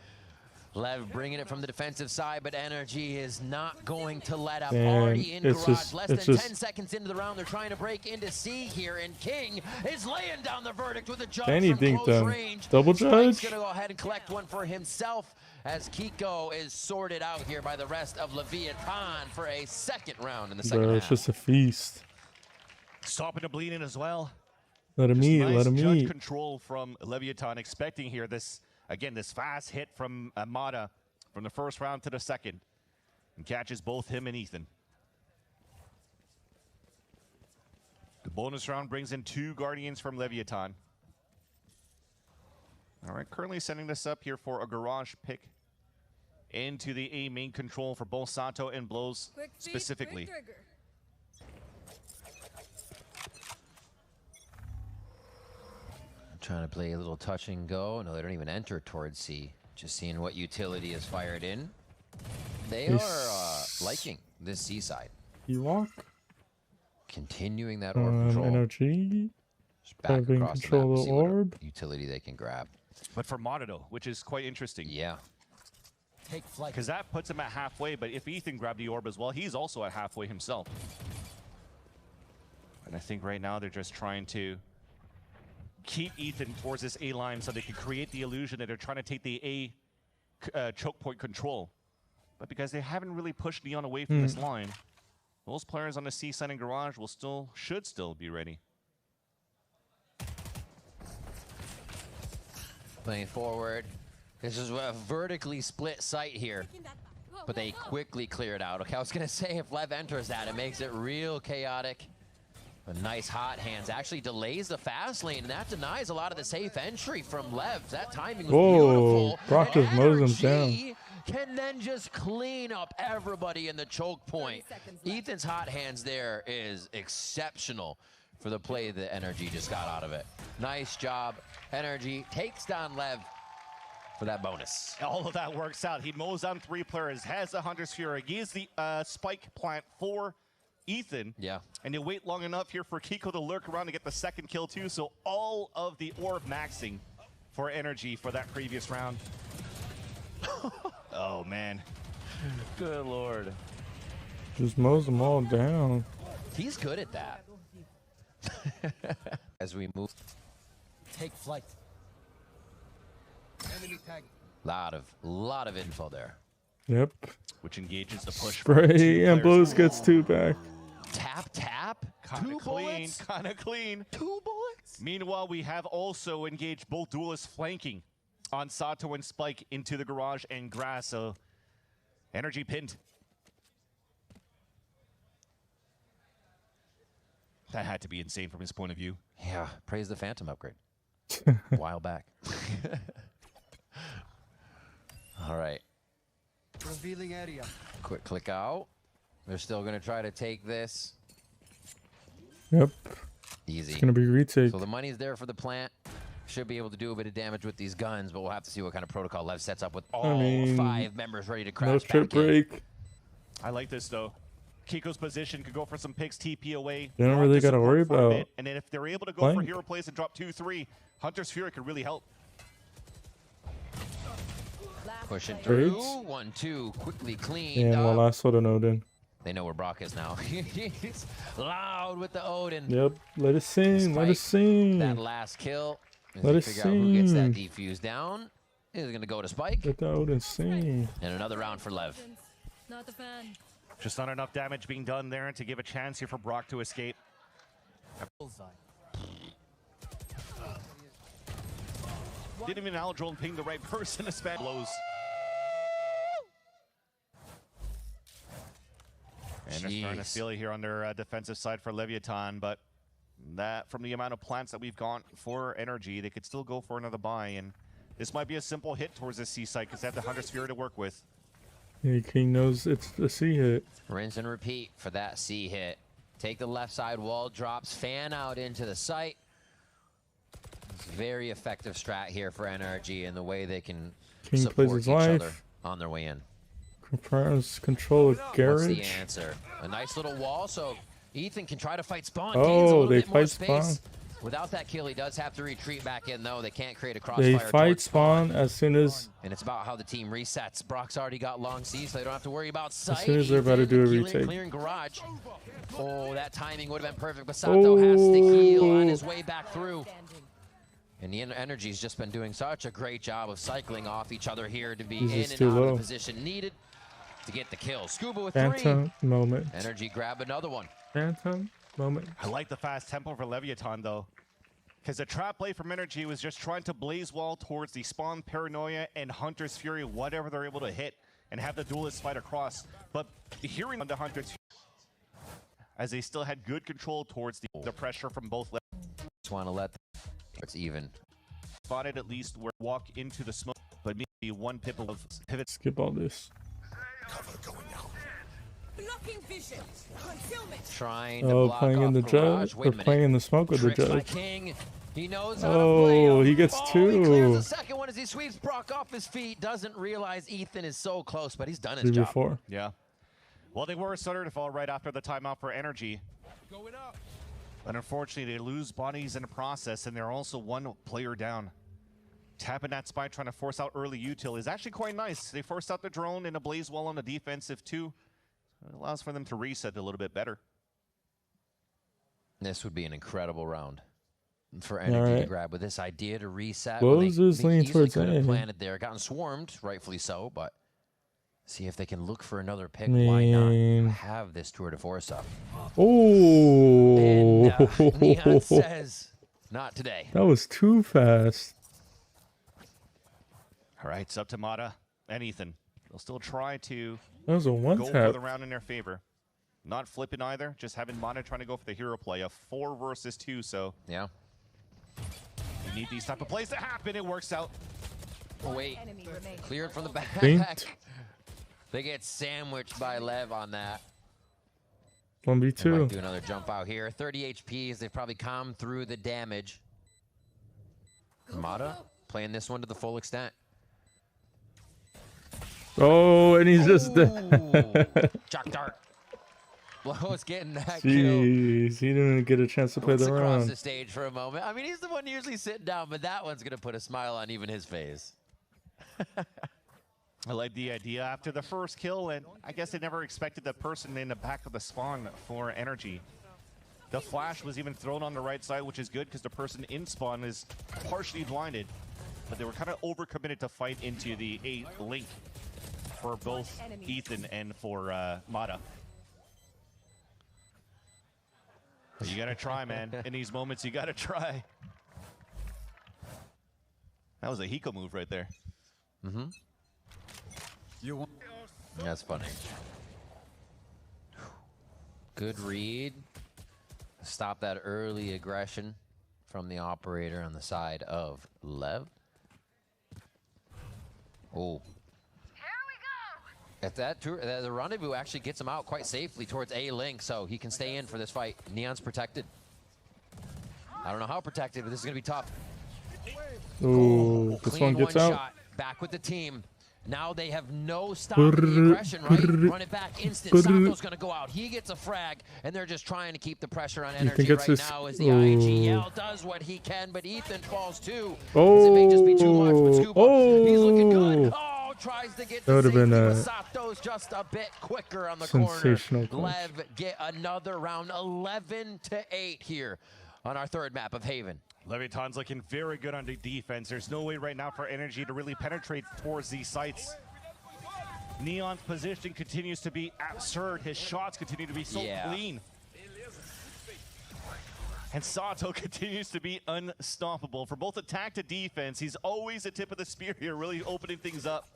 Lev bringing it from the defensive side, but Energy is not going to let up. Already in garage, less than 10 seconds into the round. They're trying to break into C here, and King is laying down the verdict with a jump from close range. Double judge. Spike's gonna go ahead and collect one for himself as Kiko is sorted out here by the rest of Leviathan for a second round in the second half. It's just a feast. Stopping the bleeding as well. Let him eat, let him judge eat. Control from Leviathan, expecting here this fast hit from Amada from the first round to the second, and catches both him and Ethan. The bonus round brings in 2 Guardians from Leviathan. All right, currently setting this up here for a garage pick into the A main control for both Sato and Blows specifically. Trying to play a little touch and go. No, they don't even enter towards C. Just seeing what utility is fired in. They are liking this C side. You walk. Continuing that orb control. NRG. Just back across control the map, the orb. Utility they can grab. But for Monado, which is quite interesting. Yeah. Take flight. Because that puts him at halfway, but if Ethan grabbed the orb as well, he's also at halfway himself. And I think right now they're just trying to keep Ethan towards this A line so they can create the illusion that they're trying to take the A choke point control. But because they haven't really pushed Neon away from this line, those players on the C side and garage should still be ready. Playing forward. This is a vertically split site here, but they quickly clear it out. Okay, I was gonna say if Lev enters that, it makes it real chaotic. A nice hot hands actually delays the fast lane, and that denies a lot of the safe entry from Lev. That timing was beautiful. Brock just mows him down. Can then just clean up everybody in the choke point. Ethan's hot hands there is exceptional for the play that NRG just got out of it. Nice job. NRG takes down Lev for that bonus. All of that works out. He mows down 3 players, has the Hunter's Fury. He is the spike plant for Ethan. Yeah. And you wait long enough here for Kiko to lurk around to get the second kill too. So all of the orb maxing for Energy for that previous round. Oh man. Good lord. Just mows them all down. He's good at that. As we move. Take flight. Enemy tag. Lot of info there. Yep. Which engages the push. Spray and Blows gets 2 back. Tap. Kinda 2 clean, bullets. kinda clean. 2 bullets. Meanwhile, we have also engaged both duelists flanking on Sato and Spike into the garage and grass. So Energy pinned. That had to be insane from his point of view. Yeah, praise the Phantom upgrade. A while back. All right. Revealing area. Quick click out. They're still going to try to take this. Yep. Easy. It's going to be retake. So the money's there for the plant. Should be able to do a bit of damage with these guns, but we'll have to see what kind of protocol Lev sets up with all 5 members ready to crash No strip break. I like this though. Kiko's position could go for some picks, TP away. They don't really got to worry about. And then if they're able to go for hero plays and drop 2-3, Hunter's Fury could really help. Pushing through. 1-2. Quickly cleaned And up. one last Odin Odin. They know where Brock is now. He's loud with the Odin. Yep. Let it sing. Let it sing. That last kill Let us figure out who gets that see. defuse down. Is going to go to Spike. Let the Odin see. And another round for Lev. Not a fan. Just not enough damage being done there to give a chance here for Brock to escape. Didn't even Aldrone ping the right person to spam blows. And they're starting to feel it here on their defensive side for Leviathan, but that from the amount of plants that we've got for NRG, they could still go for another buy, and this might be a simple hit towards the C site because they have the Hunter Sphere to work with. Yeah, King knows it's a C hit. Rinse and repeat for that C hit. Take the left side wall, drops, fan out into the site. It's a very effective strat here for NRG and the way they can King support plays his each other life. on their way in. Confirms control of garage. What's the answer? A nice little wall, so Ethan can try to fight Spawn. Oh, Gains a little they bit more fight space. Spawn. Without that kill, he does have to retreat back in, though. They can't create a crossfire. They fight Spawn as soon as... And it's about how the team resets. Brock's already got long C, so they don't have to worry about sight. As soon as they're about to do a retake. Clearing garage. Oh, that timing would have been perfect, but Sato has to heal on his way back through. And the NRG's just been doing such a great job of cycling off each other here to be in and out of the position needed to get the kill. Scuba with Phantom 3. moment. NRG grab another one. Phantom moment. I like the fast tempo for Leviathan, though. Because the trap play from NRG was just trying to blaze wall towards the Spawn, Paranoia, and Hunter's Fury, whatever they're able to hit, and have the duelists fight across. But hearing on the Hunter's Fury, as they still had good control towards the pressure from both levels. Just want to let it's even. Spotted at least where walk into the smoke, but maybe one pip of pivot. Skip all this. Cover going out. Blocking vision. Concealment. Trying to block playing in the Garage. judge. Or playing in the smoke with the Tricks by judge. King. He knows how to play him. He gets two. He clears the second one as he sweeps Brock off his feet. Doesn't realize Ethan is so close, but he's done his job. 3v4. Yeah. Well, they were starting to fall right after the timeout for NRG. Going up. But unfortunately, they lose bodies in the process, and they're also one player down. Tapping that spy, trying to force out early util is actually quite nice. They forced out the drone and a blaze wall on the defensive too. It allows for them to reset a little bit better. This would be an incredible round for NRG to grab with this idea to reset. Rose is leaning towards A. Planted there, gotten swarmed, rightfully so, but see if they can look for another pick. Why not have this tour de force up? Oh, And Neon says, not today. That was too fast. All right, it's up to Mata and Ethan. They'll still try to That was a go for one-tap. the round in their favor. Not flipping either, just having Mata trying to go for the hero play. A 4 versus 2, so Yeah. you need these type of plays to happen. It works out. Oh, wait. Cleared from the back. Feint. They get sandwiched by Lev on that. 1v2. They might do another jump out here. 30 HPs. They've probably calmed through the damage. Mata playing this one to the full extent. Oh, and he's just dead. Chuck dart. Lowe's getting that Jeez, kill. he didn't get a chance to play Looks the across round. the stage for a moment. I mean, he's the one usually sitting down, but that one's going to put a smile on even his face. I like the idea after the first kill, and I guess they never expected the person in the back of the spawn for NRG. The flash was even thrown on the right side, which is good because the person in spawn is partially blinded. But they were kind of overcommitted to fight into the A link for both Ethan and for Mata. You gotta try, man. In these moments, you gotta try. That was a Hiko move right there. Mm-hmm. That's funny. Good read. Stop that early aggression from the operator on the side of Lev. Oh. At that tour, the rendezvous actually gets him out quite safely towards A link, so he can stay in for this fight. Neon's protected. I don't know how protected, but this is gonna be tough. Ooh, this one gets out. Shot. Back with the team. Now they have no stopping the aggression, right? Run it back instant. Sato's gonna go out. He gets a frag, and they're just trying to keep the pressure on NRG right now as the IGL does what he can, but Ethan falls too. It may just be too much, but Scuba, he's looking good. Oh, tries to get the safety, but Sato's just a bit quicker on the corner. Lev get another round, 11-8 here on our third map of Haven. Leviatan's looking very good on the defense. There's no way right now for NRG to really penetrate towards these sites. Neon's position continues to be absurd. His shots continue to be so clean. And Sato continues to be unstoppable. For both attack to defense, he's always the tip of the spear here, really opening things up.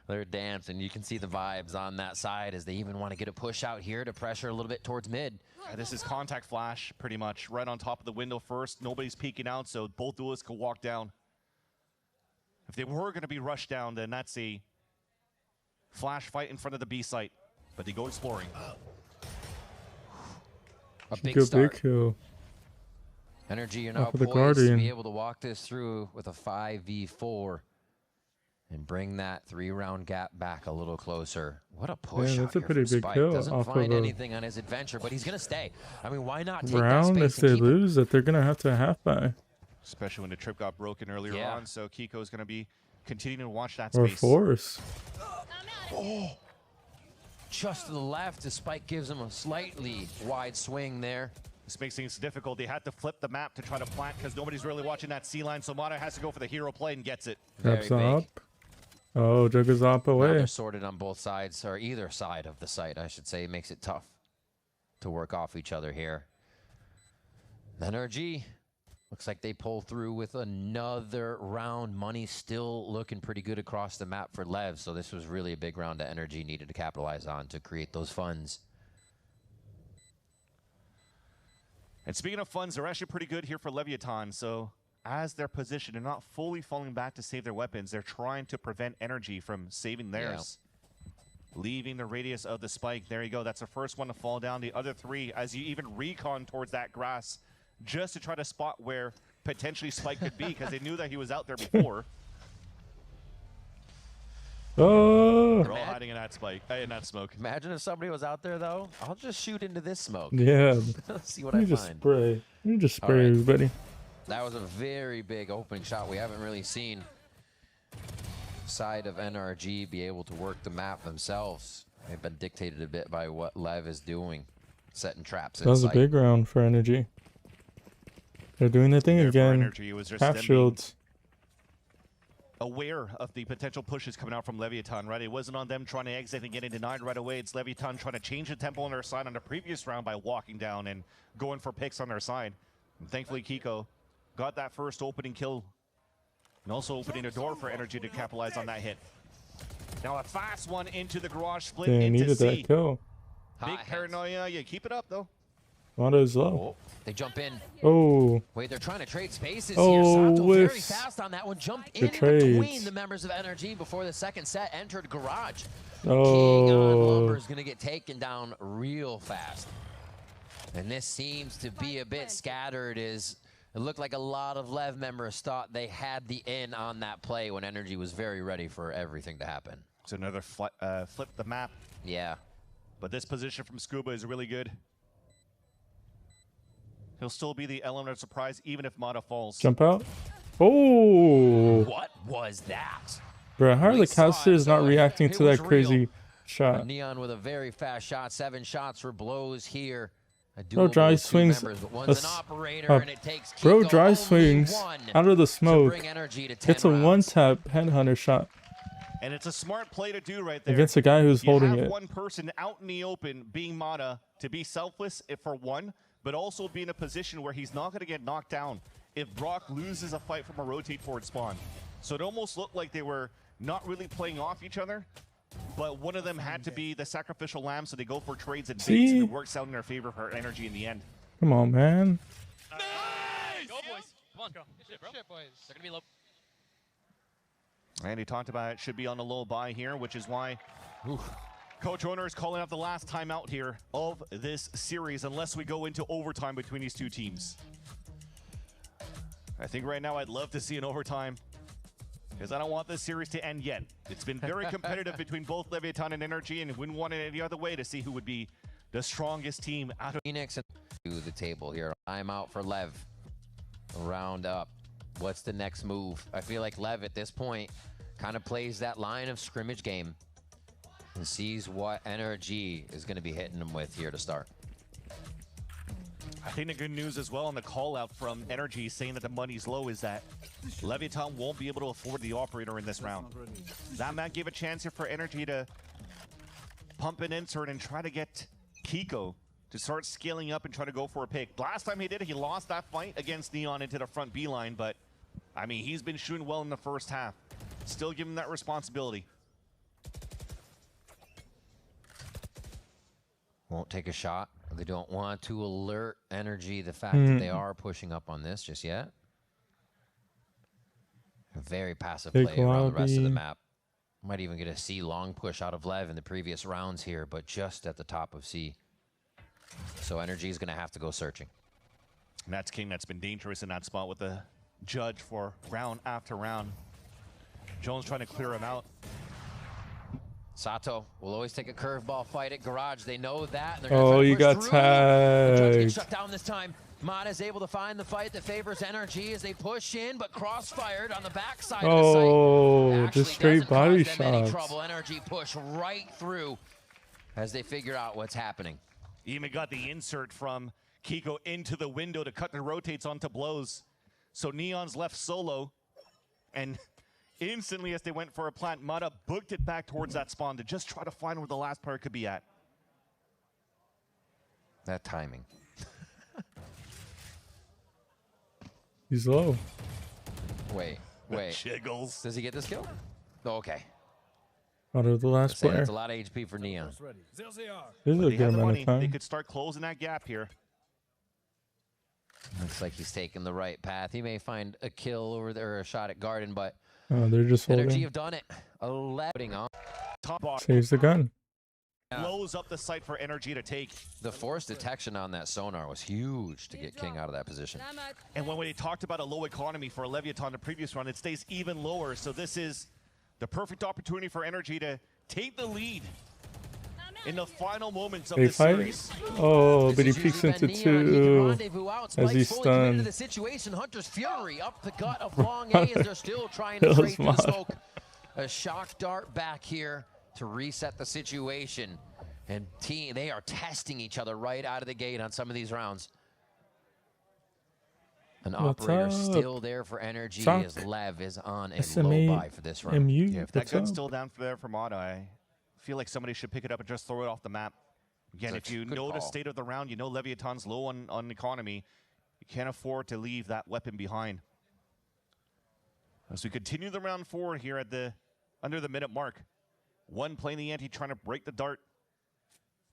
They're dancing. You can see the vibes on that side as they even want to get a push out here to pressure a little bit towards mid. This is contact flash, pretty much. Right on top of the window first. Nobody's peeking out, so both duelists can walk down. If they were going to be rushed down, then that's a flash fight in front of the B site. But they go exploring. A big start. Big kill. NRG are now poised to be able to walk this through with a 5v4 and bring that 3-round gap back a little closer. What a push! Yeah, that's a pretty big kill. Doesn't find anything on his adventure, but he's gonna stay. I mean, why not take round? That if they lose, that they're gonna have to half buy. Especially when the trip got broken earlier on, so Kiko's gonna be continuing to watch that or space. Force. Oh, just to the left. The spike gives him a slightly wide swing there. This makes things difficult. They had to flip the map to try to plant because nobody's really watching that C line. So Mata has to go for the hero play and gets it. Taps up. Oh, Jugga's up away. Now they're sorted on both sides, or either side of the site, I should say. It makes it tough to work off each other here. NRG looks like they pull through with another round. Money still looking pretty good across the map for Lev. So this was really a big round that NRG needed to capitalize on to create those funds. And speaking of funds, they're actually pretty good here for Leviathan. So as their position and not fully falling back to save their weapons, they're trying to prevent NRG from saving theirs. Leaving the radius of the spike. There you go. That's the first one to fall down. The other three, as you even recon towards that grass, just to try to spot where potentially Spike could be, because they knew that he was out there before. Oh! They're all hiding in that spike, in that smoke. Imagine if somebody was out there, though. I'll just shoot into this smoke. Yeah. See what I just find. Spray. You just spray everybody. That was a very big opening shot. We haven't really seen side of NRG be able to work the map themselves. They've been dictated a bit by what Lev is doing, setting traps. That was a big round for NRG. They're doing their thing again. Half shields. Aware of the potential pushes coming out from Leviathan, right? It wasn't on them trying to exit and getting denied right away. It's Leviathan trying to change the tempo on their side on the previous round by walking down and going for picks on their side. And thankfully, Kiko got that first opening kill and also opening the door for NRG to capitalize on that hit. Now a fast one into the garage, split they into needed C. That kill. Big paranoia. Yeah, keep it up though. Mata is low. They jump in. Oh. Wait, they're trying to trade spaces here. Sato very fast on that one. Jumped in between the members of NRG before the second set entered garage. Oh. King on Lumber is going to get taken down real fast. And this seems to be a bit scattered. It looked like a lot of Lev members thought they had the in on that play when NRG was very ready for everything to happen. So another flip the map. Yeah. But this position from Scuba is really good. He'll still be the element of surprise even if Mata falls. Jump out. Oh. What was that? Bro, how are the casters not reacting to that crazy shot? Neon with a very fast shot. 7 shots for blows here. Bro, dry swings. Bro, dry swings out of the smoke. It's a one-tap headhunter shot. And it's a smart play to do right there. Against a guy who's holding it. You have one person out in the open being Mata to be selfless for one, but also be in a position where he's not going to get knocked down if Brock loses a fight from a rotate forward spawn. So it almost looked like they were not really playing off each other, but one of them had to be the sacrificial lamb, so they go for trades and baits, and it works out in their favor for NRG in the end. Come on, man. Nice! Go, boys. Come on, go. Shit, bro. Shit, boys. They're going to be low. And he talked about it should be on a low buy here, which is why Coach Owner is calling out the last timeout here of this series, unless we go into overtime between these two teams. I think right now I'd love to see an overtime, because I don't want this series to end yet. It's been very competitive between both Leviathan and NRG, and wouldn't want it any other way to see who would be the strongest team out of Phoenix and to the table here. Timeout for Lev. Round up. What's the next move? I feel like Lev at this point kind of plays that line of scrimmage game and sees what NRG is going to be hitting them with here to start. I think the good news as well on the call out from NRG saying that the money's low is that Leviatan won't be able to afford the operator in this round. That might give a chance here for NRG to pump an insert and try to get Kiko to start scaling up and try to go for a pick. Last time he did it, he lost that fight against Neon into the front B line, but I mean, he's been shooting well in the first half. Still give him that responsibility. Won't take a shot. They don't want to alert NRG the fact that they are pushing up on this just yet. A very passive play around the rest of the map. Might even get a C long push out of Lev in the previous rounds here, but just at the top of C. So NRG is going to have to go searching. And that's King that's been dangerous in that spot with the judge for round after round. Jones trying to clear him out. Sato will always take a curveball fight at Garage. They know that. Oh, you got tagged. The judge gets shut down this time. Mata is able to find the fight that favors NRG as they push in, but crossfired on the backside of the site. Oh, just straight body shots. NRG push right through as they figure out what's happening. Even got the insert from Kiko into the window to cut the rotates onto blows. So Neon's left solo, and instantly as they went for a plant, Mata booked it back towards that spawn to just try to find where the last player could be at. That timing. He's low. Wait. Jiggles. Does he get this kill? Oh, okay. Out of the last player. That's a lot of HP for Neon. This is a good amount of time. They could start closing that gap here. Looks like he's taking the right path. He may find a kill over there, or a shot at Garden, but they're just holding. NRG have done it. 11 on. Saves the gun. Blows up the site for NRG to take. The force detection on that sonar was huge to get King out of that position. And when we talked about a low economy for Leviathan the previous round, it stays even lower. So this is the perfect opportunity for NRG to take the lead in the final moments of the series. Oh, but he peeks into two as he's stunned. The situation, Hunter's Fury up the gut of Long A as they're still trying to trade through the smoke. A shock dart back here to reset the situation. And they are testing each other right out of the gate on some of these rounds. An operator still there for NRG as Lev is on a low buy for this round. Yeah, if that gun's still down there for Mata, I feel like somebody should pick it up and just throw it off the map. Again, if you know the state of the round, you know Leviatan's low on economy, you can't afford to leave that weapon behind. As we continue the round forward here at the under the minute mark. One playing the ante, trying to break the dart.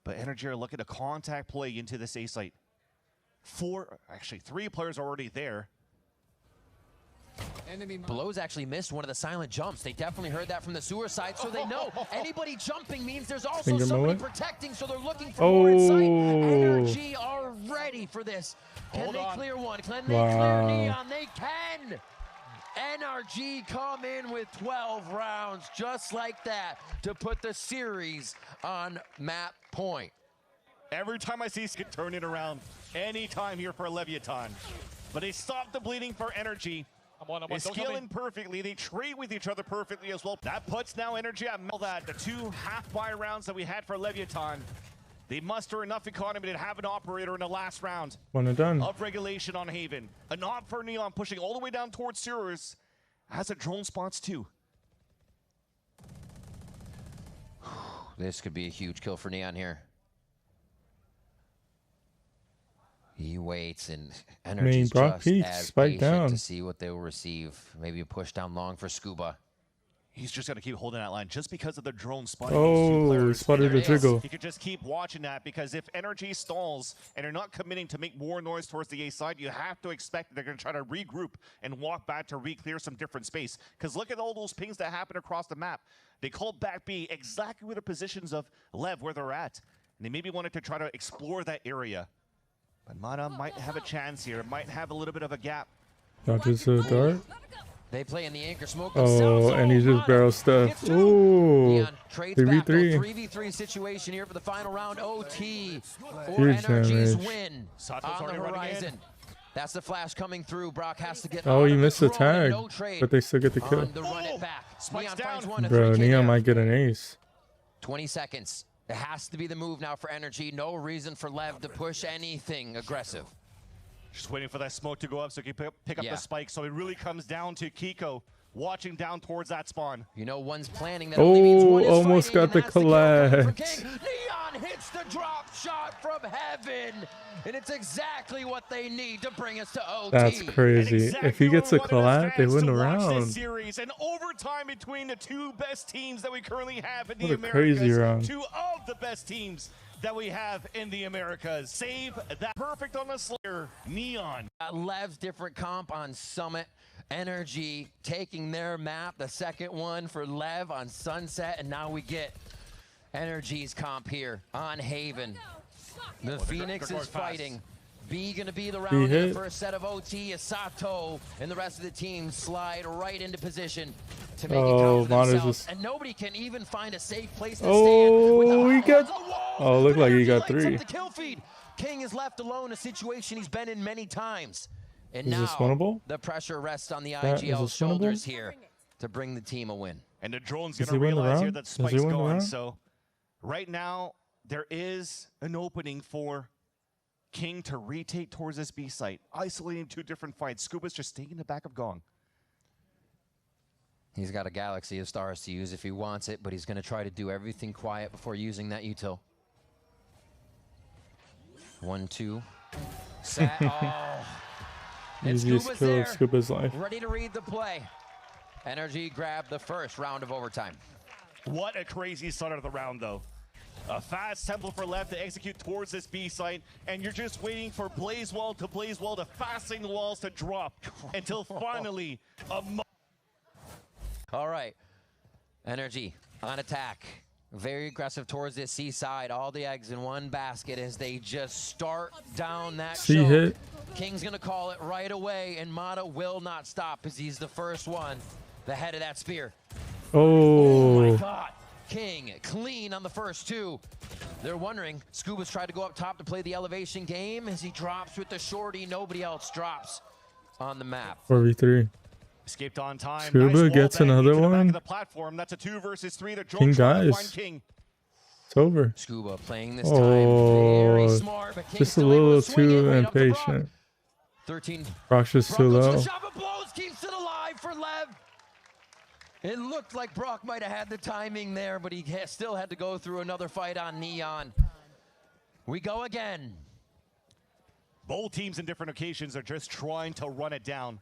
But NRG are looking to contact play into this A site. Three players are already there. Blows actually missed one of the silent jumps. They definitely heard that from the sewer side, so they know anybody jumping means there's also somebody protecting, so they're looking for more insight. NRG are ready for this. Can they clear one? Can they clear Neon? They can! NRG come in with 12 rounds just like that to put the series on map point. Every time I see Skid turn it around, anytime here for Leviathan. But they stop the bleeding for NRG. They skill in perfectly. They trade with each other perfectly as well. That puts now NRG at that. The two half-buy rounds that we had for Leviathan, they muster enough economy to have an operator in the last round. One and done. Of regulation on Haven. An op for Neon pushing all the way down towards sewers. Has a drone spots too. This could be a huge kill for Neon here. He waits, and NRG's just as patient to see what they will receive. Maybe a push down long for Scuba. He's just going to keep holding that line just because of the drone spotting. Oh, spotted the jiggle. You could just keep watching that because if NRG stalls and they're not committing to make more noise towards the A side, you have to expect they're going to try to regroup and walk back to re-clear some different space. Because look at all those pings that happen across the map. They called back B exactly where the positions of Lev, where they're at. And they maybe wanted to try to explore that area. But Mata might have a chance here. Might have a little bit of a gap. Dodges a dart. They play in the anchor smoke. Oh, and he just barrel stuff. Ooh, 3v3. 3v3 situation here for the final round. OT or NRG's win on the horizon. That's the flash coming through. Brock has to get. Oh, he missed the tag, but they still get the kill. Bro, Neon might get an ace. 20 seconds. It has to be the move now for NRG. No reason for Lev to push anything aggressive. Just waiting for that smoke to go up so he can pick up the spike. So it really comes down to Kiko watching down towards that spawn. You know, one's planning that only means one is almost fighting, got the and that's kill for collect. King. Neon hits the drop shot from heaven, and it's exactly what they need to bring us to OT. That's crazy. Exactly if he gets a what we wanted as collab, they fans win to the watch round. This series, and overtime between the two best teams that we currently have in What the a Americas. crazy round. Two of the best teams that we have in the Americas. Save that perfect on the Slayer. Neon. Lev's different comp on Summit. NRG taking their map, the second one for Lev on Sunset, and now we get NRG's comp here on Haven. The Phoenix is fighting. B gonna be the round in the first set of OT. Sato and the rest of the team slide right into position to make it count for themselves, and nobody can even find a safe place to stand. He got. Oh, looked like he got 3. The kill feed. King is left alone in a situation he's been in many times. And Is now this winnable? the pressure rests on the Is IGL's this shoulders winnable? here to bring the team a win. And the drone's Does going to he win the realize here round? that Does he Spike's win the gone. round? So right now, there is an opening for King to retake towards this B site, isolating 2 different fights. Scuba's just staying in the back of Gong. He's got a galaxy of stars to use if he wants it, but he's going to try to do everything quiet before using that util. 1, 2. Set. Oh. Easiest kill of Scuba's life. Ready to read the play. NRG grabbed the first round of overtime. What a crazy start of the round, though. A fast tempo for left to execute towards this B site, and you're just waiting for Blaze Wall to fasten the walls to drop until finally All right. NRG on attack. Very aggressive towards this C side. All the eggs in one basket as they just start down that C choke. hit. King's gonna call it right away, and Mata will not stop as he's the first one. The head of that spear. Oh my God. King clean on the first 2. They're wondering, Scuba's tried to go up top to play the elevation game. As he drops with the shorty, nobody else drops on the map. 4v3. escaped on time. Scuba nice gets another into the back one. of the platform. That's a 2 versus 3. The King dies. King. It's over. Scuba playing this time very smart, but King just a still able little to swing it too right up to Brock. impatient. 13. Brock's just too Brock goes to low. the shot, but blows, keeps it alive for Lev. It looked like Brock might have had the timing there, but he still had to go through another fight on Neon. We go again. Both teams in different occasions are just trying to run it down.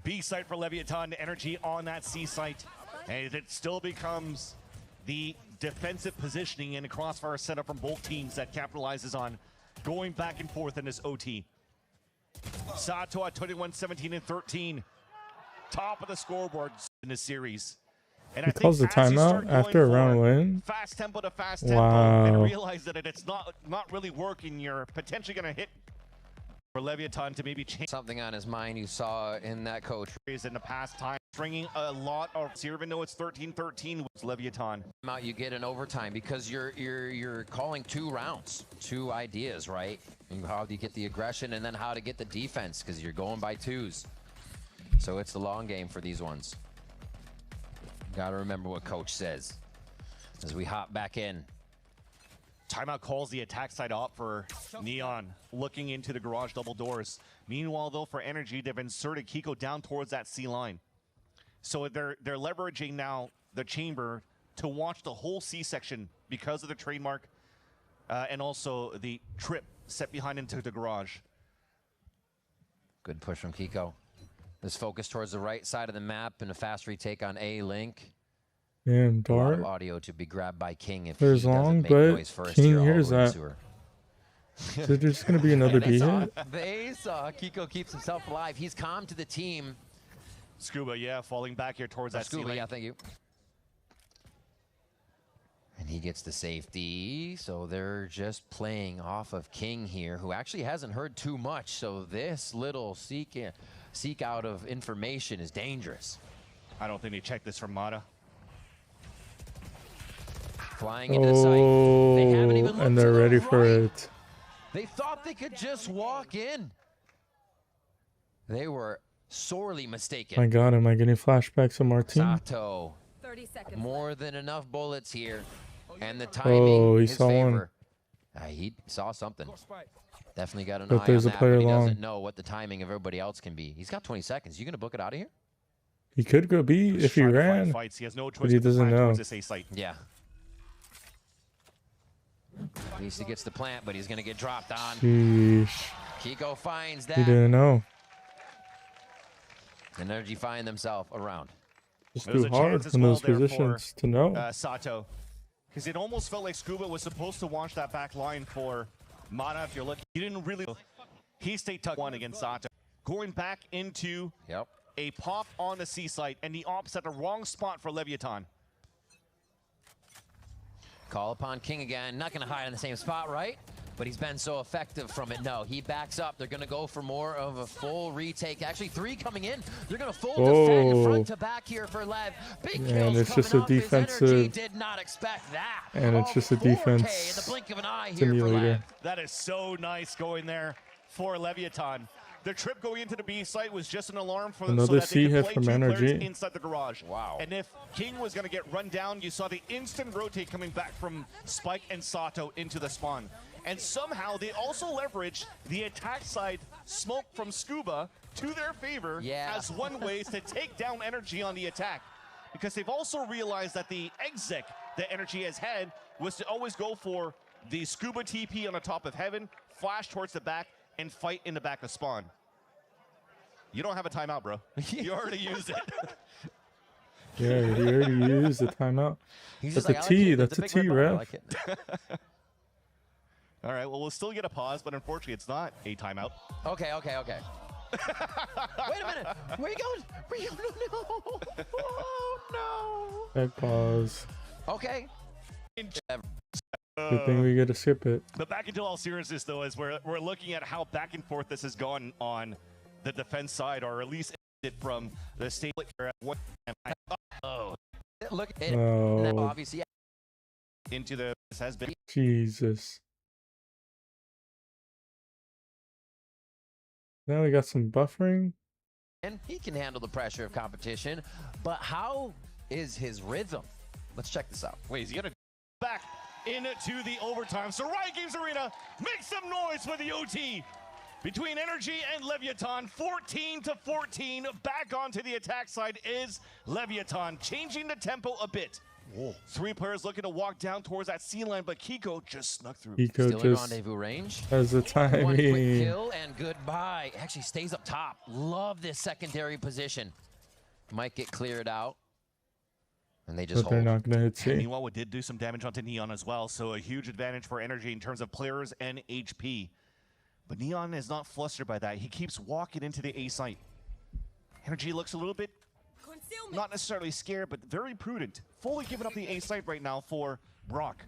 B site for Leviathan, energy on that C site. And it still becomes the defensive positioning and a crossfire setup from both teams that capitalizes on going back and forth in this OT. Sato at 21, 17, and 13. Top of the scoreboard in this series. And He calls the timeout after a round win. Fast tempo to fast tempo and realize that it's not really working. You're potentially going to hit for Leviathan to maybe change Something on his mind you saw in that coach. in the past time, bringing a lot of even though it's 13-13 with Leviathan. You get an overtime because you're calling 2 rounds, 2 ideas, right? And how do you get the aggression and then how to get the defense because you're going by 2s. So it's the long game for these ones. Got to remember what coach says as we hop back in. Timeout calls the attack side up for Neon, looking into the garage double doors. Meanwhile, though, for Energy, they've inserted Kiko down towards that C line. So they're leveraging now the chamber to watch the whole C section because of the trademark and also the trip set behind into the garage. Good push from Kiko. This focus towards the right side of the map and a fast retake on A link. Damn, A lot of Dart. audio to be grabbed by King if There's he doesn't long, make but noise first King here all hears the way that. to her. Is there just going to be another B hit? They saw Kiko keeps himself alive. He's calm to the team. Scuba, yeah, falling back here towards that Scuba, C lane. yeah, thank you. And he gets the safety, so they're just playing off of King here, who actually hasn't heard too much, so this little seek out of information is dangerous. I don't think they checked this from Mata. Flying into the site. They haven't even looked And to they're the ready for right. it. They thought they could just walk in. They were sorely mistaken. My God, am I getting flashbacks of Martin? Sato. 30 seconds. More than enough bullets here. And the timing Oh, he his saw one. favor. He saw something. Definitely got an But eye there's on a that, player but he long. doesn't know what the timing of everybody else can be. He's got 20 seconds. You gonna book it out of here? He could go B if he Trying to find ran, fights. He has no choice but he but to doesn't plan know. towards this A site. Yeah. At least he gets the plant, but he's gonna get dropped on. Sheesh. Kiko finds He that. didn't know. NRG find themselves around. It's There's too a hard chance as in well those there positions to know. Sato, because it almost felt like Scuba was supposed to watch that back line for Mana. If you're looking, he didn't really. He stayed tucked one against Sato, going back into a pop on the C site, and the ops at the wrong spot for Leviathan. Call upon King again. Not going to hide in the same spot, right? But he's been so effective from it. No, he backs up. They're going to go for more of a full retake. Actually, 3 coming in. They're going to full defend front to back here for Lev. Big kills And it's just coming a up. His defensive. energy did not expect that. And it's just a 4K in defense the blink of an eye here simulator. for Lev. That is so nice going there for Leviathan. The trip going into the B site was just an alarm for them so Another that C they could hit play from 2 players NRG. inside the garage. Wow. And if King was going to get run down, you saw the instant rotate coming back from Spike and Sato into the spawn. And somehow they also leveraged the attack side smoke from Scuba to their favor as one way to take down energy on the attack. Because they've also realized that the exec that energy has had was to always go for the Scuba TP on the top of heaven, flash towards the back, and fight in the back of spawn. You don't have a timeout, bro. You already used it. Yeah, he already used the timeout. That's a T. That's a T, ref. All right, well, we'll still get a pause, but unfortunately, it's not a timeout. Okay. Wait a minute. Where are you going? Where are you going? No. Oh, no. Head pause. Okay. Good thing we get to skip it. But back into all seriousness, though, as we're looking at how back and forth this has gone on the defense side, or at least it from the state. Oh, look at it. Oh. Obviously, into the this has been. Jesus. Now we got some buffering. and he can handle the pressure of competition. But how is his rhythm? Let's check this out. Wait, is he gonna back into the overtime? So Riot Games Arena, make some noise for the OT between NRG and Leviathan. 14-14. Back onto the attack side is Leviathan, changing the tempo a bit. Whoa. Three players looking to walk down towards that C line, but Kiko just snuck through. Kiko Still just in rendezvous range. has a timing. One quick kill and goodbye. Actually stays up top. Love this secondary position. Might get cleared out. And they just But they're hold. not going to hit C. Meanwhile, we did do some damage onto Neon as well, so a huge advantage for NRG in terms of players and HP. But Neon is not flustered by that. He keeps walking into the A site. NRG looks a little bit, not necessarily scared, but very prudent. Fully giving up the A site right now for Brock.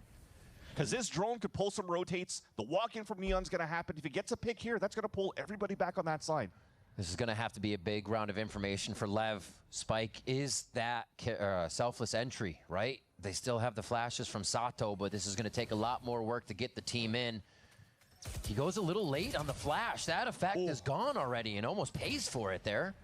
Because this drone could pull some rotates. The walk-in from Neon's going to happen. If he gets a pick here, that's going to pull everybody back on that side. This is going to have to be a big round of information for Lev. Spike is that selfless entry, right? They still have the flashes from Sato, but this is going to take a lot more work to get the team in. He goes a little late on the flash. That effect is gone already and almost pays for it there.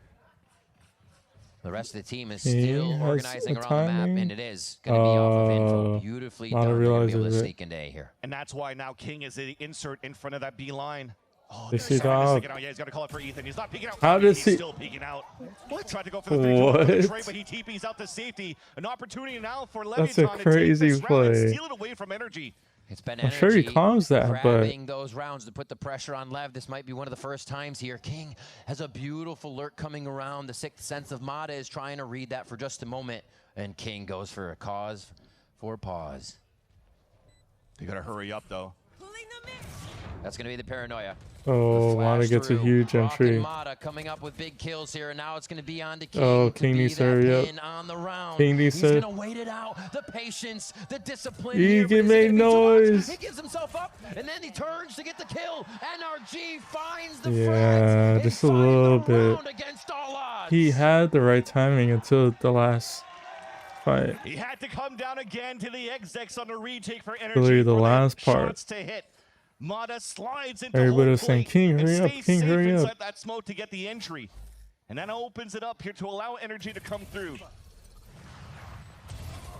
The rest of the team is still organizing around the map, and it is going to be off of info. Beautifully done. They're going to be able to sneak into A here. And that's why now King is the insert in front of that B line. Oh, They see that. yeah, he's got to call it for Ethan. He's not peeking out. How does he's he? still peeking out. What? Tried to go for the big trade, but he TP's out to safety. An opportunity now for Leviathan That's a crazy to take this round and play. steal it away from NRG. It's been I'm sure he calms that, grabbing those rounds to put the pressure on Lev. This might be one of the first times here. King has a beautiful lurk coming around. The sixth sense of Mata is trying to read that for just a moment, and King goes for a cause for pause. They gotta hurry up though. That's gonna be the paranoia. Oh, Mata gets a huge entry. Mata coming up with big kills here, and now it's gonna be on to King. Oh, King needs to hurry up. On the round. King needs to. He's gonna wait it out. The patience, the discipline. He can make noise. He gives himself up, and then he turns to get the kill. NRG finds the Yeah, just a little bit. Against all odds. He had the right timing until the last fight. He had to come down again to the execs on the retake for NRG. Really, the last part. Shots to hit. Mata slides into Everybody was home saying, plate King, and hurry up, stays King, safe hurry inside up. that smoke to get the entry. And that opens it up here to allow energy to come through.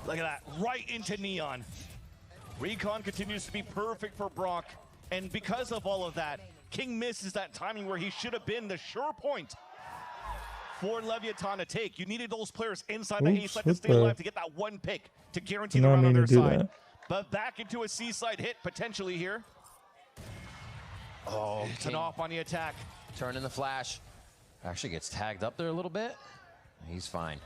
Look at that, right into Neon. Recon continues to be perfect for Brock. And because of all of that, King misses that timing where he should have been the sure point for Leviathan to take. You needed those players inside the A side to stay alive to get that one pick to guarantee the round on their side. But back into a C side hit potentially here. Oh, King off on the attack. Turn in the flash. Actually gets tagged up there a little bit. He's fine.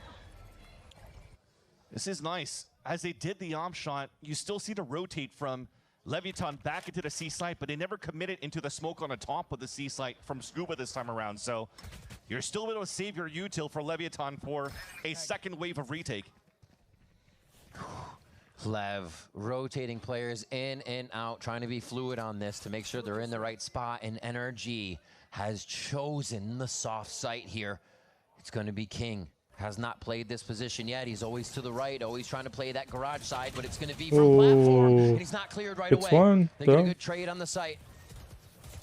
This is nice. As they did the arm shot, you still see the rotate from Leviathan back into the C site, but they never committed into the smoke on the top of the C site from Scuba this time around. So you're still able to save your util for Leviathan for a second wave of retake. Lev rotating players in and out, trying to be fluid on this to make sure they're in the right spot. And NRG has chosen the soft site here. It's going to be King. Has not played this position yet. He's always to the right, always trying to play that garage side, but it's going to be from platform, and he's not cleared right away. They get a good trade on the site.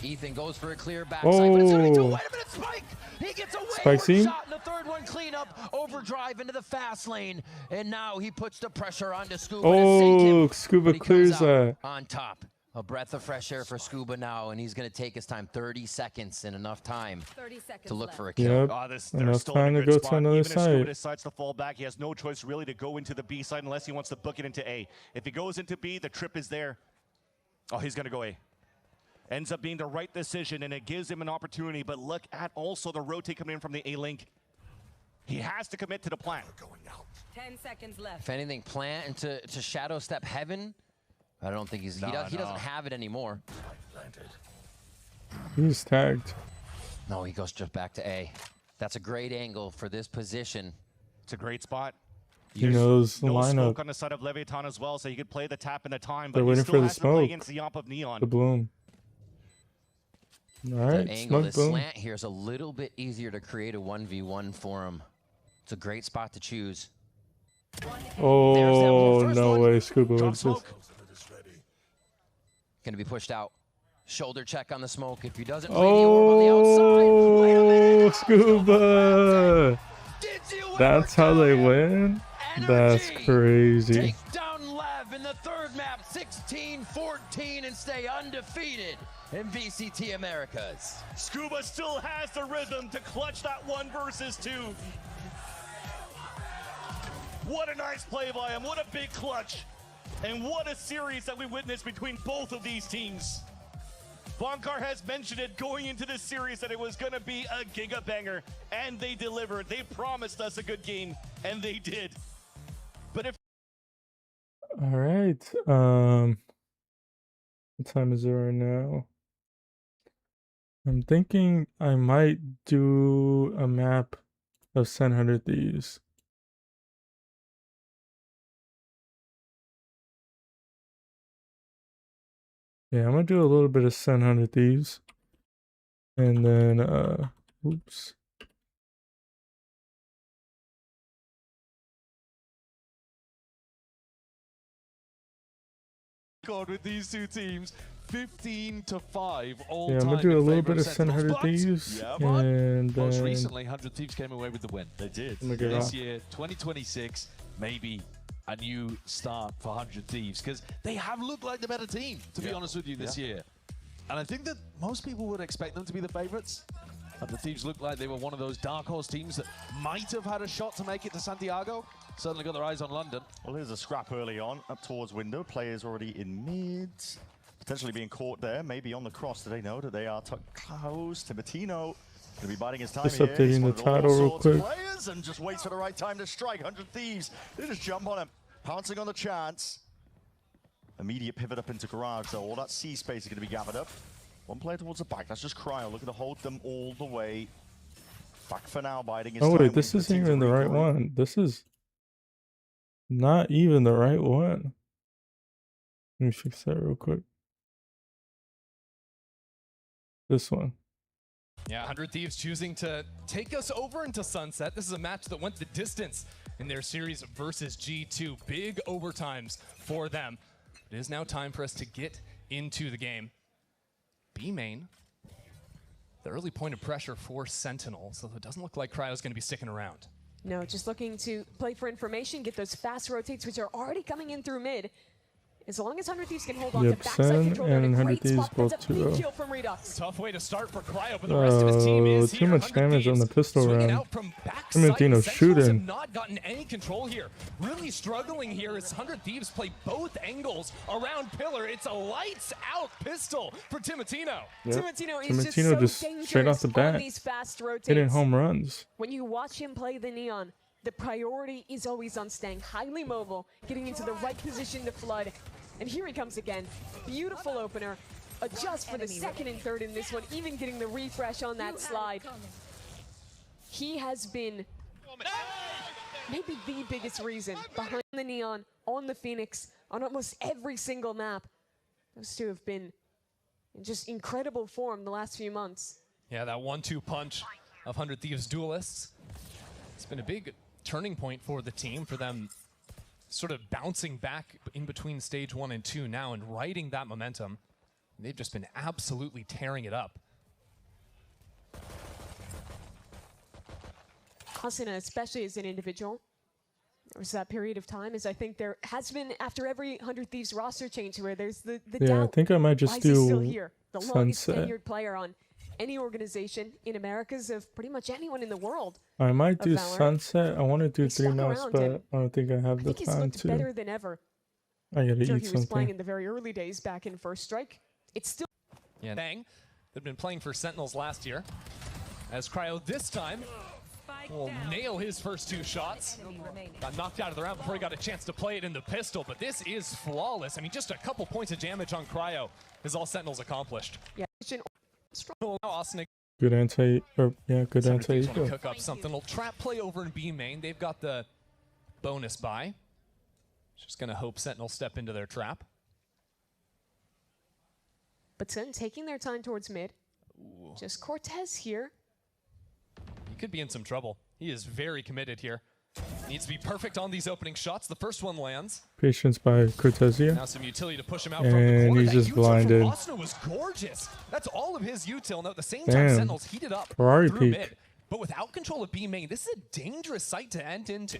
Ethan goes for a clear backside, but it's going to be wait a minute, Spike! He gets a wayward shot, and the third one clean up, overdrive into the fast lane, and now he puts the pressure onto Scuba to sink him. Scuba clears that. On top. A breath of fresh air for Scuba now, and he's going to take his time. 30 seconds and enough time to look for a kill. Yep. Enough time to go to another side. Even if Scuba decides to fall back, he has no choice really to go into the B side unless he wants to book it into A. If he goes into B, the trip is there. Oh, he's going to go A. Ends up being the right decision, and it gives him an opportunity. But look at also the rotate coming in from the A link. He has to commit to the plant. 10 seconds left. If anything, plant into Shadow Step Heaven. I don't think he doesn't have it anymore. He's tagged. No, he goes just back to A. That's a great angle for this position. It's a great spot. He knows the lineup. Smoke on the side of Leviathan as well, so you could play the tap in the time. But they're waiting for the smoke. Against the Yomp of Neon. The bloom. All right, the angle, the slant here is a little bit easier to create a 1v1 for him. It's a great spot to choose. Oh, no way, Scuba wins this. Going to be pushed out. Shoulder check on the smoke. If he doesn't play the orb on the outside. Scuba! That's how they win? That's crazy. Take down Lev in the third map, 16-14, and stay undefeated in VCT Americas. Scuba still has the rhythm to clutch that 1 versus 2. What a nice play by him. What a big clutch. And what a series that we witnessed between both of these teams. Bonkar has mentioned it going into this series that it was going to be a giga banger, and they delivered. They promised us a good game, and they did. But if all right, what time is it right now? I'm thinking I might do a map of 100 Thieves. Yeah, I'm gonna do a little bit of 100 Thieves. And then, oops. God, with these two teams, 15-5 all time. Yeah, I'm gonna do a little bit of 100 Thieves. Yeah, and then most recently, 100 Thieves came away with the win. They did. This year, 2026, maybe a new start for 100 Thieves, because they have looked like the better team, to be honest with you, this year. And I think that most people would expect them to be the favorites. The Thieves looked like they were one of those dark horse teams that might have had a shot to make it to Santiago. Certainly got their eyes on London. Well, here's a scrap early on, up towards window. Players already in mid. Potentially being caught there, maybe on the cross. Do they know that they are close? Timotino going to be biding his time just here. Updating the title real quick. Players and just waits for the right time to strike. 100 Thieves, they just jump on him. Pouncing on the chance. Immediate pivot up into garage, though. All that C space is going to be gathered up. One player towards the back. That's just Cryo looking to hold them all the way. Back for now, biding his time. Oh, wait, this isn't even the right one. This is not even the right one. Let me fix that real quick. This one. Yeah, 100 Thieves choosing to take us over into Sunset. This is a match that went the distance in their series versus G2. Big overtimes for them. It is now time for us to get into the game. B main, the early point of pressure for Sentinel, so it doesn't look like Cryo's going to be sticking around. No, just looking to play for information, get those fast rotates, which are already coming in through mid. As long as 100 Thieves can hold on to Yep, backside Sen control, they're in and a 100 great Thieves spot. That's a both big 2-0. kill from Redux. Tough way to start for Cryo, but the rest of his team is Too here. much 100 damage on the Thieves pistol swinging round. out from backside. Clementino Sentinels shooting. have not gotten any control here. Really struggling here as 100 Thieves play both angles around pillar. It's a lights out pistol for Timotino. Yep. Timotino is just so dangerous straight off the bat, on these fast rotates. hitting home runs. When you watch him play the Neon, the priority is always on staying highly mobile, getting into the right position to flood. And here he comes again. Beautiful opener. Adjust for the second and third in this one, even getting the refresh on that slide. He has been maybe the biggest reason behind the Neon, on the Phoenix, on almost every single map. Those two have been in just incredible form the last few months. Yeah, that 1-2 punch of 100 Thieves duelists. It's been a big turning point for the team, for them sort of bouncing back in between stage 1 and 2 now and riding that momentum. They've just been absolutely tearing it up. Hasina, especially as an individual, there was that period of time, as I think there has been after every 100 Thieves roster change, where there's the Yeah, doubt. I think I might just Why is he still do here? The longest Sunset. tenured player on any organization in Americas of pretty much anyone in the world. I might do Valorant. Sunset. I want to do He 3 stuck maps, around but and I don't think I have I the think he's time looked to. better than ever. I gotta Sure, eat he was playing something. in the very early days back in First Strike. It's still Yeah, Bang, they've been playing for Sentinels last year. As Cryo this time will nail his first 2 shots. Got knocked out of the round before he got a chance to play it in the pistol, but this is flawless. I mean, just a couple points of damage on Cryo is all Sentinels accomplished. yeah. Struggle now, Austin. Good anti, or yeah, good Want to anti. cook up something. Little trap play over in B main. They've got the bonus buy. Just gonna hope Sentinels step into their trap. But Sen taking their time towards mid. Just Cortez here. He could be in some trouble. He is very committed here. Needs to be perfect on these opening shots. The first one lands. Patience by Cortesia. Now some utility to push him out from the And corner. he's That just util from blinded. Austin was gorgeous. That's all of his util. Now at the same time, Damn. Sentinels heated up Ferrari through peak. mid. But without control of B main, this is a dangerous site to end into.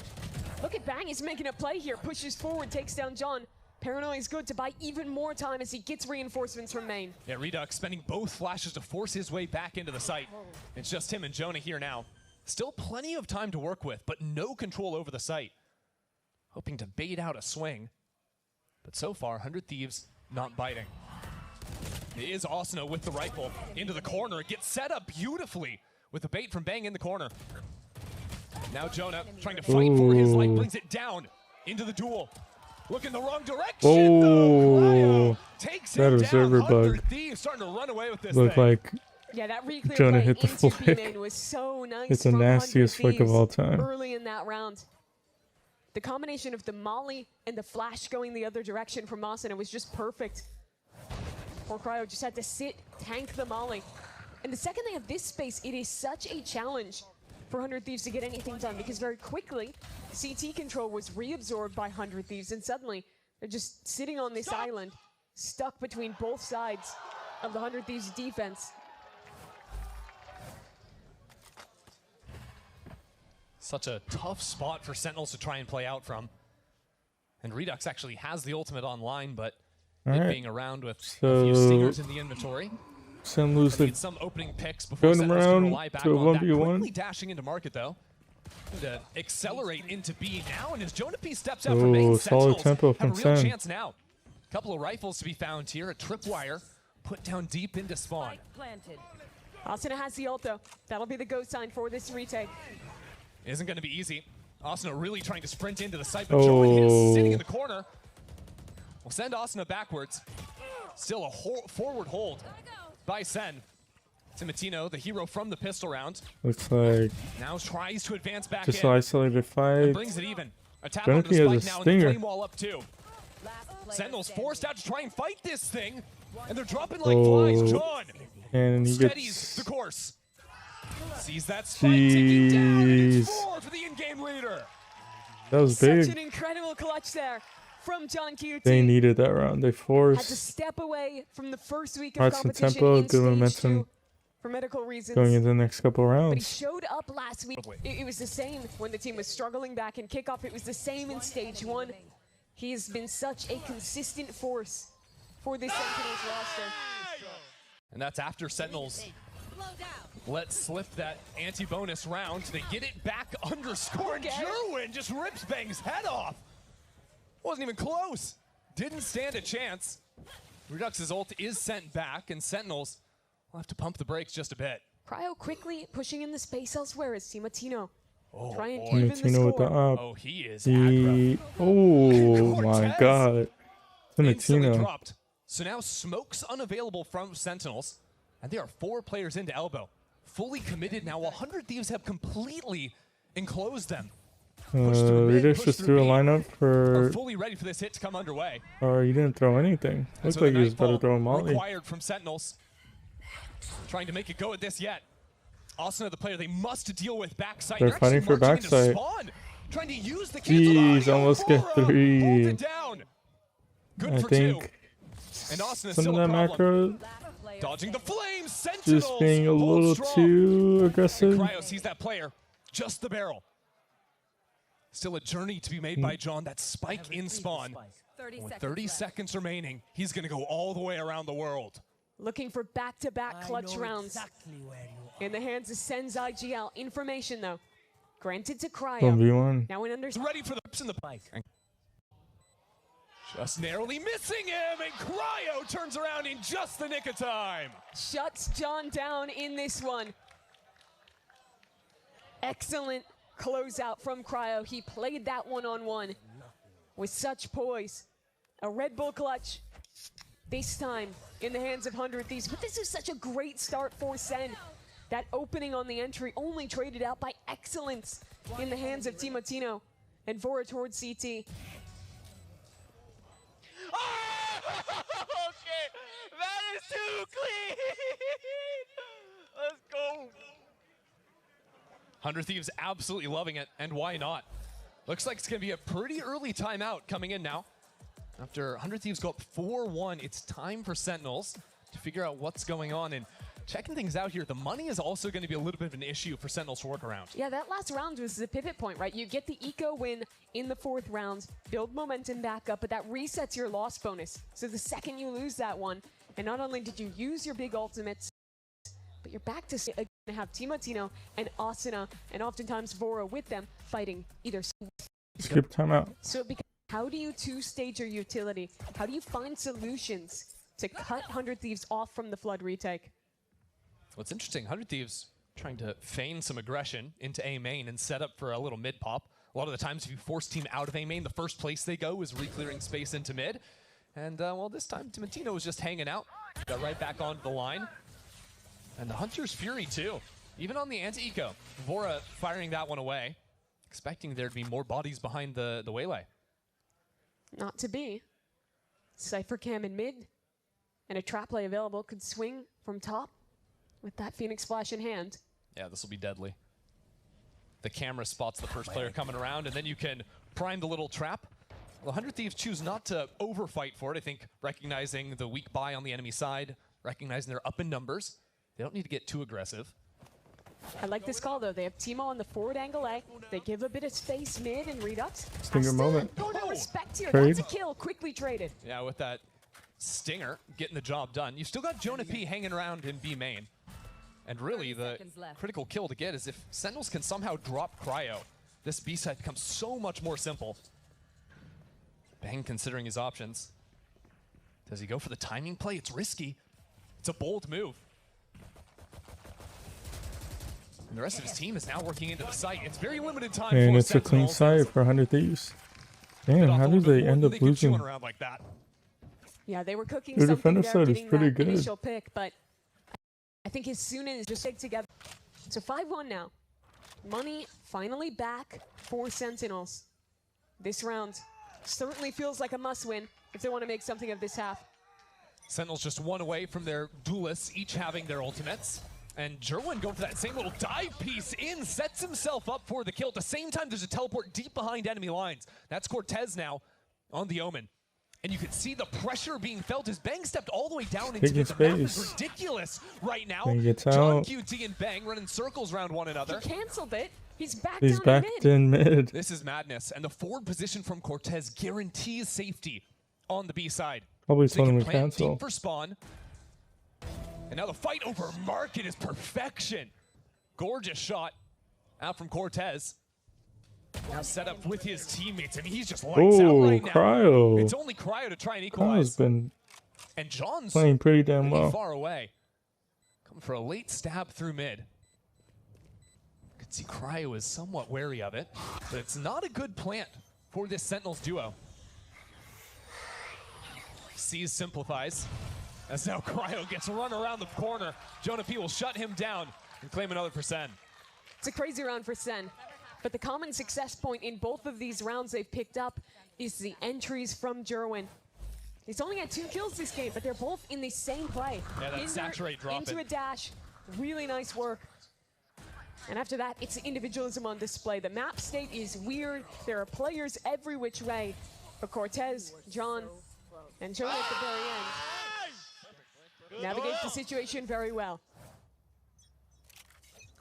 Look at Bang, he's making a play here. Pushes forward, takes down John. Paranoia is good to buy even more time as he gets reinforcements from main. Yeah, Redux spending both flashes to force his way back into the site. It's just him and Jonah here now. Still plenty of time to work with, but no control over the site. Hoping to bait out a swing. But so far, 100 Thieves not biting. It is Osno with the rifle into the corner. It gets set up beautifully with the bait from Bang in the corner. Now Jonah trying to fight for his life, brings it down into the duel. Look in the wrong direction, though. Cryo takes That it observer down. bug 100 Thieves starting to run away with this looked thing. like Yeah, that re-clear Jonah play hit the into flick. B-main was so nice. It's the from 100 nastiest flick of Thieves all time. Early in that round. The combination of the molly and the flash going the other direction from Mawson, it was just perfect. Poor Cryo just had to sit, tank the molly. And the second they have this space, it is such a challenge for 100 Thieves to get anything done, because very quickly, CT control was reabsorbed by 100 Thieves, and suddenly they're just sitting on this island, stuck between both sides of the 100 Thieves defense. Such a tough spot for Sentinels to try and play out from. And Redux actually has the ultimate online, but it being around with a few stingers in the inventory. Sen lose the Need some opening picks before going Sentinels can around rely back to a on that. 1v1. Quickly dashing into market though. To accelerate into B now, and as Jonah P steps out from main, Oh, solid Sentinels tempo have from a real Sen. chance now. Couple of rifles to be found here, a tripwire put down deep into spawn. Planted. Asuna has the ult though. That'll be the go sign for this retake. Isn't going to be easy. Asuna really trying to sprint into the site, but Jonah is sitting in the corner. We'll send Asuna backwards. Still a forward hold by Sen. Timotino, the hero from the pistol round. Looks like Now tries to advance back just in. an isolated fight. And brings it even. A tap Jonah onto P the has spike a now, and the stinger. flame wall up too. Sentinels forced out to try and fight this thing, and they're dropping like flies. John And he steadies gets the course. Sees that spike taking down, and it's 4 for the in-game leader. that was Such big. an incredible clutch there from John QT. They needed that round. They Had to forced step away from the first week of hearts and competition tempo, in good stage momentum 2 for medical reasons. going into the next couple But he rounds. showed up last week. It was the same when the team was struggling back in kickoff. It was the same in stage 1. He's been such a consistent force for this Sentinels roster. And that's after Sentinels let slip that anti-bonus round. They get it back underscore, and Jerwin just rips Bang's head off. Wasn't even close. Didn't stand a chance. Redux's ult is sent back, and Sentinels will have to pump the brakes just a bit. Cryo quickly pushing in the space elsewhere as Timatino trying to boy. even the Timatino with the score. up. Oh, he is aggro. Oh my god. Instantly Timatino. dropped. So now smoke's unavailable from Sentinels, and there are 4 players into elbow. Fully committed now. 100 Thieves have completely enclosed them. Redux just threw a lineup for... Are fully ready for this hit to come underway. Or he didn't throw anything. Looks like he was about to throw a molly. Required from Sentinels. Trying to make it go at this yet. Asuna, the player they must deal with backside. They're fighting for backside. Trying to use the Jeez, almost get 3. Good I for think 2. And Asuna some still of that a problem. macro Dodging the flames. Sentinels just being a little too aggressive. Cryo sees that player. Just the barrel. Still a journey to be made by John. That spike in spawn. With 30 seconds remaining, he's going to go all the way around the world. Looking for back-to-back clutch rounds in the hands of Sen's IGL. Information, though, granted to Cryo. 1v1. Now in under... Ready for the pips in the bike. Just narrowly missing him, and Cryo turns around in just the nick of time. Shuts John down in this one. Excellent closeout from Cryo. He played that one-on-one with such poise. A Red Bull clutch, this time in the hands of 100 Thieves. But this is such a great start for Sen. That opening on the entry only traded out by excellence in the hands of Timatino and Vora towards CT. Okay, that is too clean. Let's go. 100 Thieves absolutely loving it, and why not? Looks like it's going to be a pretty early timeout coming in now. After 100 Thieves go up 4-1, it's time for Sentinels to figure out what's going on. And checking things out here, the money is also going to be a little bit of an issue for Sentinels to work around. Yeah, that last round was the pivot point, right? You get the eco win in the 4th round, build momentum back up, but that resets your loss bonus. So the second you lose that one, and not only did you use your big ultimates, but you're back to have Timatino and Asuna, and oftentimes Vora with them fighting either. Skip timeout. So it becomes, how do you two-stage your utility? How do you find solutions to cut 100 Thieves off from the Flood retake? What's interesting, 100 Thieves trying to feign some aggression into A main and set up for a little mid pop. A lot of the times if you force team out of A main, the first place they go is re-clearing space into mid. And well, this time Timatino was just hanging out. Got right back onto the line. And the Hunter's Fury too. Even on the anti-eco, Vora firing that one away. Expecting there to be more bodies behind the waylay. Not to be. Cypher cam in mid, and a trap play available. Could swing from top with that Phoenix Splash in hand. Yeah, this will be deadly. The camera spots the first player coming around, and then you can prime the little trap. The 100 Thieves choose not to overfight for it. I think recognizing the weak buy on the enemy side, recognizing they're up in numbers. They don't need to get too aggressive. I like this call, though. They have Timo on the forward angle A. They give a bit of space mid and Redux. Stinger moment. Oh, no respect here. Trade. That's a kill. Quickly traded. Yeah, with that Stinger getting the job done. You've still got Jonah P hanging around in B main. And really, the critical kill to get is if Sentinels can somehow drop Cryo, this B side becomes so much more simple. Bang considering his options. Does he go for the timing play? It's risky. It's a bold move. And the rest of his team is now working into the site. It's very limited time And for it's a clean Sentinels. site for 100 Thieves. Man, how did they end up losing? Like that. Yeah, they were cooking Their something defensive there, side is getting pretty that good. initial pick, but I think as soon as just take together. So 5-1 now. Money finally back for Sentinels. This round certainly feels like a must-win if they want to make something of this half. Sentinels just one away from their duelists, each having their ultimates. And Jerwin going for that same little dive piece in, sets himself up for the kill. At the same time, there's a teleport deep behind enemy lines. That's Cortez now on the Omen. And you can see the pressure being felt as Bang stepped all the way down into the map. It's ridiculous right now. Bang gets John out. QT and Bang running circles around one another. He canceled it. He's back He's down back in mid. in mid. This is madness, and the forward position from Cortez guarantees safety on the B side. Probably So told he him can to plant cancel. deep for spawn. And now the fight over market is perfection. Gorgeous shot out from Cortez. Now set up with his teammates. I mean, he's just lights out right now. Cryo. It's only Cryo to try and Cryo's equalize. been And John's playing pretty damn well. far away. Coming for a late stab through mid. You can see Cryo is somewhat wary of it, but it's not a good plant for this Sentinels duo. Sees simplifies. As now Cryo gets run around the corner. Jonah P will shut him down and claim another for Sen. It's a crazy round for Sen. But the common success point in both of these rounds they've picked up is the entries from Jerwin. He's only had 2 kills this game, but they're both in the same play. Yeah, that saturate drop into a dash. Really nice work. And after that, it's individualism on display. The map state is weird. There are players every which way. But Cortez, John, and Jonah at the very end navigates the situation very well.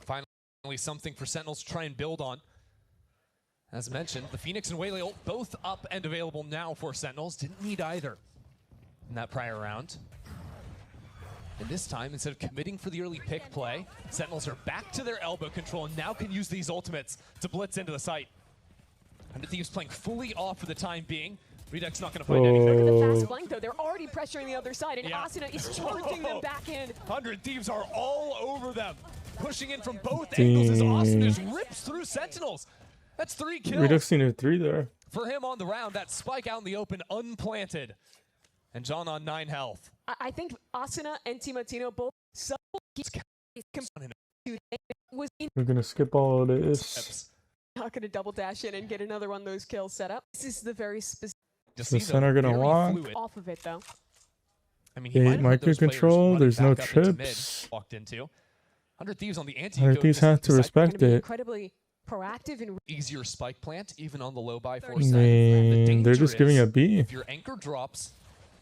Finally, something for Sentinels to try and build on. As mentioned, the Phoenix and Waylay ult both up and available now for Sentinels. Didn't need either in that prior round. And this time, instead of committing for the early pick play, Sentinels are back to their elbow control and now can use these ultimates to blitz into the site. 100 Thieves playing fully off for the time being. Redux not going to find anything. Look at the fast flank, though. They're already pressuring the other side, and Asuna is charging them back in. 100 Thieves are all over them. Pushing in from both angles as Asuna just rips through Sentinels. That's 3 kills. Redux needed 3 there. For him on the round, that spike out in the open, unplanted. And John on 9 health. I think Asuna and Timatino both We're going to skip all of this. not going to double dash in and get another one of those kills set up. This is the very specific. The center going to walk. Off of it, though. I mean, 8 micro control. There's no trips. Walked into 100 Thieves on the anti. 100 Thieves have to respect it. Incredibly proactive and easier spike plant, even on the low buy for I mean, they're just giving a B. If your anchor drops,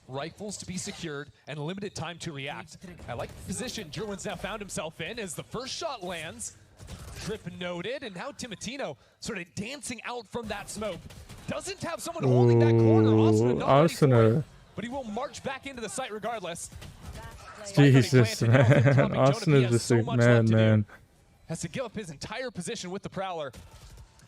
rifles to be secured, and limited time to react. I like the position Jerwin's now found himself in as the first shot lands. Trip noted, and now Timatino sort of dancing out from that smoke. Doesn't have someone holding that corner. Asuna not ready for it, but he will march back into the site regardless. Jesus, man. Asuna is just a man. Has to give up his entire position with the Prowler.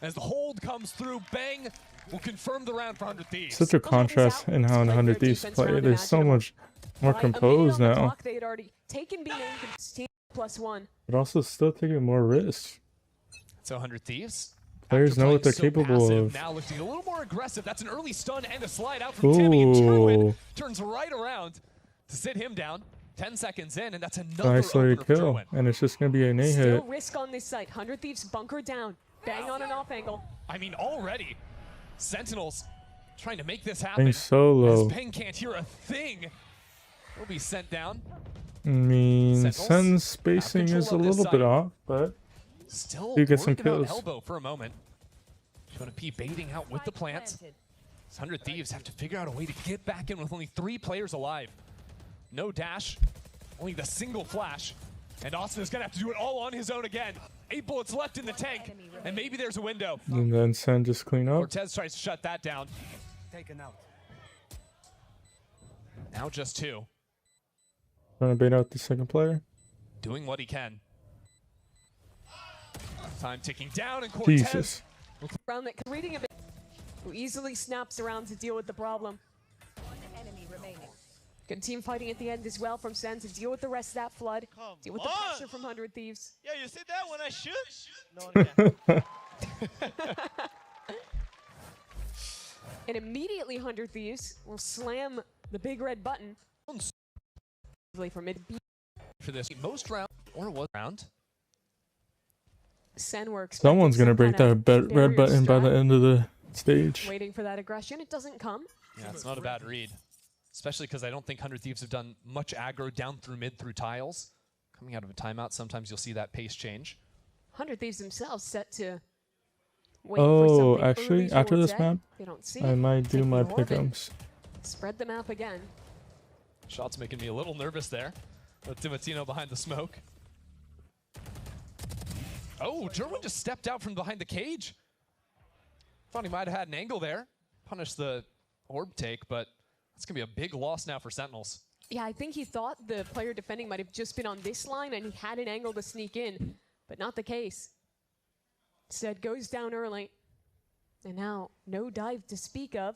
As the hold comes through, bang, will confirm the round for 100 Thieves. Such a contrast in how 100 Thieves play. They're so much more composed now. They had already taken B-main +1. But also still taking more risks. So 100 Thieves. Players know what they're capable of. Now looking a little more aggressive. That's an early stun and a slide out from Timmy. And Jerwin turns right around to sit him down. 10 seconds in, and that's another isolated kill. And it's just going to be an A hit. Still risk on this site. 100 Thieves bunker down. Bang on an off angle. I mean, already, Sentinels trying to make this happen. Playing solo. As Peng can't hear a thing. Will be sent down. I mean, Sen's spacing is a little bit off, but still you get some working out kills. elbow for a moment. Jonah P baiting out with the plant. 100 Thieves have to figure out a way to get back in with only 3 players alive. No dash, only the single flash. And Asuna's gonna have to do it all on his own again. 8 bullets left in the tank, and maybe there's a window. And then Sen just clean up. Cortez tries to shut that down. Taken out. Now just 2. Trying to bait out the second player. Doing what he can. Time ticking down, and Cortez. Jesus. Around that, reading a bit, who easily snaps around to deal with the problem. Good team fighting at the end as well from Sen to deal with the rest of that flood. Deal with the pressure from 100 Thieves. Yeah, you see that when I shoot? No, And immediately 100 Thieves will slam the big red button. From mid for this most round or what round? Sen works. Someone's going to break that red button by the end of the stage. Waiting for that aggression. It doesn't come. Yeah, it's not a bad read. Especially because I don't think 100 Thieves have done much aggro down through mid through tiles. Coming out of a timeout, sometimes you'll see that pace change. 100 Thieves themselves set to wait for something actually, after this map, they don't see I might do my pick'ems. Spread the map again. Shots making me a little nervous there. With Timatino behind the smoke. Oh, Jerwin just stepped out from behind the cage. Thought he might have had an angle there. Punish the orb take, but that's going to be a big loss now for Sentinels. Yeah, I think he thought the player defending might have just been on this line and he had an angle to sneak in, but not the case. Instead, goes down early. And now, no dive to speak of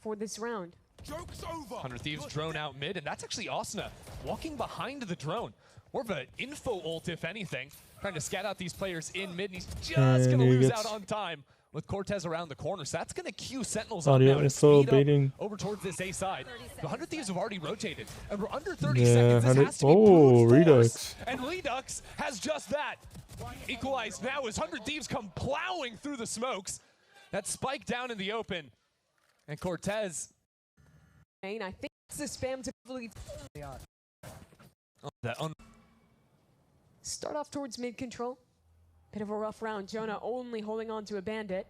for this round. Joke's over. 100 Thieves drone out mid, and that's actually Asuna walking behind the drone. More of an info ult, if anything. Trying to scat out these players in mid, and he's just going to lose out on time with Cortez around the corner. So that's going to cue Sentinels up now to speed up over towards this A side. The 100 Thieves have already rotated, and we're under 30 seconds. This has to be brute force, and Redux has just that. Equalized now as 100 Thieves come plowing through the smokes. That spike down in the open, and Cortez. I think it's the spam to believe. Start off towards mid control. Bit of a rough round. Jonah only holding on to a bandit.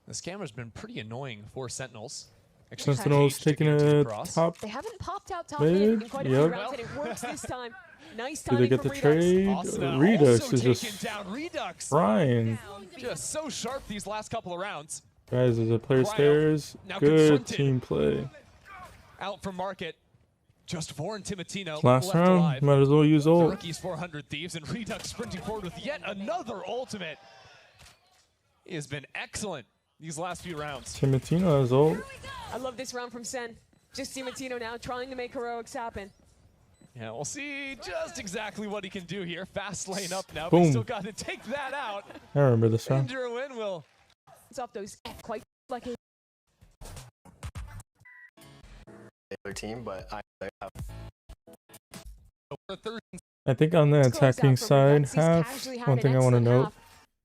The scammer's been pretty annoying for Sentinels. Sentinels taking a top. They haven't popped out top mid in quite a few rounds, and it works this time. Nice timing. Do they get the trade? Redux is just frying. Just so sharp these last couple of rounds. Guys, as a player stairs, good team play. Out from market. Just Vorin Timatino last round, alive. Might as well use ult. Rookies 400 Thieves, and Redux sprinting forward with yet another ultimate. He has been excellent these last few rounds. Timatino has ult. I love this round from Sen. Just Timatino now trying to make heroics happen. Yeah, we'll see just exactly what he can do here. Fast lane up now, Boom. but still got to take that out. I remember this round. Jerwin will. It's off those quite like a team, but I think on the attacking side half, one thing I want to note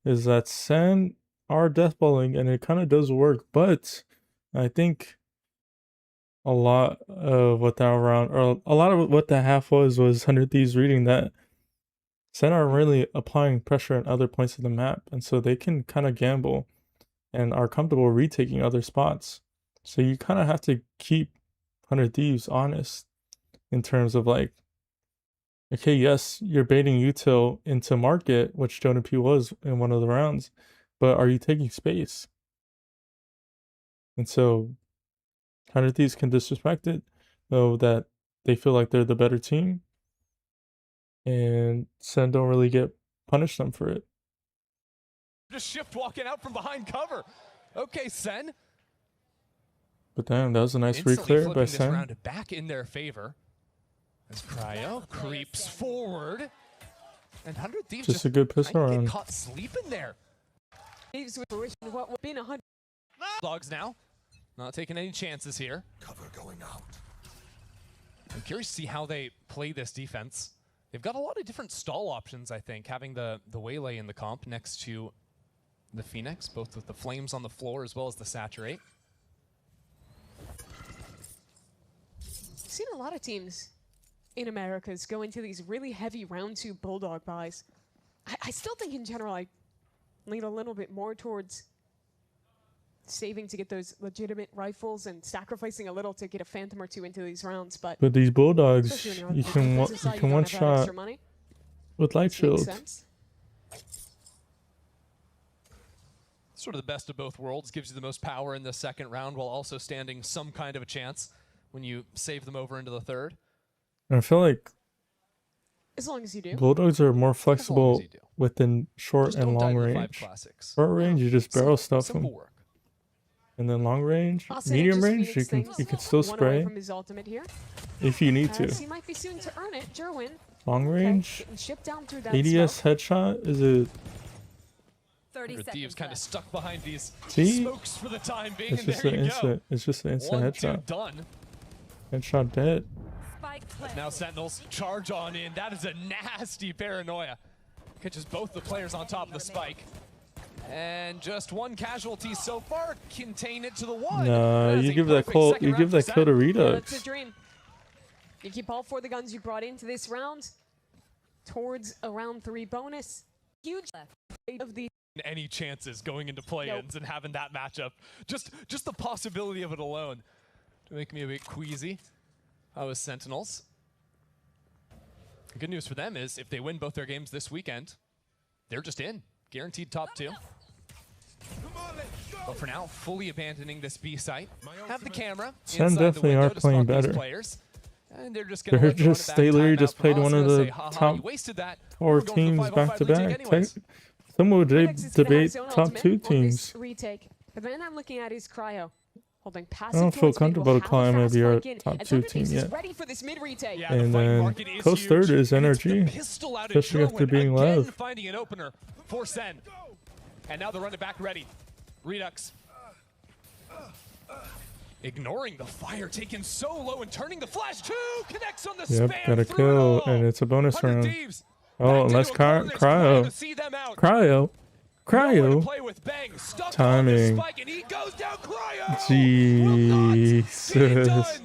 is that Sen are deathballing, and it kind of does work, but I think a lot of what that round, or a lot of what the half was 100 Thieves reading that Sen are really applying pressure at other points of the map, and so they can kind of gamble and are comfortable retaking other spots. So you kind of have to keep 100 Thieves honest in terms of like, okay, yes, you're baiting util into market, which Jonah P was in one of the rounds, but are you taking space? And so 100 Thieves can disrespect it, know that they feel like they're the better team, and Sen don't really get punished them for it. Just shift walking out from behind cover. Okay, Sen. But damn, that was a nice re-clear by Sen. Round back in their favor. As Cryo creeps forward. And 100 Thieves just a good pistol round. Get caught sleeping there. Thieves with fruition of what would be 100. Dogs now. Not taking any chances here. Cover going out. I'm curious to see how they play this defense. They've got a lot of different stall options, I think, having the Waylay in the comp next to the Phoenix, both with the flames on the floor as well as the saturate. I've seen a lot of teams in Americas go into these really heavy round 2 Bulldog buys. I still think in general I lean a little bit more towards saving to get those legitimate rifles and sacrificing a little to get a Phantom or 2 into these rounds. But these Bulldogs, you can one shot with light shield. Sort of the best of both worlds, gives you the most power in the second round while also standing some kind of a chance when you save them over into the third. I feel like as long as you do, Bulldogs are more flexible within short and long range. Short range, you just barrel stuff them. And then long range, medium range, you can still spray from his ultimate here. If you need to. He might be soon to earn it. Jerwin. Long range, down through that ADS smoke. Headshot is a 30 Thieves kind of stuck behind these See? Smokes for the time being. It's just an instant. It's just an instant headshot. Done. Headshot dead. Now Sentinels charge on in. That is a nasty paranoia. Catches both the players on top of the spike. And just one casualty so far. Contain it to the one. Nah, you give that kill. You give that kill to Redux. It's a dream. You keep all 4 of the guns you brought into this round towards a round 3 bonus. Huge of the any chances going into play-ins and having that matchup. Just the possibility of it alone to make me a bit queasy. I was Sentinels. The good news for them is if they win both their games this weekend, they're just in. Guaranteed top 2. But for now, fully abandoning this B site. Have the camera. Sen definitely are playing better. Players, and they're just they literally just played one of the top 4 teams back to back. Some would debate top 2 teams. Retake. But then I'm looking at his Cryo. Holding I don't feel comfortable to climb maybe our top 2 team yet. And then close third is NRG, especially after being live. Finding an opener for Sen. And now they're running back ready. Redux. Ignoring the fire taken so low and turning the flash 2 connects on the Yep, spam. got a kill, and it's a bonus round. Oh, unless Cryo. Timing. Jesus.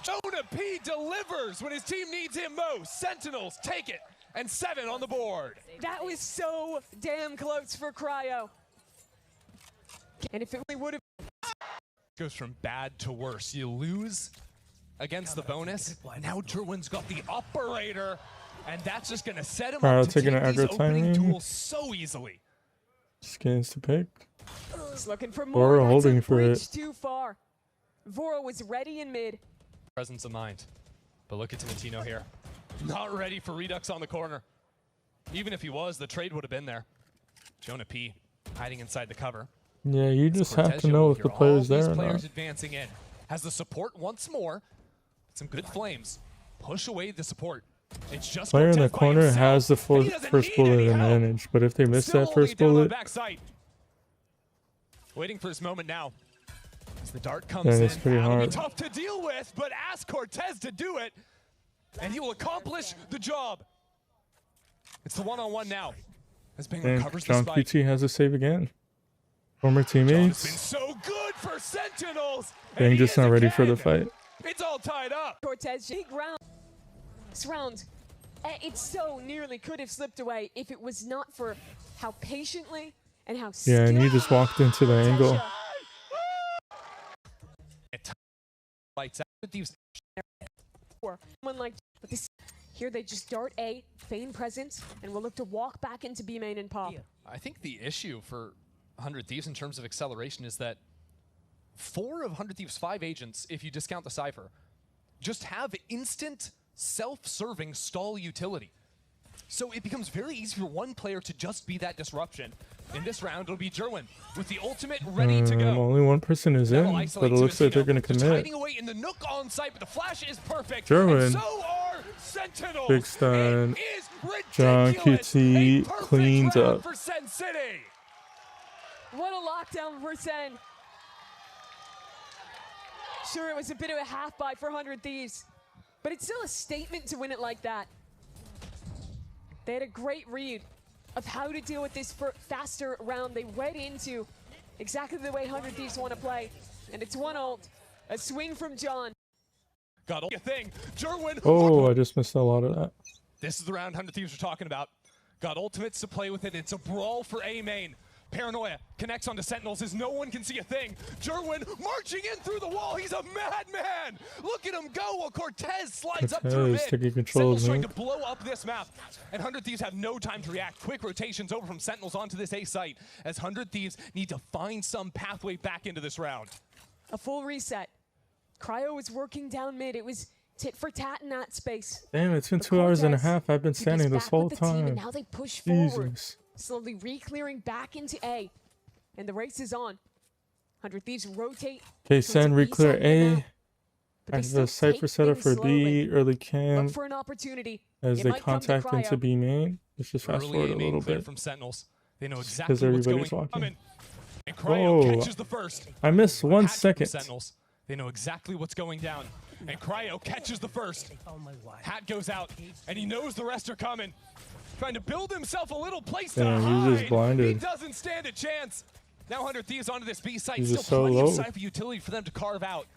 Jonah P delivers when his team needs him most. Sentinels take it, and 7 on the board. That was so damn close for Cryo. And if it really would have goes from bad to worse. You lose against the bonus. Now Jerwin's got the operator, and that's just gonna set him up to take these opening duels so easily. Skins to pick. He's looking for more. Voro holding for it. Too far. Voro was ready in mid. Presence of mind. But look at Timotino here. Not ready for Redux on the corner. Even if he was, the trade would have been there. Jonah P hiding inside the cover. Yeah, you just have to know if the player's there or not. Advancing in. Has the support once more. Some good flames. Push away the support. It's just Player in the corner has the first bullet advantage, but if they miss that first bullet, waiting for his moment now. As the dart comes then in, it's pretty hard. Tough to deal with, but ask Cortez to do it, and he will accomplish the job. It's the one-on-one now. As Bang recovers the John spike. QT has a save again. Former teammates. Been so good for Sentinels. Bang just not ready for the fight. It's all tied up. Cortez, big round. This round, it so nearly could have slipped away if it was not for how patiently and how yeah, and he just walked into the angle. Lights out. But this here they just dart A, feign presence, and will look to walk back into B main and pop. I think the issue for 100 Thieves in terms of acceleration is that 4 of 100 Thieves' 5 agents, if you discount the Cypher, just have instant self-serving stall utility. So it becomes very easy for one player to just be that disruption. In this round, it'll be Jerwin with the ultimate ready to go. Only one person is in, but it looks like they're going to commit. Hiding away in the nook on site, but the flash is perfect. Jerwin. So are Sentinels. Big stun. John QT cleans up. For Sen City. What a lockdown for Sen. Sure, it was a bit of a half buy for 100 Thieves, but it's still a statement to win it like that. They had a great read of how to deal with this faster round. They went into exactly the way 100 Thieves want to play, and it's one ult, a swing from John. Got a thing. Jerwin. Oh, I just missed a lot of that. This is the round 100 Thieves are talking about. Got ultimates to play with it. It's a brawl for A main. Paranoia connects onto Sentinels as no one can see a thing. Jerwin marching in through the wall. He's a madman. Look at him go while Cortez slides up through mid. Sentinels trying to blow up this map. And 100 Thieves have no time to react. Quick rotations over from Sentinels onto this A site as 100 Thieves need to find some pathway back into this round. A full reset. Cryo was working down mid. It was tit for tat in that space. Damn, it's been 2 hours and a half. I've been standing this whole time. And now they push forward. Slowly re-clearing back into A. And the race is on. 100 Thieves rotate. Okay, Sen re-clear A. I have the Cypher set up for B, early cam. For an opportunity. As they contact into B main. Let's just fast forward a little bit. From Sentinels. They know exactly because everybody's walking. And Cryo catches the first. I missed 1 second. Sentinels. They know exactly what's going down. And Cryo catches the first. Hat goes out. And he knows the rest are coming. Trying to build himself a little place to hide. He's just blinded. He doesn't stand a chance. Now 100 Thieves onto this B site. He's Still so plenty low. of Cypher utility for them to carve out.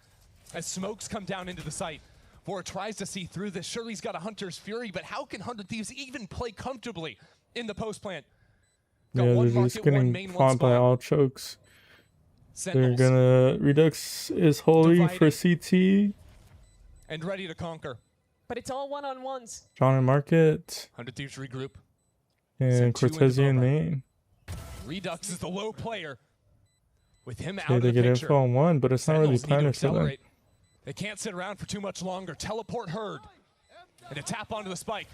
As smokes come down into the site. Vora tries to see through this. Sure, he's got a Hunter's Fury, but how can 100 Thieves even play comfortably in the post plant? Yeah, they're just getting fought by all chokes. Sentinels. They're gonna... Redux is holding for CT. And ready to conquer. But it's all one-on-ones. John and Market. 100 Thieves regroup. And Cortesian main. Redux is the low player. With him Okay, out they of the get picture. info on one, but it's not really Sentinels need to planner for them. accelerate. They can't sit around for too much longer. Teleport herd. And a tap onto the spike.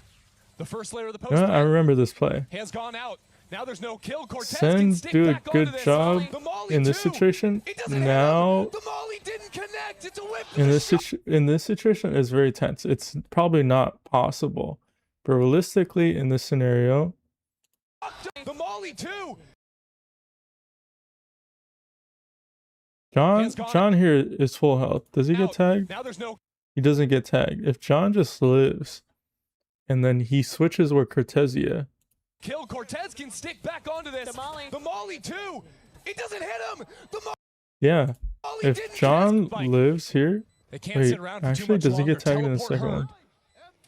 The first layer of the post I remember this play. has gone out. Now there's no kill. Cortez Sen can stick do a back good onto this. job The Molly in this too. situation. It doesn't hit Now, him. The Molly didn't connect. It's a whip to in the this in this situation, it's very tense. It's probably not possible, but realistically, in this scenario, The Molly too. John here is full health. Does he get tagged? Now there's no He doesn't get tagged. If John just lives, and then he switches with Cortesia. kill. Cortez can stick back onto this. The Molly too. It doesn't hit him. The Molly. Yeah. If John lives here, They can't wait, sit around for too actually, much does he longer. get tagged in the Teleport second her. one?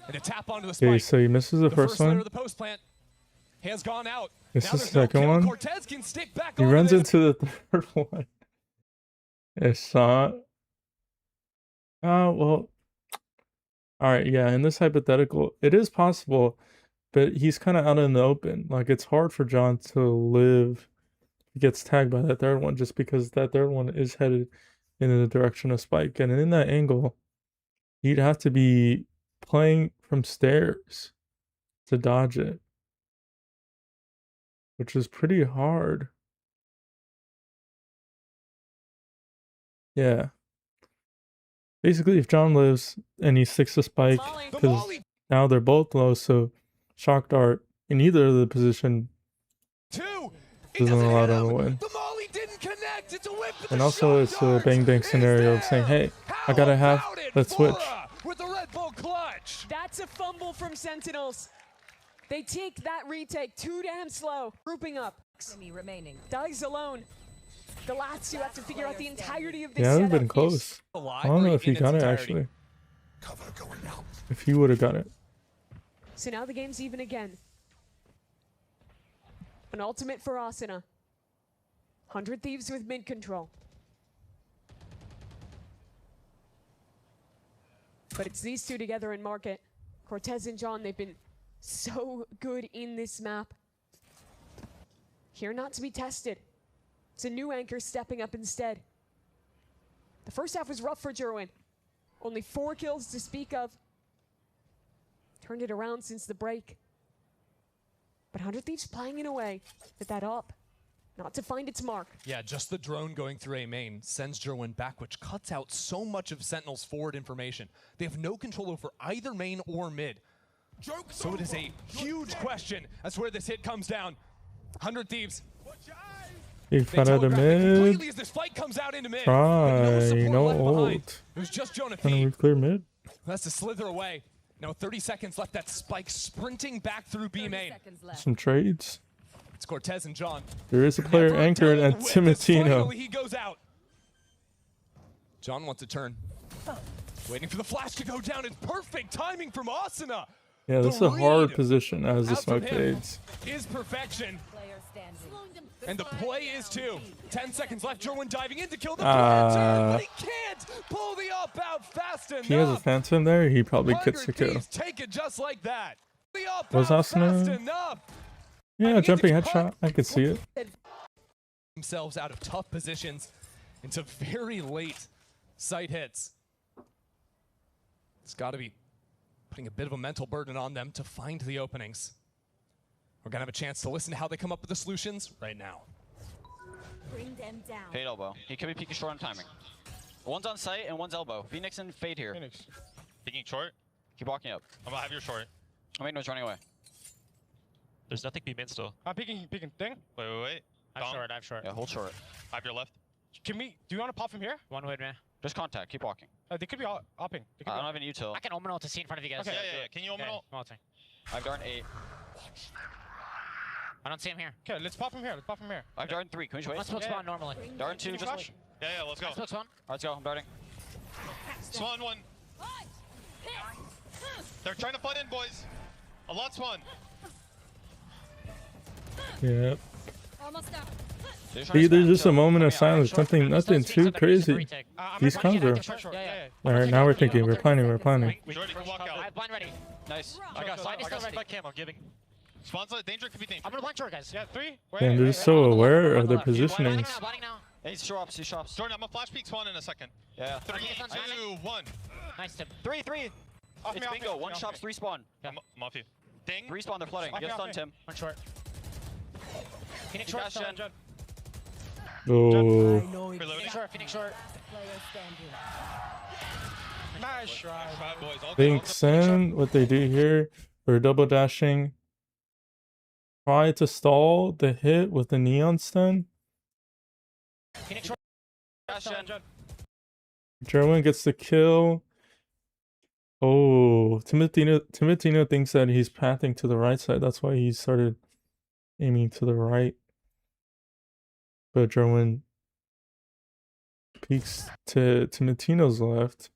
And a tap onto the spike. Okay, so he misses the first layer one. of the post plant has gone out. This Now is the there's no second kill. one. Cortez can stick back He onto runs this. into the third one. It's not. Well. Alright, yeah, in this hypothetical, it is possible, but he's kind of out in the open. Like, it's hard for John to live. He gets tagged by that third one just because that third one is headed in the direction of Spike. And in that angle, he'd have to be playing from stairs to dodge it, which is pretty hard. Yeah. Basically, if John lives and he sticks to Spike, because now they're both low, so Shock Dart in either of the position doesn't allow them to win. And also, it's a bang-bang scenario of saying, hey, I gotta have, let's switch. With the Red Bull clutch. That's a fumble from Sentinels. They take that retake too damn slow. Grouping up. Remaining. Dies alone. The last two have to figure out the entirety of this Yeah, they've setup. been close. I don't know if he got it, actually. If he would have got it. So now the game's even again. An ultimate for Asuna. 100 Thieves with mid control. But it's these two together in market. Cortez and John, they've been so good in this map. Here not to be tested. It's a new anchor stepping up instead. The first half was rough for Jerwin. Only 4 kills to speak of. Turned it around since the break. But 100 Thieves playing in a way with that up. Not to find its mark. Yeah, just the drone going through A main sends Jerwin back, which cuts out so much of Sentinel's forward information. They have no control over either main or mid. So it is a huge question as to where this hit comes down. 100 Thieves. Big fat out of mid. As this fight comes out into mid. Try, no ult. It was just Jonah Can we clear mid? That's to slither away. Now 30 seconds left. That Spike sprinting back through B main. Some trades. It's Cortez and John. There is a player anchored at Timatino. Finally, he goes out. John wants a turn. Waiting for the flash to go down. It's perfect timing from Asuna. Yeah, this is a hard position as the smoke fades. Is perfection. And the play is too. 10 seconds left. Jerwin diving in to kill the planter, but he can't pull the up out fast enough. If he has a phantom there, he probably gets the kill. Take it just like that. The up Was out fast Asuna? enough. Yeah, jumping headshot. I could see it. Themselves out of tough positions into very late sight hits. It's got to be putting a bit of a mental burden on them to find the openings. We're going to have a chance to listen to how they come up with the solutions right now. Bring them down. Fade elbow. He could be peeking short on timing. One's on site and one's elbow. Phoenix and Fade here. Phoenix. Peeking short. Keep walking up. I'm gonna have your short. I'll make noise running away. There's nothing B mid still. I'm peeking thing. Wait. I'm short. Yeah, hold short. I have your left. Can we? Do you want to pop from here? One way, man. Just contact. Keep walking. They could be hopping. I don't have any util. I can omen ult to see in front of you guys. Okay, yeah. Can you omen ult? I've Darn 8. I don't see him here. Okay, let's pop from here. I've Darn 3. Can we just wait? Let's smoke spawn normally. Darn 2, just wait. Yeah, let's go. Smoke spawn. Let's go. I'm darting. Spawn 1. They're trying to fight in, boys. A lot spawn. Yep. See, there's just a moment of silence. Nothing too crazy. These comes are. Alright, now we're thinking. We're planning. Nice. I got spike cam. I'm giving. Spawn's danger could be dangerous. I'm gonna blind short, guys. Yeah, 3. And they're just so aware of their positionings. He's shops. Jordan, I'm gonna flash peek spawn in a second. Yeah. 3, 2, 1. Nice tip. 3. It's bingo. 1 shops, 3 spawn. I'm off you. Ding. 3 spawn, they're flooding. Get stunned, Tim. 1 short. Phoenix short, stun. Oh. Phoenix short. Nice try. I think Sen, what they do here, they're double dashing. Try to stall the hit with the neon stun. Phoenix short. Gerwin gets the kill. Oh, Timotino thinks that he's pathing to the right side. That's why he started aiming to the right. But Gerwin peeks to Timotino's left.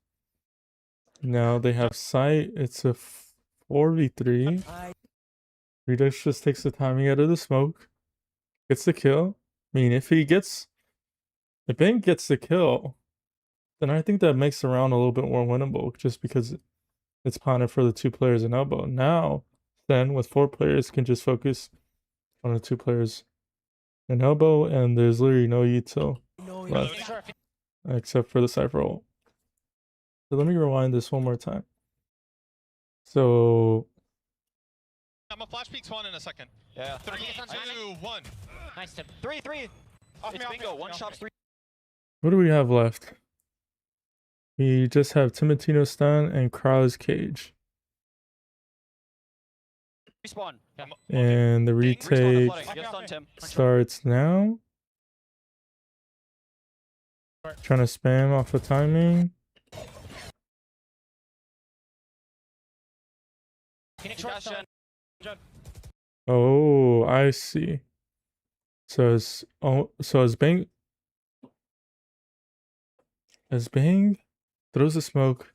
Now they have sight. It's a 4v3. Redux just takes the timing out of the smoke. Gets the kill. I mean, if Bang gets the kill, then I think that makes the round a little bit more winnable, just because it's punted for the 2 players in elbow. Now, then with 4 players, can just focus on the 2 players in elbow, and there's literally no util left, except for the Cypher ult. So let me rewind this one more time. So I'm gonna flash peek spawn in a second. Yeah. 3, 2, 1. Nice tip. 3. It's bingo. 1 shops, 3. what do we have left? We just have Timotino stun and Krau's cage. Respawn. And the retake starts now. Trying to spam off the timing. Oh, I see. So as Bang throws the smoke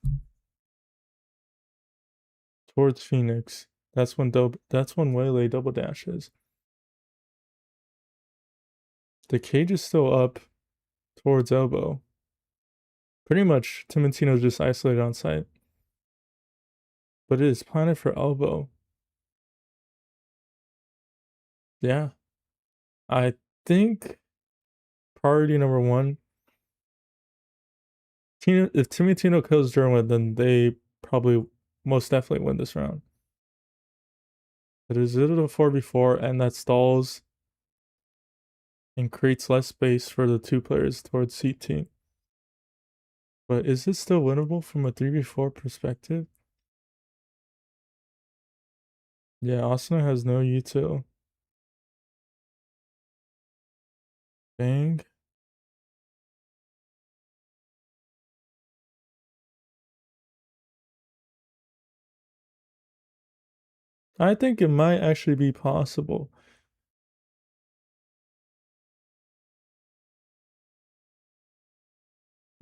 towards Phoenix, that's when Waylay double dashes. The cage is still up towards elbow. Pretty much Timotino's just isolated on site. But it is planted for elbow. Yeah. I think priority number 1. If Timotino kills Derwin, then they probably most definitely win this round. It is 0 to 4v4, and that stalls and creates less space for the 2 players towards CT. But is it still winnable from a 3v4 perspective? Yeah, Asuna has no util. Bang. I think it might actually be possible.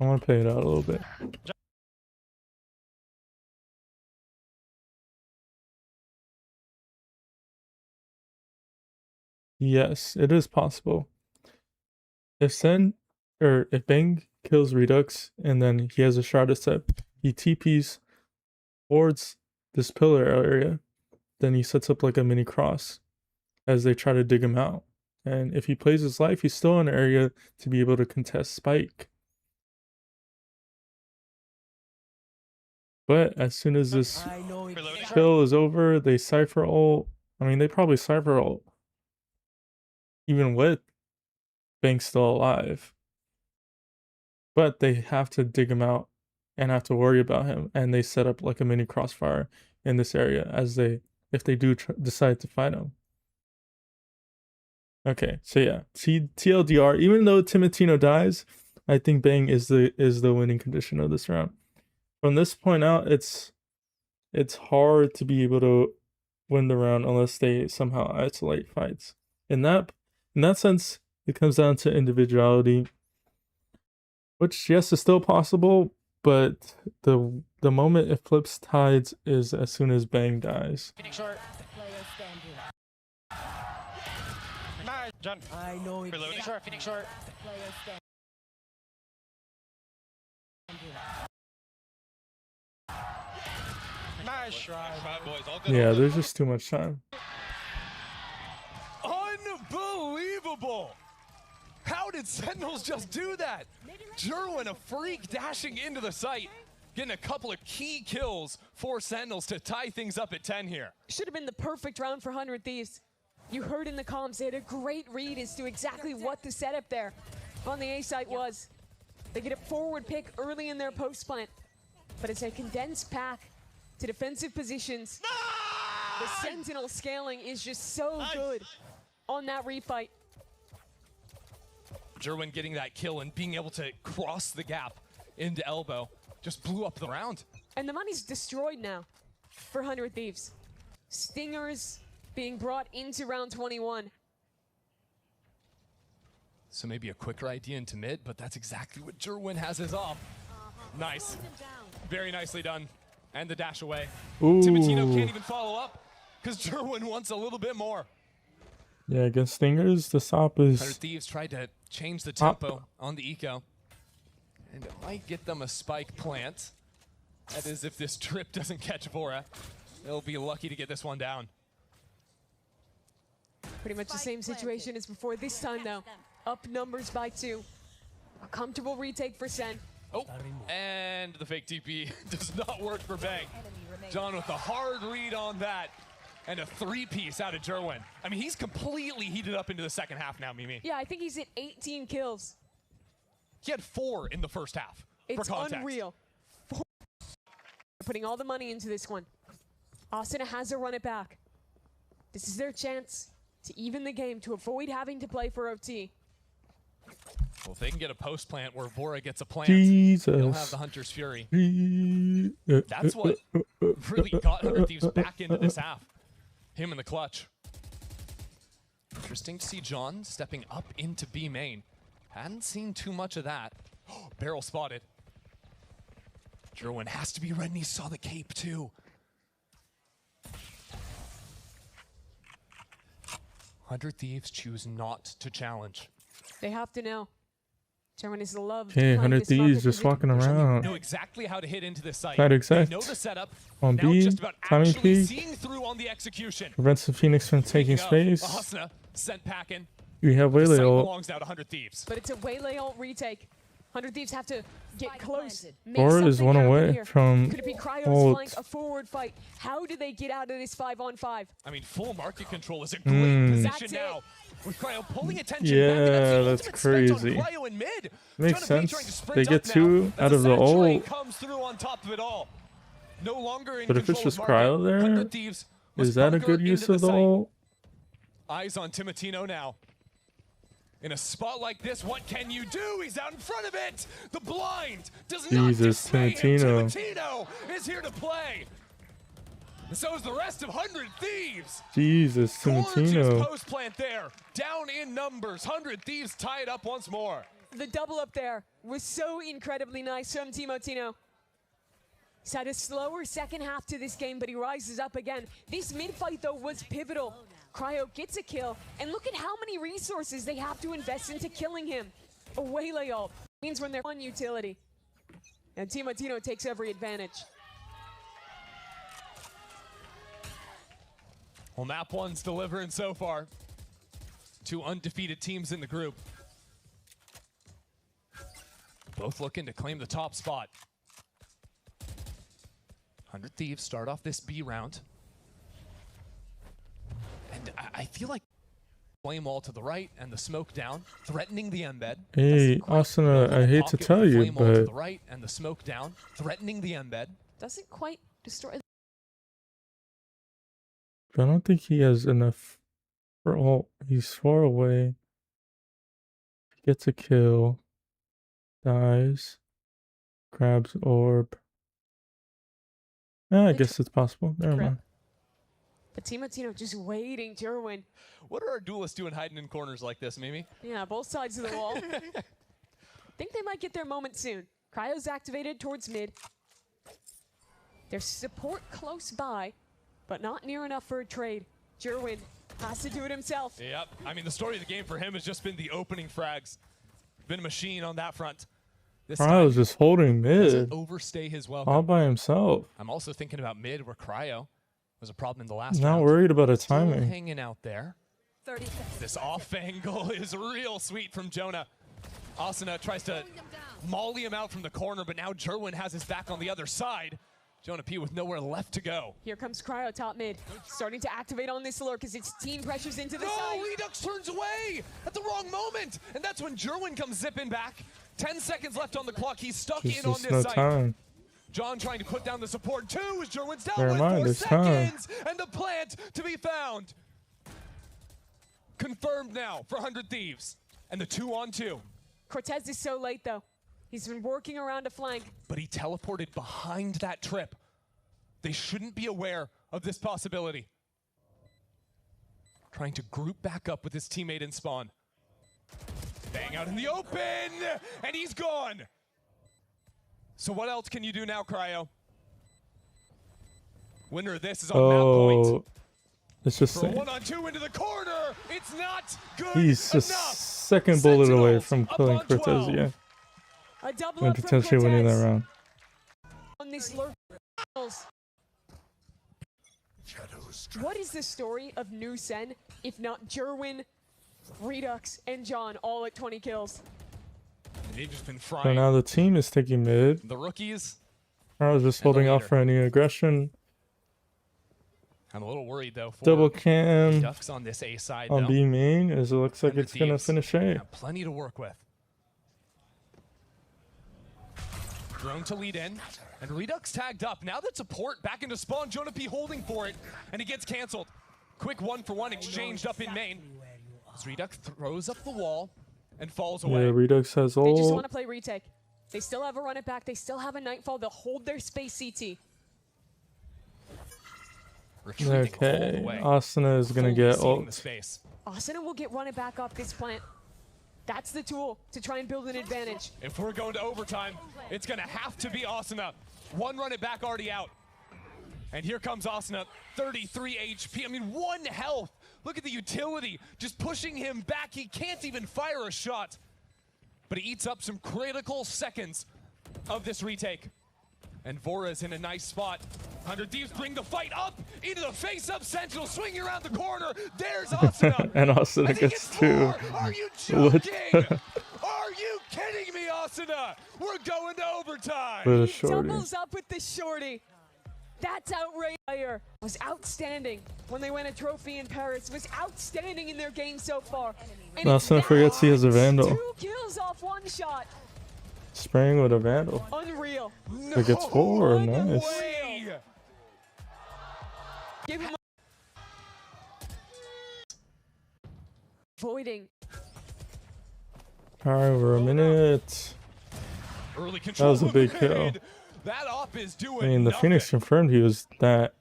I want to play it out a little bit. Yes, it is possible. If Bang kills Redux and then he has a Shrouded Step, he TPs towards this pillar area, then he sets up like a mini cross as they try to dig him out. And if he plays his life, he's still in an area to be able to contest Spike. But as soon as this kill is over, they Cypher ult. I mean, they probably Cypher ult even with Bang still alive. But they have to dig him out and have to worry about him. And they set up like a mini crossfire in this area if they do decide to fight him. Okay, so yeah, TLDR. Even though Timotino dies, I think Bang is the winning condition of this round. From this point out, it's hard to be able to win the round unless they somehow isolate fights. In that sense, it comes down to individuality, which yes is still possible, but the moment it flips tides is as soon as Bang dies. John. I know it. Phoenix short, Phoenix short. Nice try. Yeah, there's just too much time. Unbelievable! How did Sentinels just do that? Jerwin, a freak, dashing into the site, getting a couple of key kills for Sentinels to tie things up at 10 here. Should have been the perfect round for 100 Thieves. You heard in the comms, they had a great read as to exactly what the setup there on the A site was. They get a forward pick early in their post plant, but it's a condensed pack to defensive positions. The Sentinel scaling is just so good on that refight. Jerwin getting that kill and being able to cross the gap into elbow just blew up the round. And the money's destroyed now for 100 Thieves. Stingers being brought into round 21. So maybe a quicker idea into mid, but that's exactly what Jerwin has his off. Nice. Very nicely done. And the dash away. Ooh. Timotino can't even follow up because Jerwin wants a little bit more. Yeah, against Stingers, the SOP is... 100 Thieves tried to change the tempo on the eco. And it might get them a spike plant. That is, if this trip doesn't catch Vora, they'll be lucky to get this one down. Pretty much the same situation as before. This time, though, up numbers by 2. A comfortable retake for Sen. Oh, and the fake TP does not work for Bang. John with a hard read on that. And a 3-piece out of Jerwin. I mean, he's completely heated up into the second half now, Mimi. Yeah, I think he's at 18 kills. He had 4 in the first half. It's for context. unreal. Putting all the money into this one. Asuna has to run it back. This is their chance to even the game, to avoid having to play for OT. Well, if they can get a post plant where Vora gets a plant, Jesus. they'll have the Hunter's Fury. That's what really got 100 Thieves back into this half. Him in the clutch. Interesting to see John stepping up into B main. Hadn't seen too much of that. Barrel spotted. Jerwin has to be ready. He saw the cape too. 100 Thieves choose not to challenge. They have to know. Jerwin is loved. Hey, 100 Thieves just walking around. Know exactly how to hit into this site. Side exact. They know the setup. On now B, just about timing actually peak. seeing through on the execution. Prevents the Phoenix from taking space. Asuna sent packing. We have The site Waylay ult. belongs now to 100 Thieves. But it's a Waylay ult retake. 100 Thieves have to get close. Or is one away from Could it be Cryo's ult. flank, a forward fight? How do they get out of this 5-on-5? I mean, full market control is a great position now. With Cryo pulling attention back, and Yeah, the that's ultimate sprint on crazy. Cryo in mid. Makes Jonathan sense. trying to sprint They get up 2 now. out of the As Train ult. comes through on top of it all. No longer in But if it's control just of market. Cryo there, 100 Thieves must is that a bunker good use into of the site. ult? Eyes on Timotino now. In a spot like this, what can you do? He's out in front of it. The blind does not Jesus, dismay him. Timotino. Timotino is here to play. And so is the rest of 100 Thieves. Jesus, Gorgeous Timotino. post plant there. Down in numbers. 100 Thieves tie it up once more. The double up there was so incredibly nice from Timotino. He's had a slower second half to this game, but he rises up again. This mid-fight, though, was pivotal. Cryo gets a kill, and look at how many resources they have to invest into killing him. A Waylay ult means when they're on utility. And Timotino takes every advantage. Well, map 1's delivering so far. 2 undefeated teams in the group. Both looking to claim the top spot. 100 Thieves start off this B round. And I feel like flame wall to the right and the smoke down, threatening the embed. Hey, Asuna, I hate to tell you, Flame wall to but the right and the smoke down, threatening the embed. Doesn't quite destroy. I don't think he has enough for ult. He's far away. Gets a kill. Dies. Grabs orb. I guess it's possible. Never mind. But Timotino just waiting, Jerwin. What are our duelists doing hiding in corners like this, Mimi? Yeah, both sides of the wall. Think they might get their moment soon. Cryo's activated towards mid. There's support close by, but not near enough for a trade. Jerwin Has to do it himself. Yep. I mean, the story of the game for him has just been the opening frags. Been a machine on that front. This Cryo was just holding mid overstay his welcome. all by himself. I'm also thinking about mid where Cryo was a problem in the last Not round. worried about his Still timing. hanging out there. 30 seconds. This off angle is real sweet from Jonah. Asuna tries to molly him out from the corner, but now Jerwin has his back on the other side. Jonah P with nowhere left to go. Here comes Cryo top mid, starting to activate on this lurk as its team pressures into the side. Redux turns away at the wrong moment, and that's when Jerwin comes zipping back. 10 seconds left on the clock. He's stuck in on Just this no site. time. John trying to put down the support. 2 as Jerwin's down Never with mind, 4 it's time. seconds, and the plant to be found. Confirmed now for 100 Thieves, and the 2-on-2. Cortez is so late though. He's been working around a flank. But he teleported behind that trip. They shouldn't be aware of this possibility. Trying to group back up with his teammate in spawn. Bang out in the open, and he's gone. So what else can you do now, Cryo? Winner of this is on map point. It's just For a 1-on-2 into the corner, it's not good he's a enough. second bullet away from Sentinels killing up on Cortez 12. again. A double And up from potentially winning that Cortez. round. On this lurk. What is the story of New Sen if not Jerwin, Redux, and John all at 20 kills? They've just been So frying now the team is taking mid. the rookies. I was just holding off for any aggression. I'm a little worried though. For Double cam Ducks on this A side on though. B main as it looks like And the it's gonna Thieves finish A. have plenty to work with. Drone to lead in, and Redux tagged up. Now that support back into spawn, Jonah P holding for it, and it gets canceled. Quick 1-for-1 exchanged up in main. As Redux throws up the wall and falls away. Yeah, Redux has They just ult. want to play retake. They still have a run it back. They still have a Nightfall. They'll hold their space CT. Okay, Asuna is gonna get ult. Asuna will get run it back off this plant. That's the tool to try and build an advantage. If we're going to overtime, it's gonna have to be Asuna. One run it back already out. And here comes Asuna, 33 HP. I mean, 1 health. Look at the utility, just pushing him back. He can't even fire a shot. But he eats up some critical seconds of this retake. And Vora's in a nice spot. 100 Thieves bring the fight up into the face-up. Sentinel swinging around the corner. There's Asuna. And Asuna gets 2. Are you What? joking? Are you kidding me, Asuna? We're going to overtime. With a He shorty. doubles up with the shorty. That's outrageous. Was outstanding when they win a trophy in Paris. Was outstanding in their game so far. And Asuna forgets he has a Vandal. 2 kills off 1 shot. Spraying with a Vandal. Unreal. It gets 4. Nice. Give him voiding. Alright, we're a minute. Early That was a big kill. That op is doing I mean, the nothing. Phoenix confirmed he was that.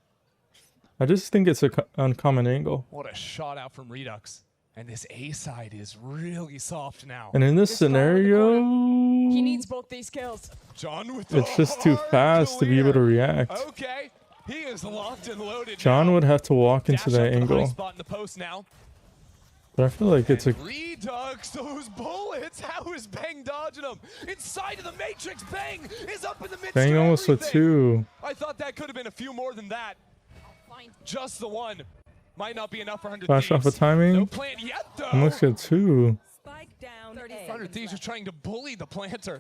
I just think it's a uncommon angle. What a shot out from Redux. And this A side is really soft now. And in this scenario, He needs both these kills. John with the it's just too fast to be able to react. Okay, he is locked and loaded. John would have to walk into Dash up that to the high angle. spot in the post now. But I feel like it's a Redux, those bullets. How is Bang dodging them? Inside of the Matrix, Bang is up in the midst. Bang of almost with everything. 2. I thought that could have been a few more than that. Just the one. Might not be enough for 100 Flash off Thieves. of timing. No plant yet, though. Almost got 2. Spike down. 100 Thieves are trying to bully the planter.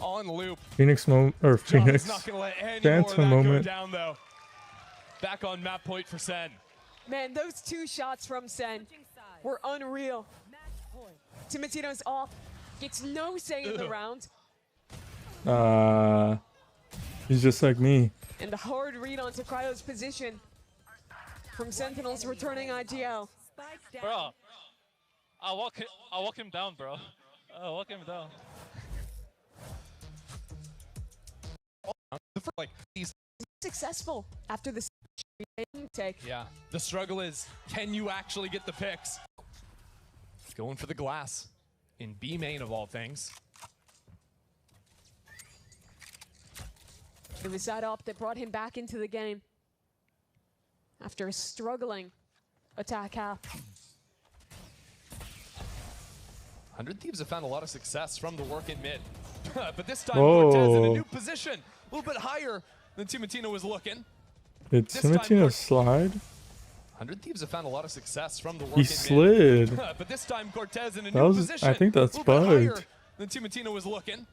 On loop. Phoenix moment or John's Phoenix not gonna let any more of Phantom that go moment. down, though. Back on map point for Sen. Man, those 2 shots from Sen were unreal. Timotino's off. Gets no say in the round. He's just like me. And the hard read onto Cryo's position from Sentinels returning IGL. Bro, I'll walk him down, bro. I'll walk him down. Like these Successful after the take. Yeah, the struggle is, can you actually get the picks? Going for the glass in B main of all things. It was that op that brought him back into the game after struggling attack half. 100 Thieves have found a lot of success from the work in mid. But this time, Cortez in a new position. A little bit higher than Timatino was looking. Did Timatino slide? 100 Thieves have found a lot of success from the work He slid. But this time, Cortez in a That new was, position. I think that's a little bit higher bugged. than Timatino was looking.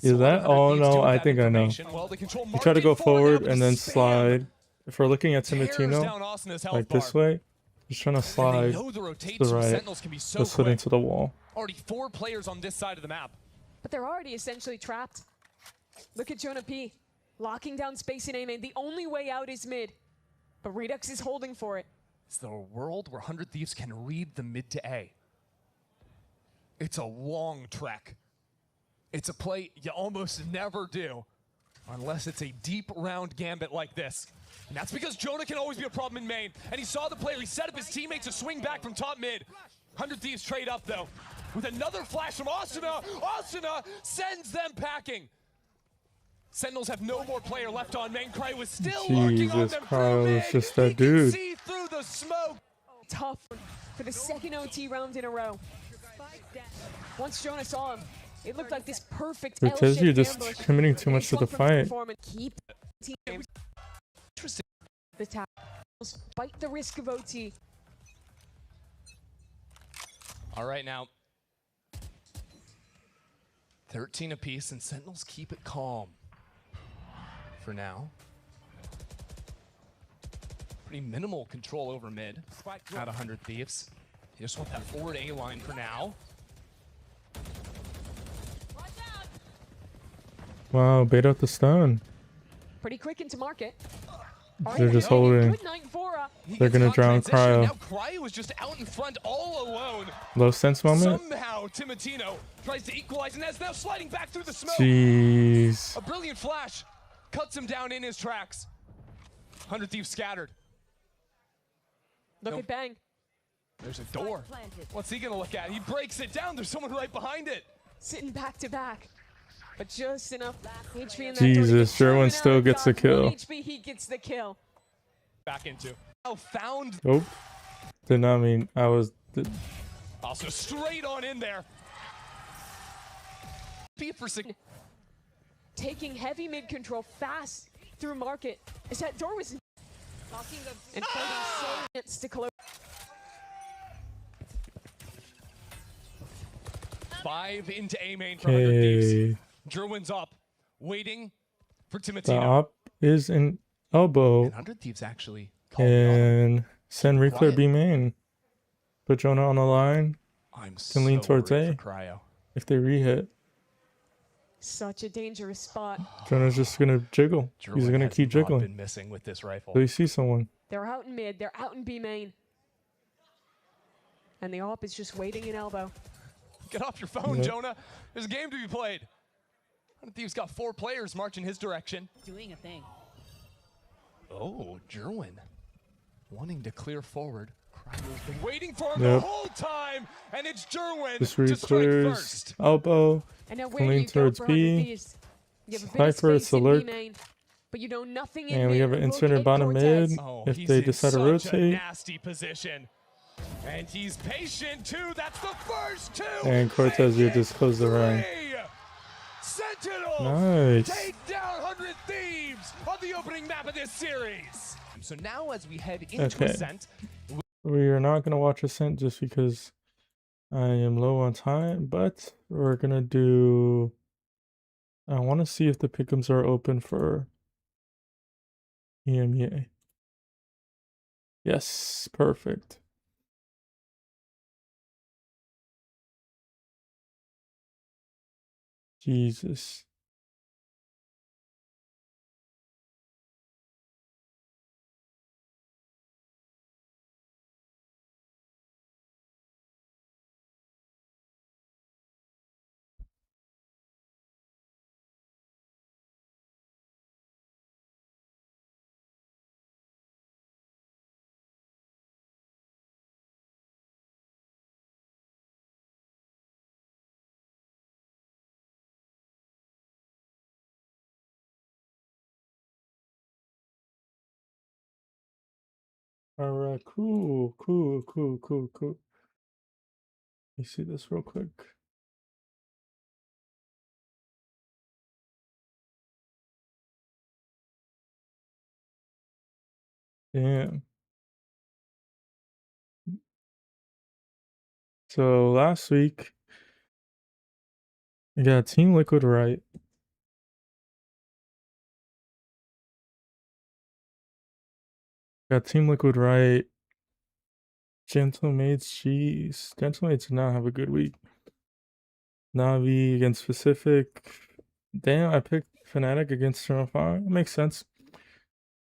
Is that? Oh no, I think I know. Well, they control You try to go marking forward forward now, and then spam slide. If we're looking at tears Timatino, down Asana's health like this bar. way, he's trying to And they slide know the to rotates the from right. Sentinels can be so Let's slid quick. into the wall. Already 4 players on this side of the map. But they're already essentially trapped. Look at Jonah P. Locking down space in A main. The only way out is mid. But Redux is holding for it. It's the world where 100 Thieves can read the mid to A. It's a long trek. It's a play you almost never do, unless it's a deep round gambit like this. And that's because Jonah can always be a problem in main. And he saw the player, he set up his teammates to swing back from top mid. 100 Thieves trade up though, with another flash from Asuna. Asuna sends them packing. Sentinels have no more player left on main. Cry was still lurking on Jesus them. Christ, it's just that He can dude. see through the smoke. Tough for the second OT round in a row. Once Jonah saw him, it looked like this perfect It tells you L-shaped just ambush. committing too much to the fight. Keep team the tackles, fight the risk of OT. All right, now 13 apiece, and Sentinels keep it calm for now. Pretty minimal control over mid at 100 Thieves. You just want that forward A line for now. Wow, bait out the stun. Pretty quick into market. They're just holding. Good night, Vora. They're gonna drown Cryo. Now Cryo was just out in front all alone. Low sense moment. Somehow Timatino tries to equalize and is now sliding back through the smoke. Jeez. A brilliant flash cuts him down in his tracks. 100 Thieves scattered. Look at Bang. There's a door. What's he gonna look at? He breaks it down. There's someone right behind it. Sitting back to back. But just enough HP in that Jesus, Sherwin still gets the kill. HP, he gets the kill. Back into. Oh, found. Nope. Did not mean I was. Also straight on in there. Taking heavy mid control fast through market. As that door was and fighting so to close. 5 into A main for 100 Thieves. Jerwin's up, waiting for The Timatino. op is an elbow. And 100 Thieves actually And send Reclair B main. Put Jonah on the line. Can lean towards A. If they re-hit. Such a dangerous spot. Jonah's just gonna jiggle. He's gonna keep jiggling. Been missing with this rifle. So you see someone. They're out in mid. They're out in B main. And the op is just waiting in elbow. Get off your phone, Yep. Jonah. There's a game to be played. 100 Thieves got 4 players marching his direction. Doing a thing. Oh, Jerwin wanting to clear forward. Cryo's been waiting for him Yep. the whole time, and it's Jerwin Just to strike re-clears first. elbow. And now where Can do lean you go towards for B. 100 Thieves? You have a bit of Cypher, space it's a in lurk. B main, but you know nothing in And we mid. have an Look inserter at bottom Cortez. mid. Oh, If he's they in decide to such a rotate. nasty position. And he's patient too. That's the first 2. And Cortez, you just close the round. Sentinels Nice. take down 100 Thieves on the opening map of this series. So now as we head into Okay. Ascent, We are not gonna watch Ascent just because I am low on time, but we're gonna do. I want to see if the pick'ems are open for EMEA. Yes, perfect. Jesus. All right, cool. Let me see this real quick. Damn. So last week, we got Team Liquid right. Got Team Liquid right. Gentlemates, jeez. Gentlemates did not have a good week. Navi against Pacific. Damn, I picked Fnatic against Turn of Fire. It makes sense.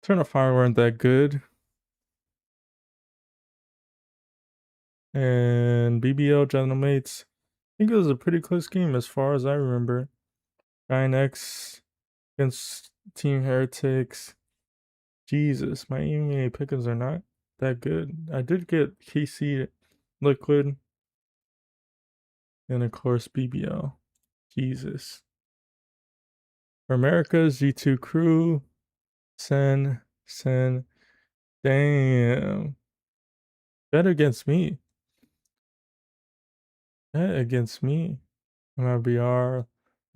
Turn of Fire weren't that good. And BBL Gentlemates. I think it was a pretty close game as far as I remember. X against Team Heretics. Jesus, my EMEA pickings are not that good. I did get KC Liquid. And of course BBL. Jesus. Americas, G2 Crew. Sen. Damn. Bet against me. Bet against me. MRBR.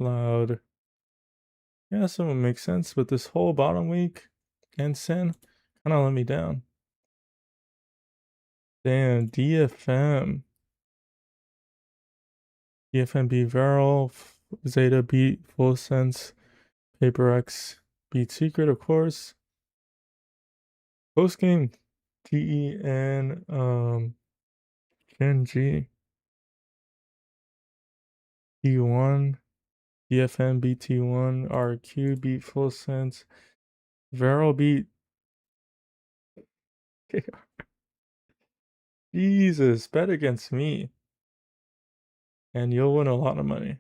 Loud. Yeah, some would make sense, but this whole bottom week and Sen kind of let me down. Damn, DFM. DFM beat Viral. Zeta beat Full Sense. PaperX beat Secret, of course. Post game TEN Gen G. T1. DFM beat T1. RQ beat Full Sense. Viral beat Jesus, bet against me. And you'll win a lot of money.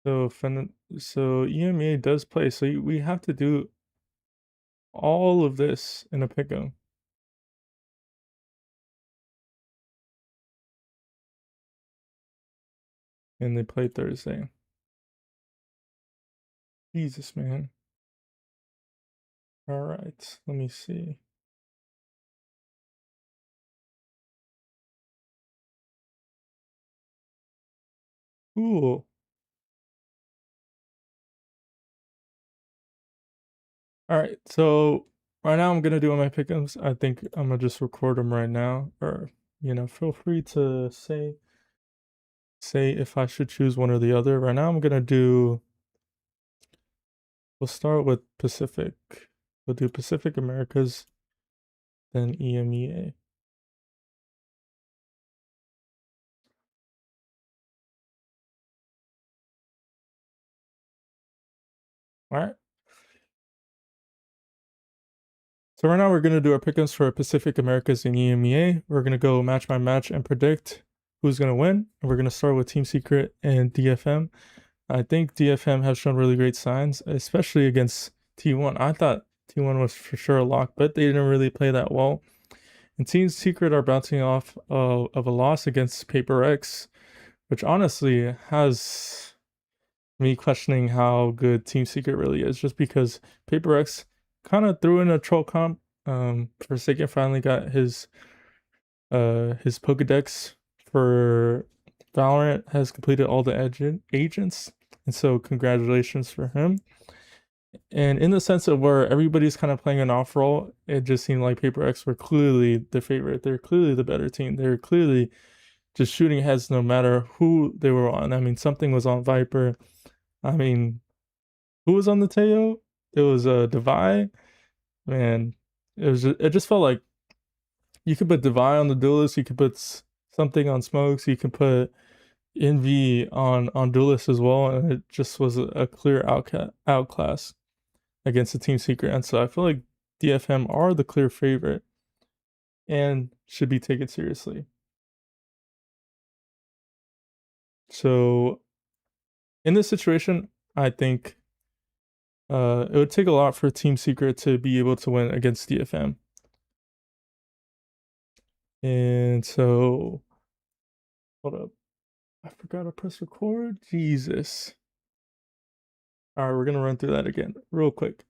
So EMEA does play, so we have to do all of this in a pick'em. And they play Thursday. Jesus, man. All right, let me see. Cool. All right, so right now I'm gonna do my pick'ems. I think I'm gonna just record them right now, or feel free to say if I should choose one or the other. Right now I'm gonna do. We'll start with Pacific. We'll do Pacific Americas, then EMEA. All right. So right now we're going to do our pick'ems for Pacific Americas and EMEA. We're going to go match by match and predict who's going to win. And we're going to start with Team Secret and DFM. I think DFM has shown really great signs, especially against T1. I thought T1 was for sure a lock, but they didn't really play that well. And Team Secret are bouncing off of a loss against PaperX, which honestly has me questioning how good Team Secret really is, just because PaperX kind of threw in a troll comp. Forsaken finally got his Pokedex for Valorant, has completed all the agents, and so congratulations for him. And in the sense of where everybody's kind of playing an off role, it just seemed like PaperX were clearly the favorite. They're clearly the better team. They're clearly just shooting heads no matter who they were on. I mean, something was on Viper. I mean, who was on the Teo? It was Devi. Man, it just felt like you could put Devi on the Duelist, you could put something on Smokes, you could put Envy on Duelist as well, and it just was a clear outclass against the Team Secret. And so I feel like DFM are the clear favorite and should be taken seriously. So in this situation, I think it would take a lot for Team Secret to be able to win against DFM. And so, hold up. I forgot to press record. Jesus. All right, we're going to run through that again real quick.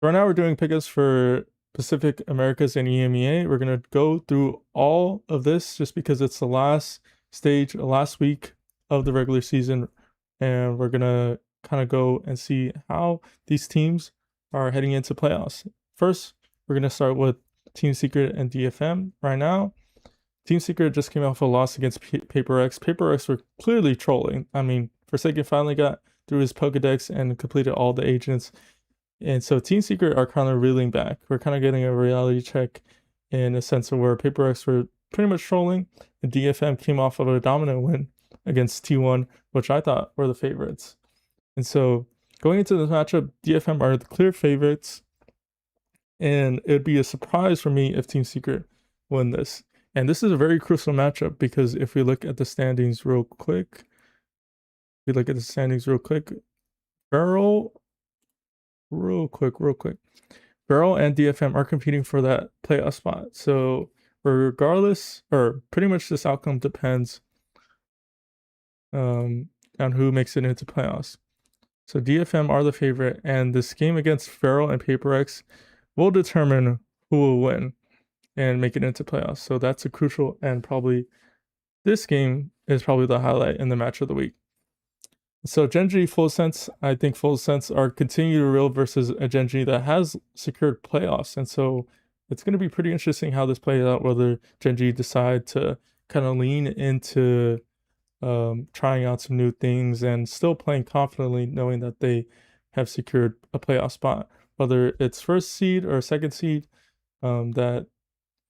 Right now we're doing pickups for Pacific Americas and EMEA. We're going to go through all of this just because it's the last stage, last week of the regular season. And we're going to kind of go and see how these teams are heading into playoffs. First, we're going to start with Team Secret and DFM right now. Team Secret just came off a loss against Paper X. Paper X were clearly trolling. I mean, Forsaken finally got through his Pokedex and completed all the agents. And so Team Secret are kind of reeling back. We're kind of getting a reality check in a sense of where Paper X were pretty much trolling. And DFM came off of a dominant win against T1, which I thought were the favorites. And so going into this matchup, DFM are the clear favorites. And it would be a surprise for me if Team Secret win this. And this is a very crucial matchup because if we look at the standings real quick, Feral and DFM are competing for that playoff spot. So regardless, or pretty much this outcome depends on who makes it into playoffs. So DFM are the favorite, and this game against Feral and Paper X will determine who will win and make it into playoffs. So that's a crucial, and probably this game is probably the highlight in the match of the week. So Gen.G Full Sense, I think Full Sense are continue to reel versus a Gen.G that has secured playoffs. And so it's going to be pretty interesting how this plays out, whether Gen.G decide to kind of lean into trying out some new things and still playing confidently, knowing that they have secured a playoff spot. Whether it's first seed or second seed, that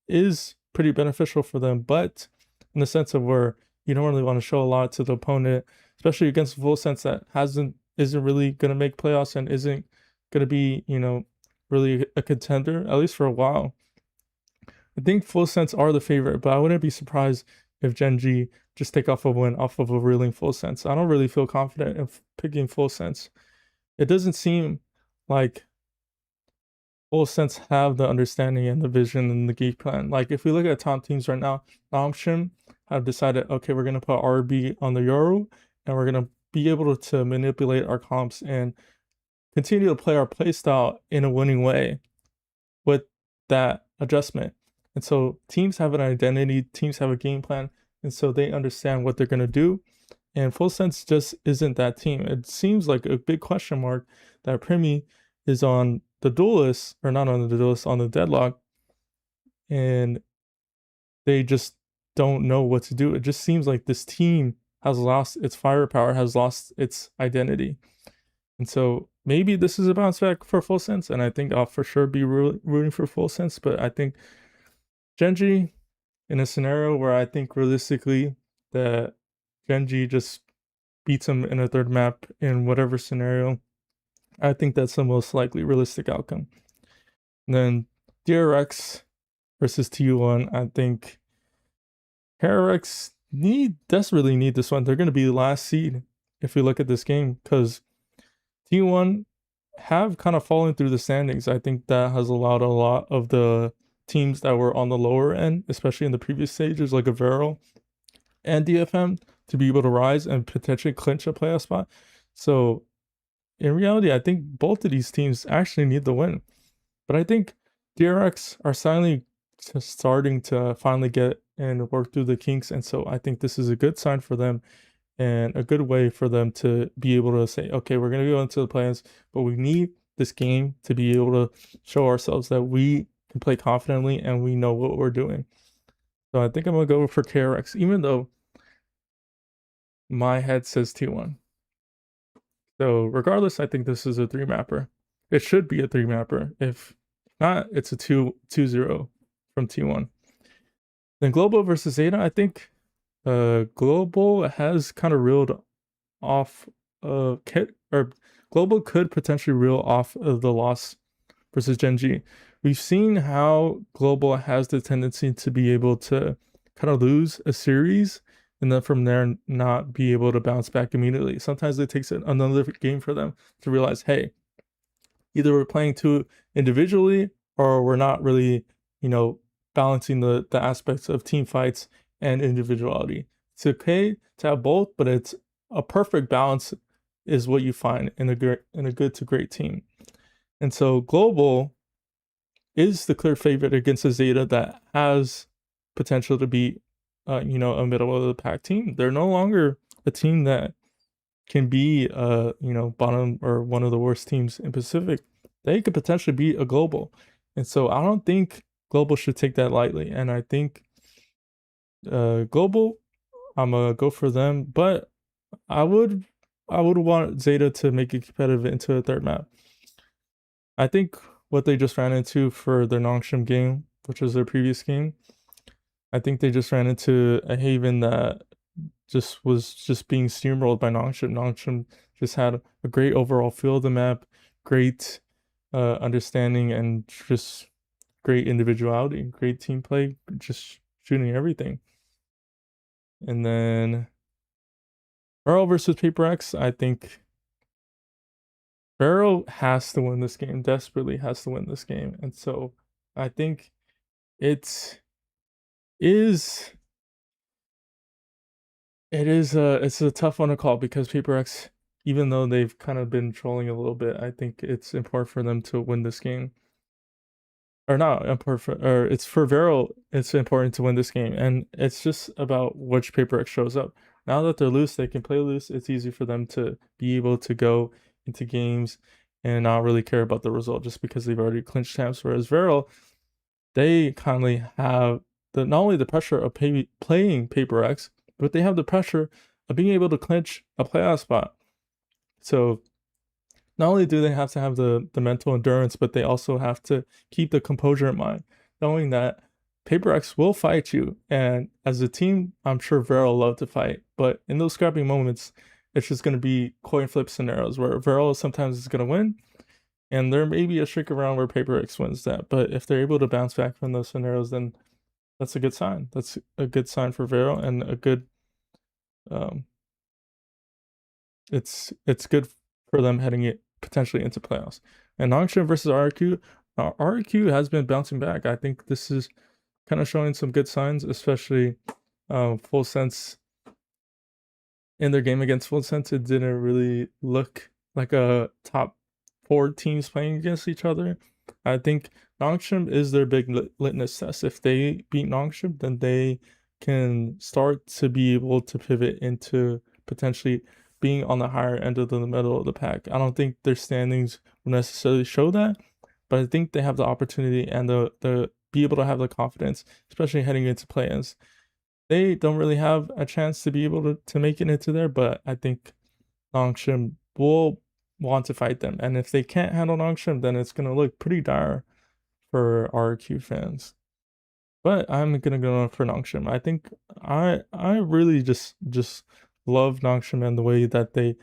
is pretty beneficial for them, but in the sense of where you don't really want to show a lot to the opponent, especially against Full Sense that isn't really going to make playoffs and isn't going to be, really a contender, at least for a while. I think Full Sense are the favorite, but I wouldn't be surprised if Gen.G just take off a win off of a reeling Full Sense. I don't really feel confident in picking Full Sense. It doesn't seem like Full Sense have the understanding and the vision and the game plan. Like if we look at top teams right now, Namshin have decided, okay, we're gonna put RB on the Yoru, and we're gonna be able to manipulate our comps and continue to play our playstyle in a winning way with that adjustment. And so teams have an identity, teams have a game plan, and so they understand what they're gonna do. And Full Sense just isn't that team. It seems like a big question mark that Primi is on the duelist, or not on the duelist, on the deadlock, and they just don't know what to do. It just seems like this team has lost its firepower, has lost its identity. And so maybe this is a bounce back for Full Sense, and I think I'll for sure be rooting for Full Sense, but I think Gen.G, in a scenario where I think realistically that Gen.G just beats them in a third map in whatever scenario, I think that's the most likely realistic outcome. And then DRX versus T1, I think DRX desperately need this one. They're going to be the last seed if we look at this game, because T1 have kind of fallen through the standings. I think that has allowed a lot of the teams that were on the lower end, especially in the previous stages, like Avero and DFM, to be able to rise and potentially clinch a playoff spot. So in reality, I think both of these teams actually need the win. But I think DRX are starting to finally get and work through the kinks. And so I think this is a good sign for them and a good way for them to be able to say, okay, we're going to go into the plans, but we need this game to be able to show ourselves that we can play confidently and we know what we're doing. So I think I'm going to go for KRX, even though my head says T1. So regardless, I think this is a 3-mapper. It should be a 3-mapper. If not, it's a 2-0 from T1. Then Global versus Zeta, I think Global has kind of reeled off Global could potentially reel off of the loss versus Gen.G. We've seen how Global has the tendency to be able to kind of lose a series and then from there not be able to bounce back immediately. Sometimes it takes another game for them to realize, hey, either we're playing too individually or we're not really, balancing the aspects of team fights and individuality. It's okay to have both, but it's a perfect balance is what you find in a good to great team. And so Global is the clear favorite against a Zeta that has potential to be, a middle of the pack team. They're no longer a team that can be, bottom or one of the worst teams in Pacific. They could potentially be a Global. And so I don't think Global should take that lightly. And I think Global, I'm gonna go for them, but I would want Zeta to make it competitive into a third map. I think what they just ran into for their Nongshim game, which was their previous game, I think they just ran into a Haven that was being steamrolled by Nongshim. Nongshim just had a great overall feel of the map, great understanding, and just great individuality, great team play, just shooting everything. And then Earl versus Paper X, I think Barrow has to win this game, desperately has to win this game. And so I think it's a tough one to call because Paper X, even though they've kind of been trolling a little bit, I think it's important for them to win this game. Or not important, or it's for Vero, it's important to win this game. And it's just about which Paper X shows up. Now that they're loose, they can play loose. It's easy for them to be able to go into games and not really care about the result just because they've already clinched champs. Whereas Vero, they kindly have not only the pressure of playing Paper X, but they have the pressure of being able to clinch a playoff spot. So not only do they have to have the mental endurance, but they also have to keep the composure in mind, knowing that Paper X will fight you. And as a team, I'm sure Vero love to fight. But in those scrappy moments, it's just going to be coin flip scenarios where Vero sometimes is going to win. And there may be a streak around where Paper X wins that. But if they're able to bounce back from those scenarios, then that's a good sign. That's a good sign for Vero and a good... it's good for them heading it potentially into playoffs. And Nongshim versus RQ. RQ has been bouncing back. I think this is kind of showing some good signs, especially Full Sense. In their game against Full Sense, it didn't really look like a top 4 teams playing against each other. I think Nongshim is their big litmus test. If they beat Nongshim, then they can start to be able to pivot into potentially being on the higher end of the middle of the pack. I don't think their standings will necessarily show that, but I think they have the opportunity and the be able to have the confidence, especially heading into play-ins. They don't really have a chance to be able to make it into there, but I think Nongshim will want to fight them. And if they can't handle Nongshim, then it's going to look pretty dire for RQ fans. But I'm going to go for Nongshim. I think I really just love Nongshim and the way that they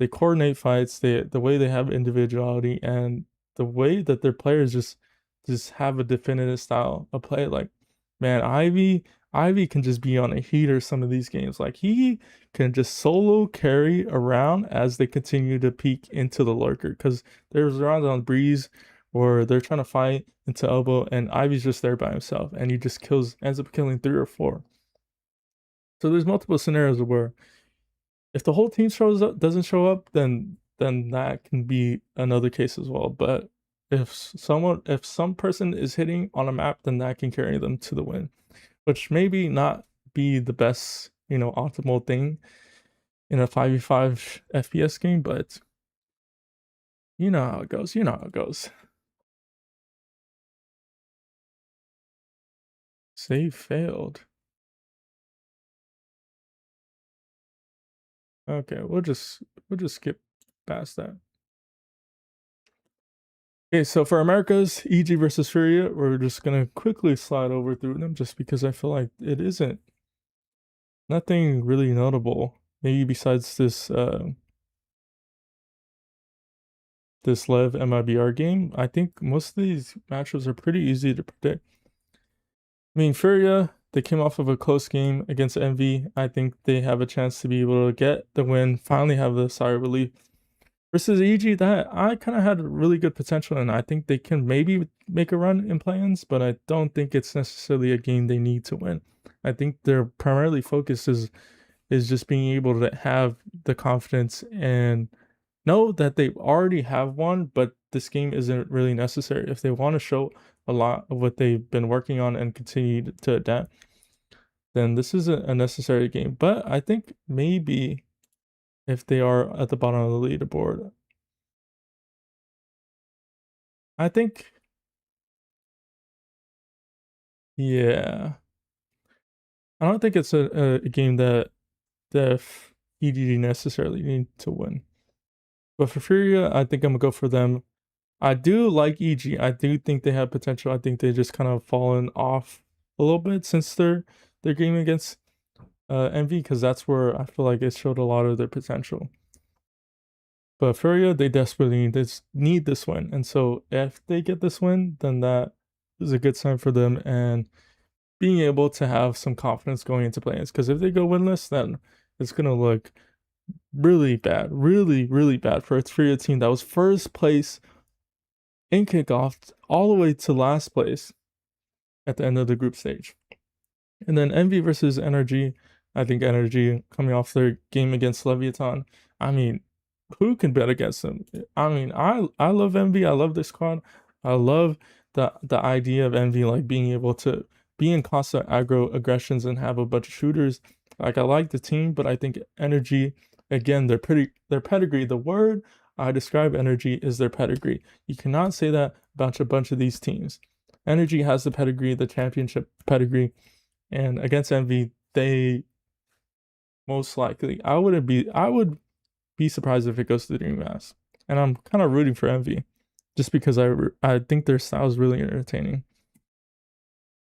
coordinate fights, the way they have individuality, and the way that their players just have a definitive style of play. Like, man, Ivy can just be on a heater some of these games. Like, he can just solo carry around as they continue to peek into the lurker, because there's rounds on Breeze or they're trying to fight into elbow and Ivy's just there by himself and he just ends up killing 3 or 4. So there's multiple scenarios where if the whole team doesn't show up, then that can be another case as well. But if some person is hitting on a map, then that can carry them to the win, which maybe not be the best, optimal thing in a 5v5 FPS game, but you know how it goes. Save failed. Okay, we'll just skip past that. Okay, so for Americas, EG versus Furia, we're just gonna quickly slide over through them just because I feel like it isn't nothing really notable. Maybe besides this this Lev MIBR game. I think most of these matchups are pretty easy to predict. I mean, Furia, they came off of a close game against Envy. I think they have a chance to be able to get the win, finally have the sigh of relief. Versus EG, that I kind of had really good potential, and I think they can maybe make a run in play-ins, but I don't think it's necessarily a game they need to win. I think their primarily focus is is just being able to have the confidence and know that they already have one, but this game isn't really necessary. If they want to show a lot of what they've been working on and continue to adapt, then this isn't a necessary game. But I think maybe if they are at the bottom of the leaderboard, I think, yeah, I don't think it's a game that Def EDG necessarily need to win. But for Furia, I think I'm gonna go for them. I do like EG. I do think they have potential. I think they just kind of fallen off a little bit since their game against Envy, because that's where I feel like it showed a lot of their potential. But Furia, they desperately need this win. And so if they get this win, then that is a good sign for them and being able to have some confidence going into play-ins. Because if they go winless, then it's going to look really bad. Really, really bad for a Furia team that was first place in kickoff all the way to last place at the end of the group stage. And then Envy versus NRG. I think NRG coming off their game against Leviathan. I mean, who can bet against them? I mean, I love Envy. I love this squad. I love the idea of Envy like being able to be in constant aggro aggressions and have a bunch of shooters. Like, I like the team, but I think NRG, again, their pedigree. The word I describe NRG is their pedigree. You cannot say that about a bunch of these teams. NRG has the pedigree, the championship pedigree, and against Envy, they most likely, I would be surprised if it goes to the Dream Mass. And I'm kind of rooting for Envy just because I think their style is really entertaining.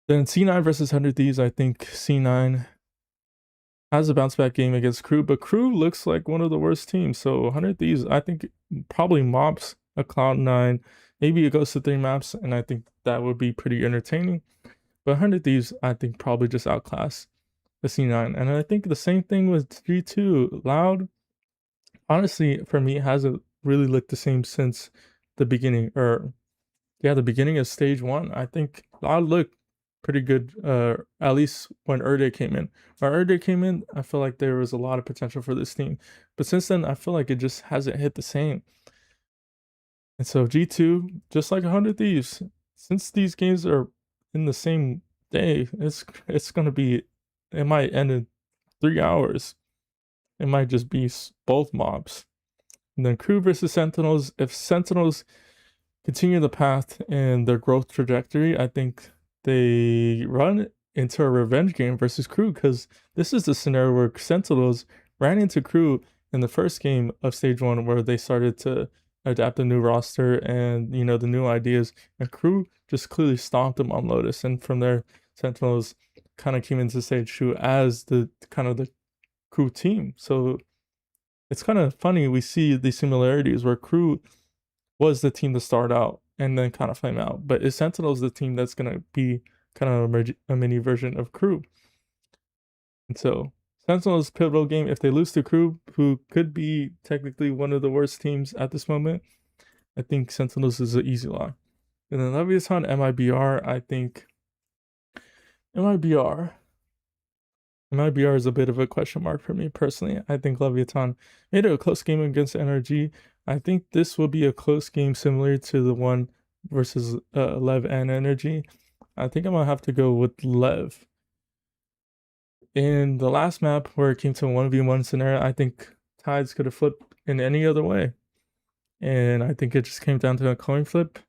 Then C9 versus 100 Thieves. I think C9 has a bounce back game against Crew, but Crew looks like one of the worst teams. So 100 Thieves, I think, probably mops a Cloud9. Maybe it goes to 3 maps, and I think that would be pretty entertaining. But 100 Thieves, I think, probably just outclass the C9. And I think the same thing with G2. Loud, honestly, for me, hasn't really looked the same since the beginning, or yeah, the beginning of stage 1. I think Loud looked pretty good, at least when Erde came in. When Erde came in, I feel like there was a lot of potential for this team. But since then, I feel like it just hasn't hit the same. And so G2, just like 100 Thieves, since these games are in the same day, it's gonna be, it might end in 3 hours. It might just be both mobs. And then Crew versus Sentinels. If Sentinels continue the path and their growth trajectory, I think they run into a revenge game versus Crew, because this is the scenario where Sentinels ran into Crew in the first game of stage 1, where they started to adapt a new roster and, you know, the new ideas, and Crew just clearly stomped them on Lotus. And from there, Sentinels kind of came into stage 2 as the kind of the Crew team. So it's kind of funny, we see the similarities where Crew was the team to start out and then kind of flame out, but is Sentinels the team that's going to be kind of a mini version of Crew? And so Sentinels' pivotal game, if they lose to Crew, who could be technically one of the worst teams at this moment, I think Sentinels is an easy lock. And then Leviathan, MIBR, I think MIBR is a bit of a question mark for me personally. I think Leviathan made it a close game against NRG. I think this will be a close game similar to the one versus Lev and NRG. I think I'm going to have to go with Lev. In the last map where it came to a 1v1 scenario, I think tides could have flipped in any other way. And I think it just came down to a coin flip.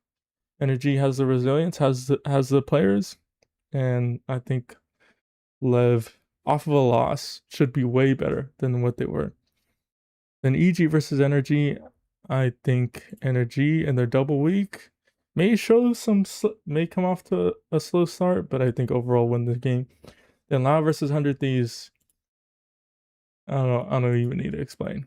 NRG has the resilience, has the players. And I think Lev, off of a loss, should be way better than what they were. Then EG versus NRG, I think NRG in their double week may come off to a slow start, but I think overall win the game. Then Loud versus 100 Thieves, I don't even need to explain.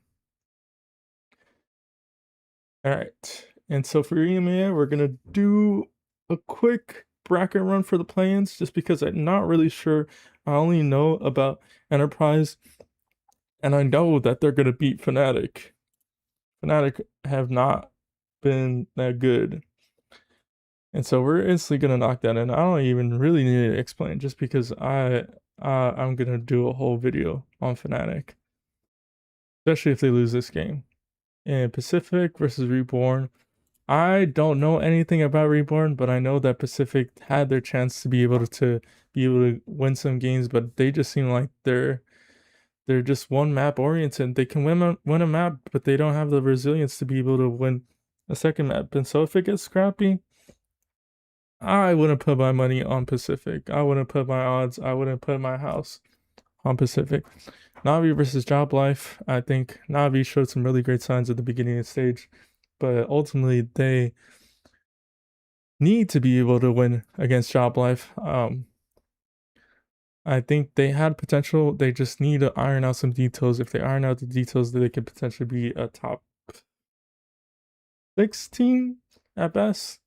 All right, and so for EMEA, we're gonna do a quick bracket run for the play-ins, just because I'm not really sure. I only know about Enterprise, and I know that they're gonna beat Fnatic. Fnatic have not been that good, and so we're instantly gonna knock that in. I don't even really need to explain, just because I I'm gonna do a whole video on Fnatic, especially if they lose this game. And Pacific versus Reborn, I don't know anything about Reborn, but I know that Pacific had their chance to be able to win some games, but they just seem like they're just one map oriented. They can win a map, but they don't have the resilience to be able to win a second map. And so if it gets scrappy, I wouldn't put my money on Pacific. I wouldn't put my odds. I wouldn't put my house on Pacific. Navi versus Job Life. I think Navi showed some really great signs at the beginning of the stage, but ultimately they need to be able to win against Job Life. I think they had potential. They just need to iron out some details. If they iron out the details, then they could potentially be a top 16 at best.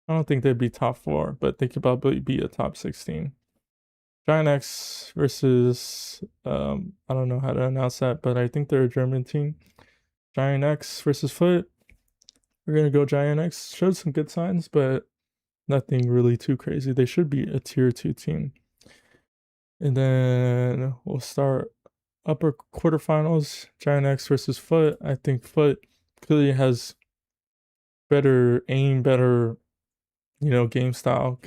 I don't think they'd be top 4, but they could probably be a top 16. Giant X versus, I don't know how to announce that, but I think they're a German team. Giant X versus Foot. We're going to go Giant X. Showed some good signs, but nothing really too crazy. They should be a tier 2 team. And then we'll start upper quarterfinals. Giant X versus Foot. I think Foot clearly has better aim, better, game style,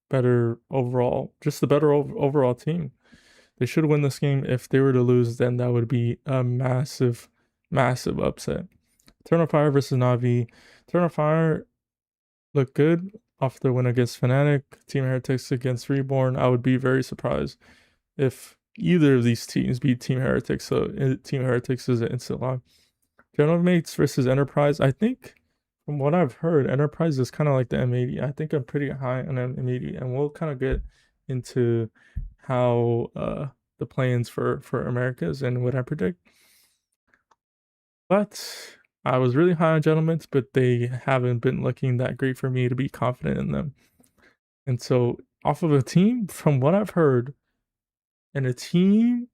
better overall, just a better overall team. They should win this game. If they were to lose, then that would be a massive, massive upset. Eternal Fire versus Na'Vi. Eternal Fire looked good off their win against Fnatic. Team Heretics against Reborn. I would be very surprised if either of these teams beat Team Heretics. So Team Heretics is an instant lock. General Mates versus Enterprise. I think from what I've heard, Enterprise is kind of like the M80. I think I'm pretty high on M80, and we'll kind of get into how the plans for Americas and what I predict. But I was really high on Gentlemen's, but they haven't been looking that great for me to be confident in them. And so off of a team, from what I've heard, and a team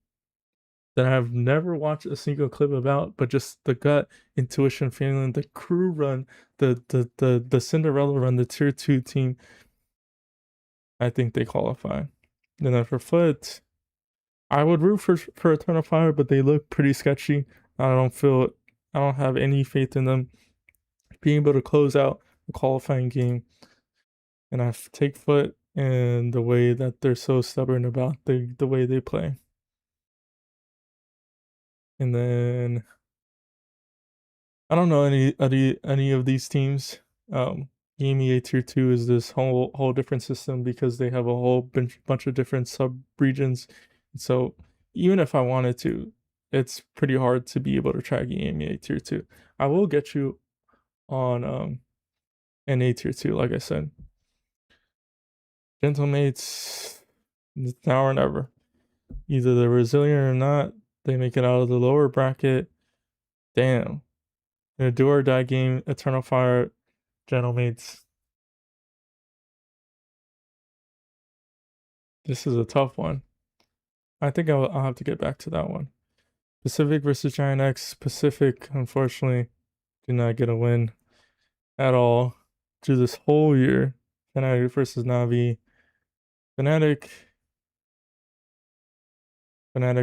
that I've never watched a single clip about, but just the gut intuition feeling, the crew run, the Cinderella run, the tier 2 team, I think they qualify. And then for Foot, I would root for Eternal Fire, but they look pretty sketchy. I don't have any faith in them being able to close out a qualifying game. And I take Foot and the way that they're so stubborn about the way they play. And then I don't know any of these teams. EMEA Tier 2 is this whole different system because they have a whole bunch of different sub-regions. So even if I wanted to, it's pretty hard to be able to track EMEA Tier 2. I will get you on NA Tier 2, like I said. Gentlemates, now or never. Either they're resilient or not. They make it out of the lower bracket. Damn. In a do or die game, Eternal Fire, Gentlemates. This is a tough one. I think I'll have to get back to that one. Pacific versus Giant X. Pacific, unfortunately, did not get a win at all through this whole year. Fnatic versus Na'Vi. Fnatic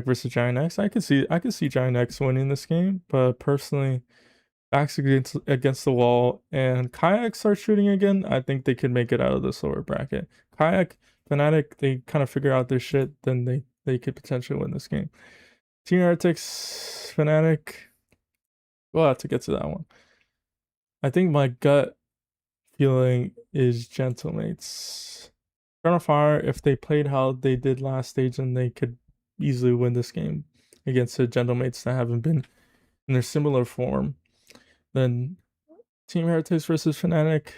versus Giant X. I could see Giant X winning this game, but personally, backs against the wall, and Kayak starts shooting again. I think they could make it out of this lower bracket. Kayak, Fnatic, they kind of figure out their shit, then they could potentially win this game. Team Heretics, Fnatic. We'll have to get to that one. I think my gut feeling is Gentlemates. Eternal Fire, if they played how they did last stage, then they could easily win this game against the Gentlemates that haven't been in their similar form. Then Team Heretics versus Fnatic.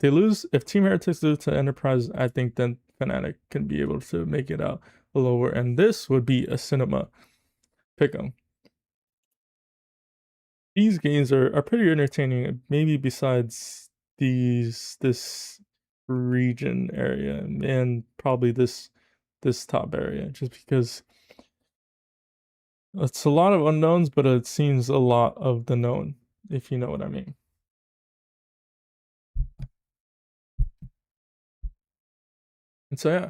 If Team Heretics lose to Enterprise, I think then Fnatic can be able to make it out lower. And this would be a cinema pick'em. These games are pretty entertaining, maybe besides this region area and probably this top area, just because it's a lot of unknowns, but it seems a lot of the known, if you know what I mean. And so yeah,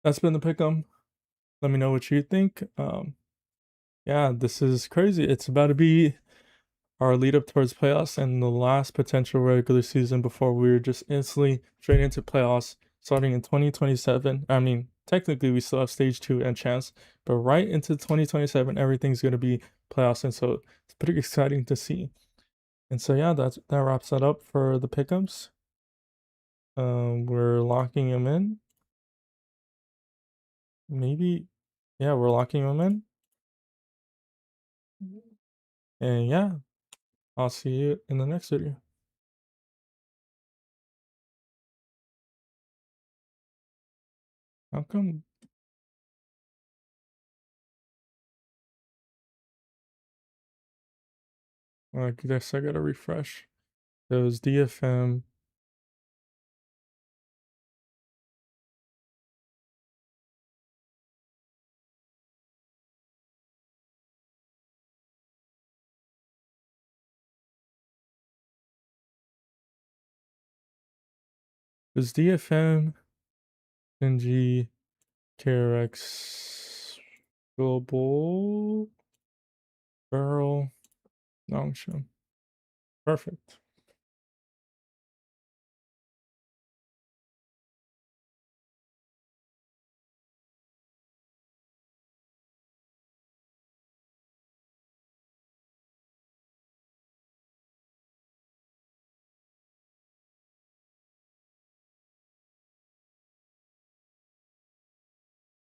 that's been the pick'em. Let me know what you think. Yeah, this is crazy. It's about to be our lead up towards playoffs and the last potential regular season before we're just instantly straight into playoffs starting in 2027. I mean, technically we still have stage 2 and chance, but right into 2027 everything's going to be playoffs, and so it's pretty exciting to see. And so yeah, that wraps that up for the pick'ems. We're locking them in. Maybe, yeah, we're locking them in. And yeah, I'll see you in the next video. How come? I guess I gotta refresh. There was DFM. There's DFM, NG, KRX, Global, Barrel, Nongshan. Perfect.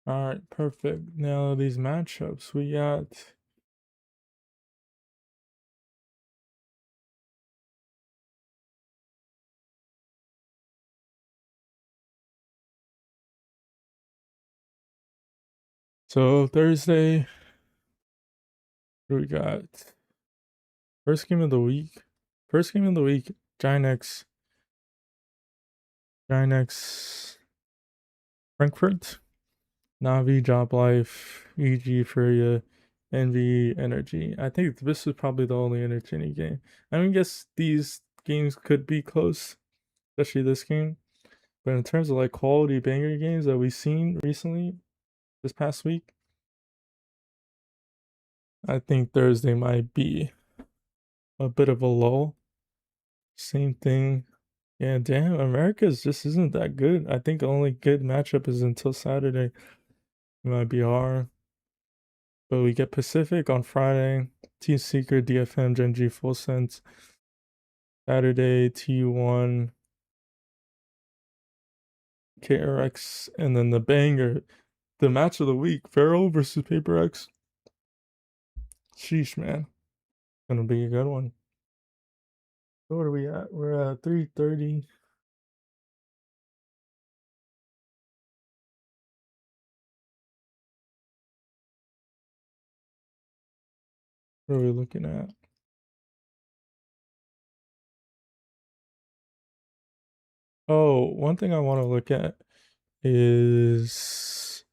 Alright, perfect. Now these matchups, we got so Thursday, what do we got? First game of the week. First game of the week, Ginex Frankfurt, Navi, Job Life, EG Furia, NV NRG. I think this is probably the only entertaining game. I mean, I guess these games could be close, especially this game. But in terms of like quality banger games that we've seen recently, this past week, I think Thursday might be a bit of a lull. Same thing. Yeah, damn, Americas just isn't that good. I think the only good matchup is until Saturday. It might be hard. But we get Pacific on Friday, Team Secret, DFM, Gen G, Full Sense. Saturday, T1, KRX, and then the banger, the match of the week, Pharaoh versus Paper X. Sheesh, man. Gonna be a good one. So what are we at? We're at 3:30. What are we looking at? Oh, one thing I want to look at is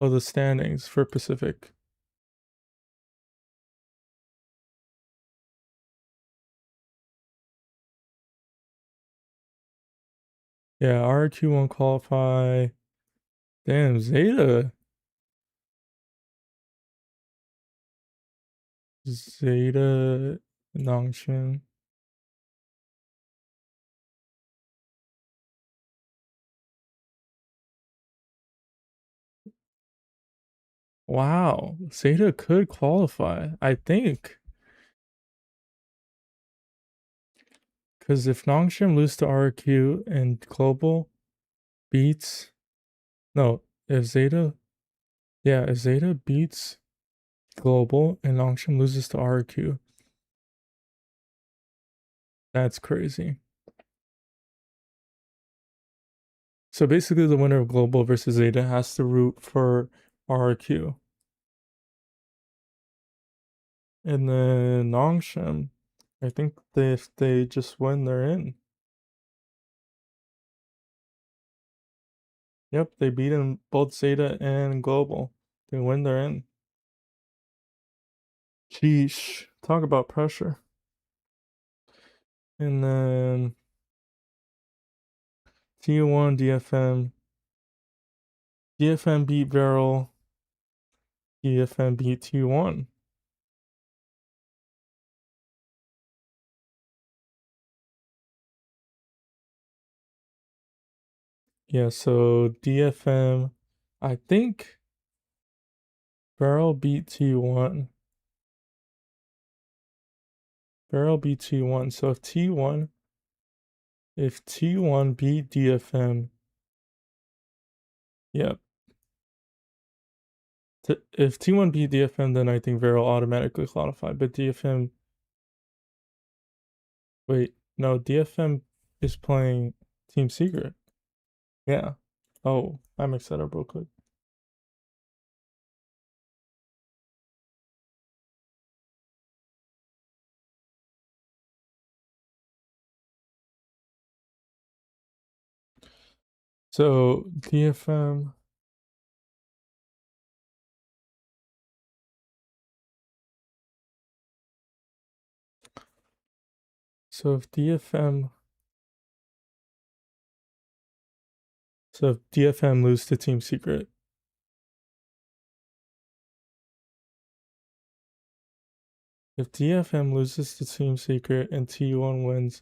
the standings for Pacific. Yeah, RQ won't qualify. Damn, Zeta, Nongshan. Wow, Zeta could qualify, I think. Because if Nongshim loses to RQ and Global beats... No, if Zeta beats Global and Nongshim loses to RQ, that's crazy. So basically the winner of Global versus Zeta has to root for RQ. And then Nongshim, I think if they just win, they're in. Yep, they beat in both Zeta and Global. They win, they're in. Sheesh. Talk about pressure. And then T1, DFM, DFM beat Barrel. DFM beat T1. Yeah, so DFM, I think Barrel beat T1. Barrel beat T1. So if T1 beat DFM, yep. If T1 beat DFM, then I think Barrel automatically qualified. But DFM, wait, no, DFM is playing Team Secret. Yeah. Oh, I mixed that up real quick. So DFM. So if DFM lose to Team Secret, if DFM loses to Team Secret and T1 wins,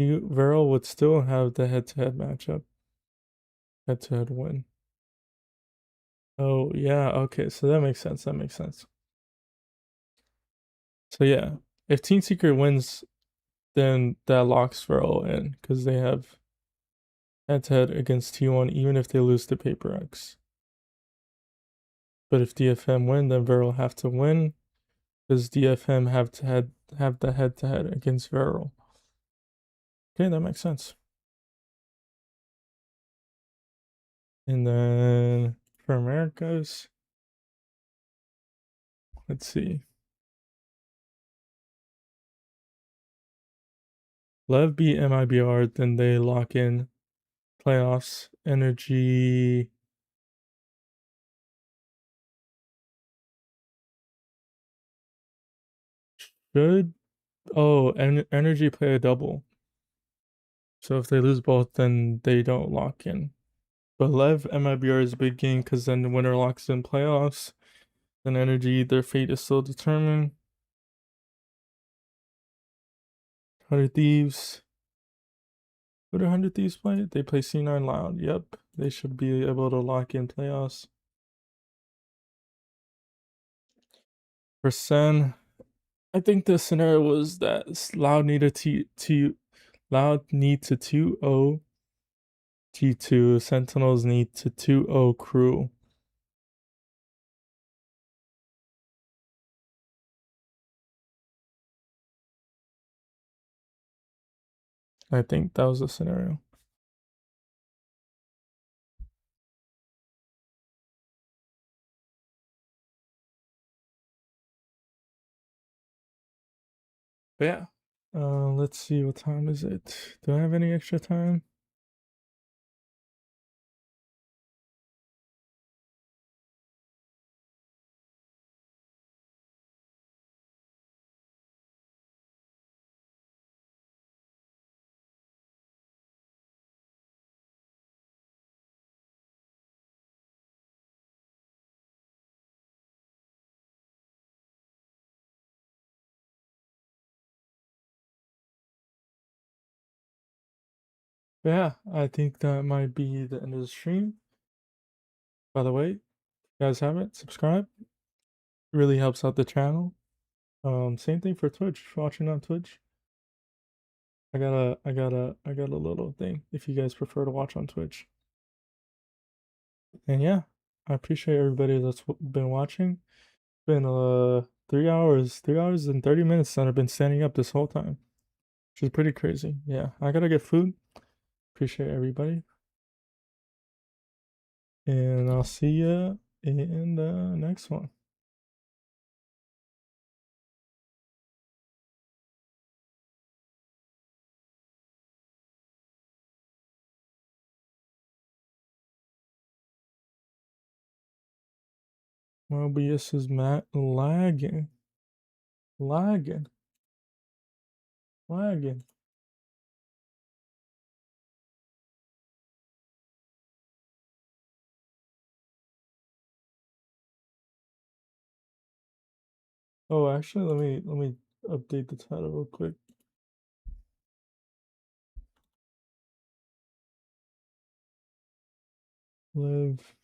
Viral would still have the head-to-head matchup. Head-to-head win. Oh, yeah, okay, so that makes sense. That makes sense. So yeah, if Team Secret wins, then that locks Viral in because they have head-to-head against T1 even if they lose to Paper X. But if DFM win, then Viral have to win because DFM have the head-to-head against Viral. Okay, that makes sense. And then for Americas, let's see. Lev beat MIBR, then they lock in playoffs. NRG. Should NRG play a double. So if they lose both, then they don't lock in. But Lev MIBR is a big game because then the winner locks in playoffs. Then NRG, their fate is still determined. 100 Thieves. Who do 100 Thieves play? They play C9 Loud. Yep. They should be able to lock in playoffs. For Sen, I think the scenario was that Loud need to 2-0 G2. Sentinels need to 2-0 Crew. I think that was the scenario. But yeah. Let's see, what time is it? Do I have any extra time? Yeah, I think that might be the end of the stream. By the way, if you guys haven't, subscribe. It really helps out the channel. Same thing for Twitch. If you're watching on Twitch, I got a little thing if you guys prefer to watch on Twitch. And yeah, I appreciate everybody that's been watching. It's been 3 hours and 30 minutes that I've been standing up this whole time, which is pretty crazy. Yeah, I gotta get food. Appreciate everybody. And I'll see you in the next one. Mobius is lagging. Lagging. Oh, actually, let me update the title real quick. Live.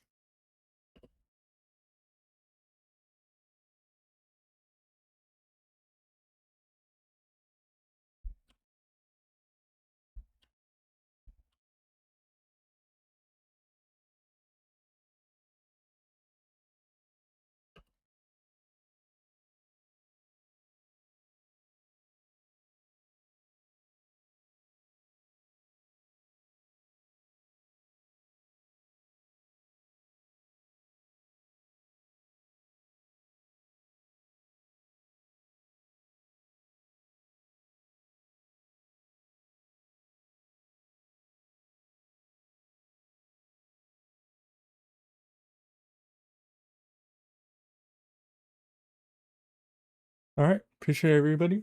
All right, appreciate everybody.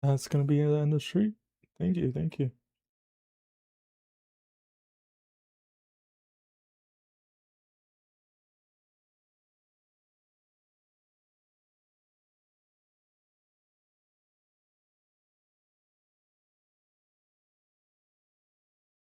That's gonna be the end of the stream. Thank you, thank you.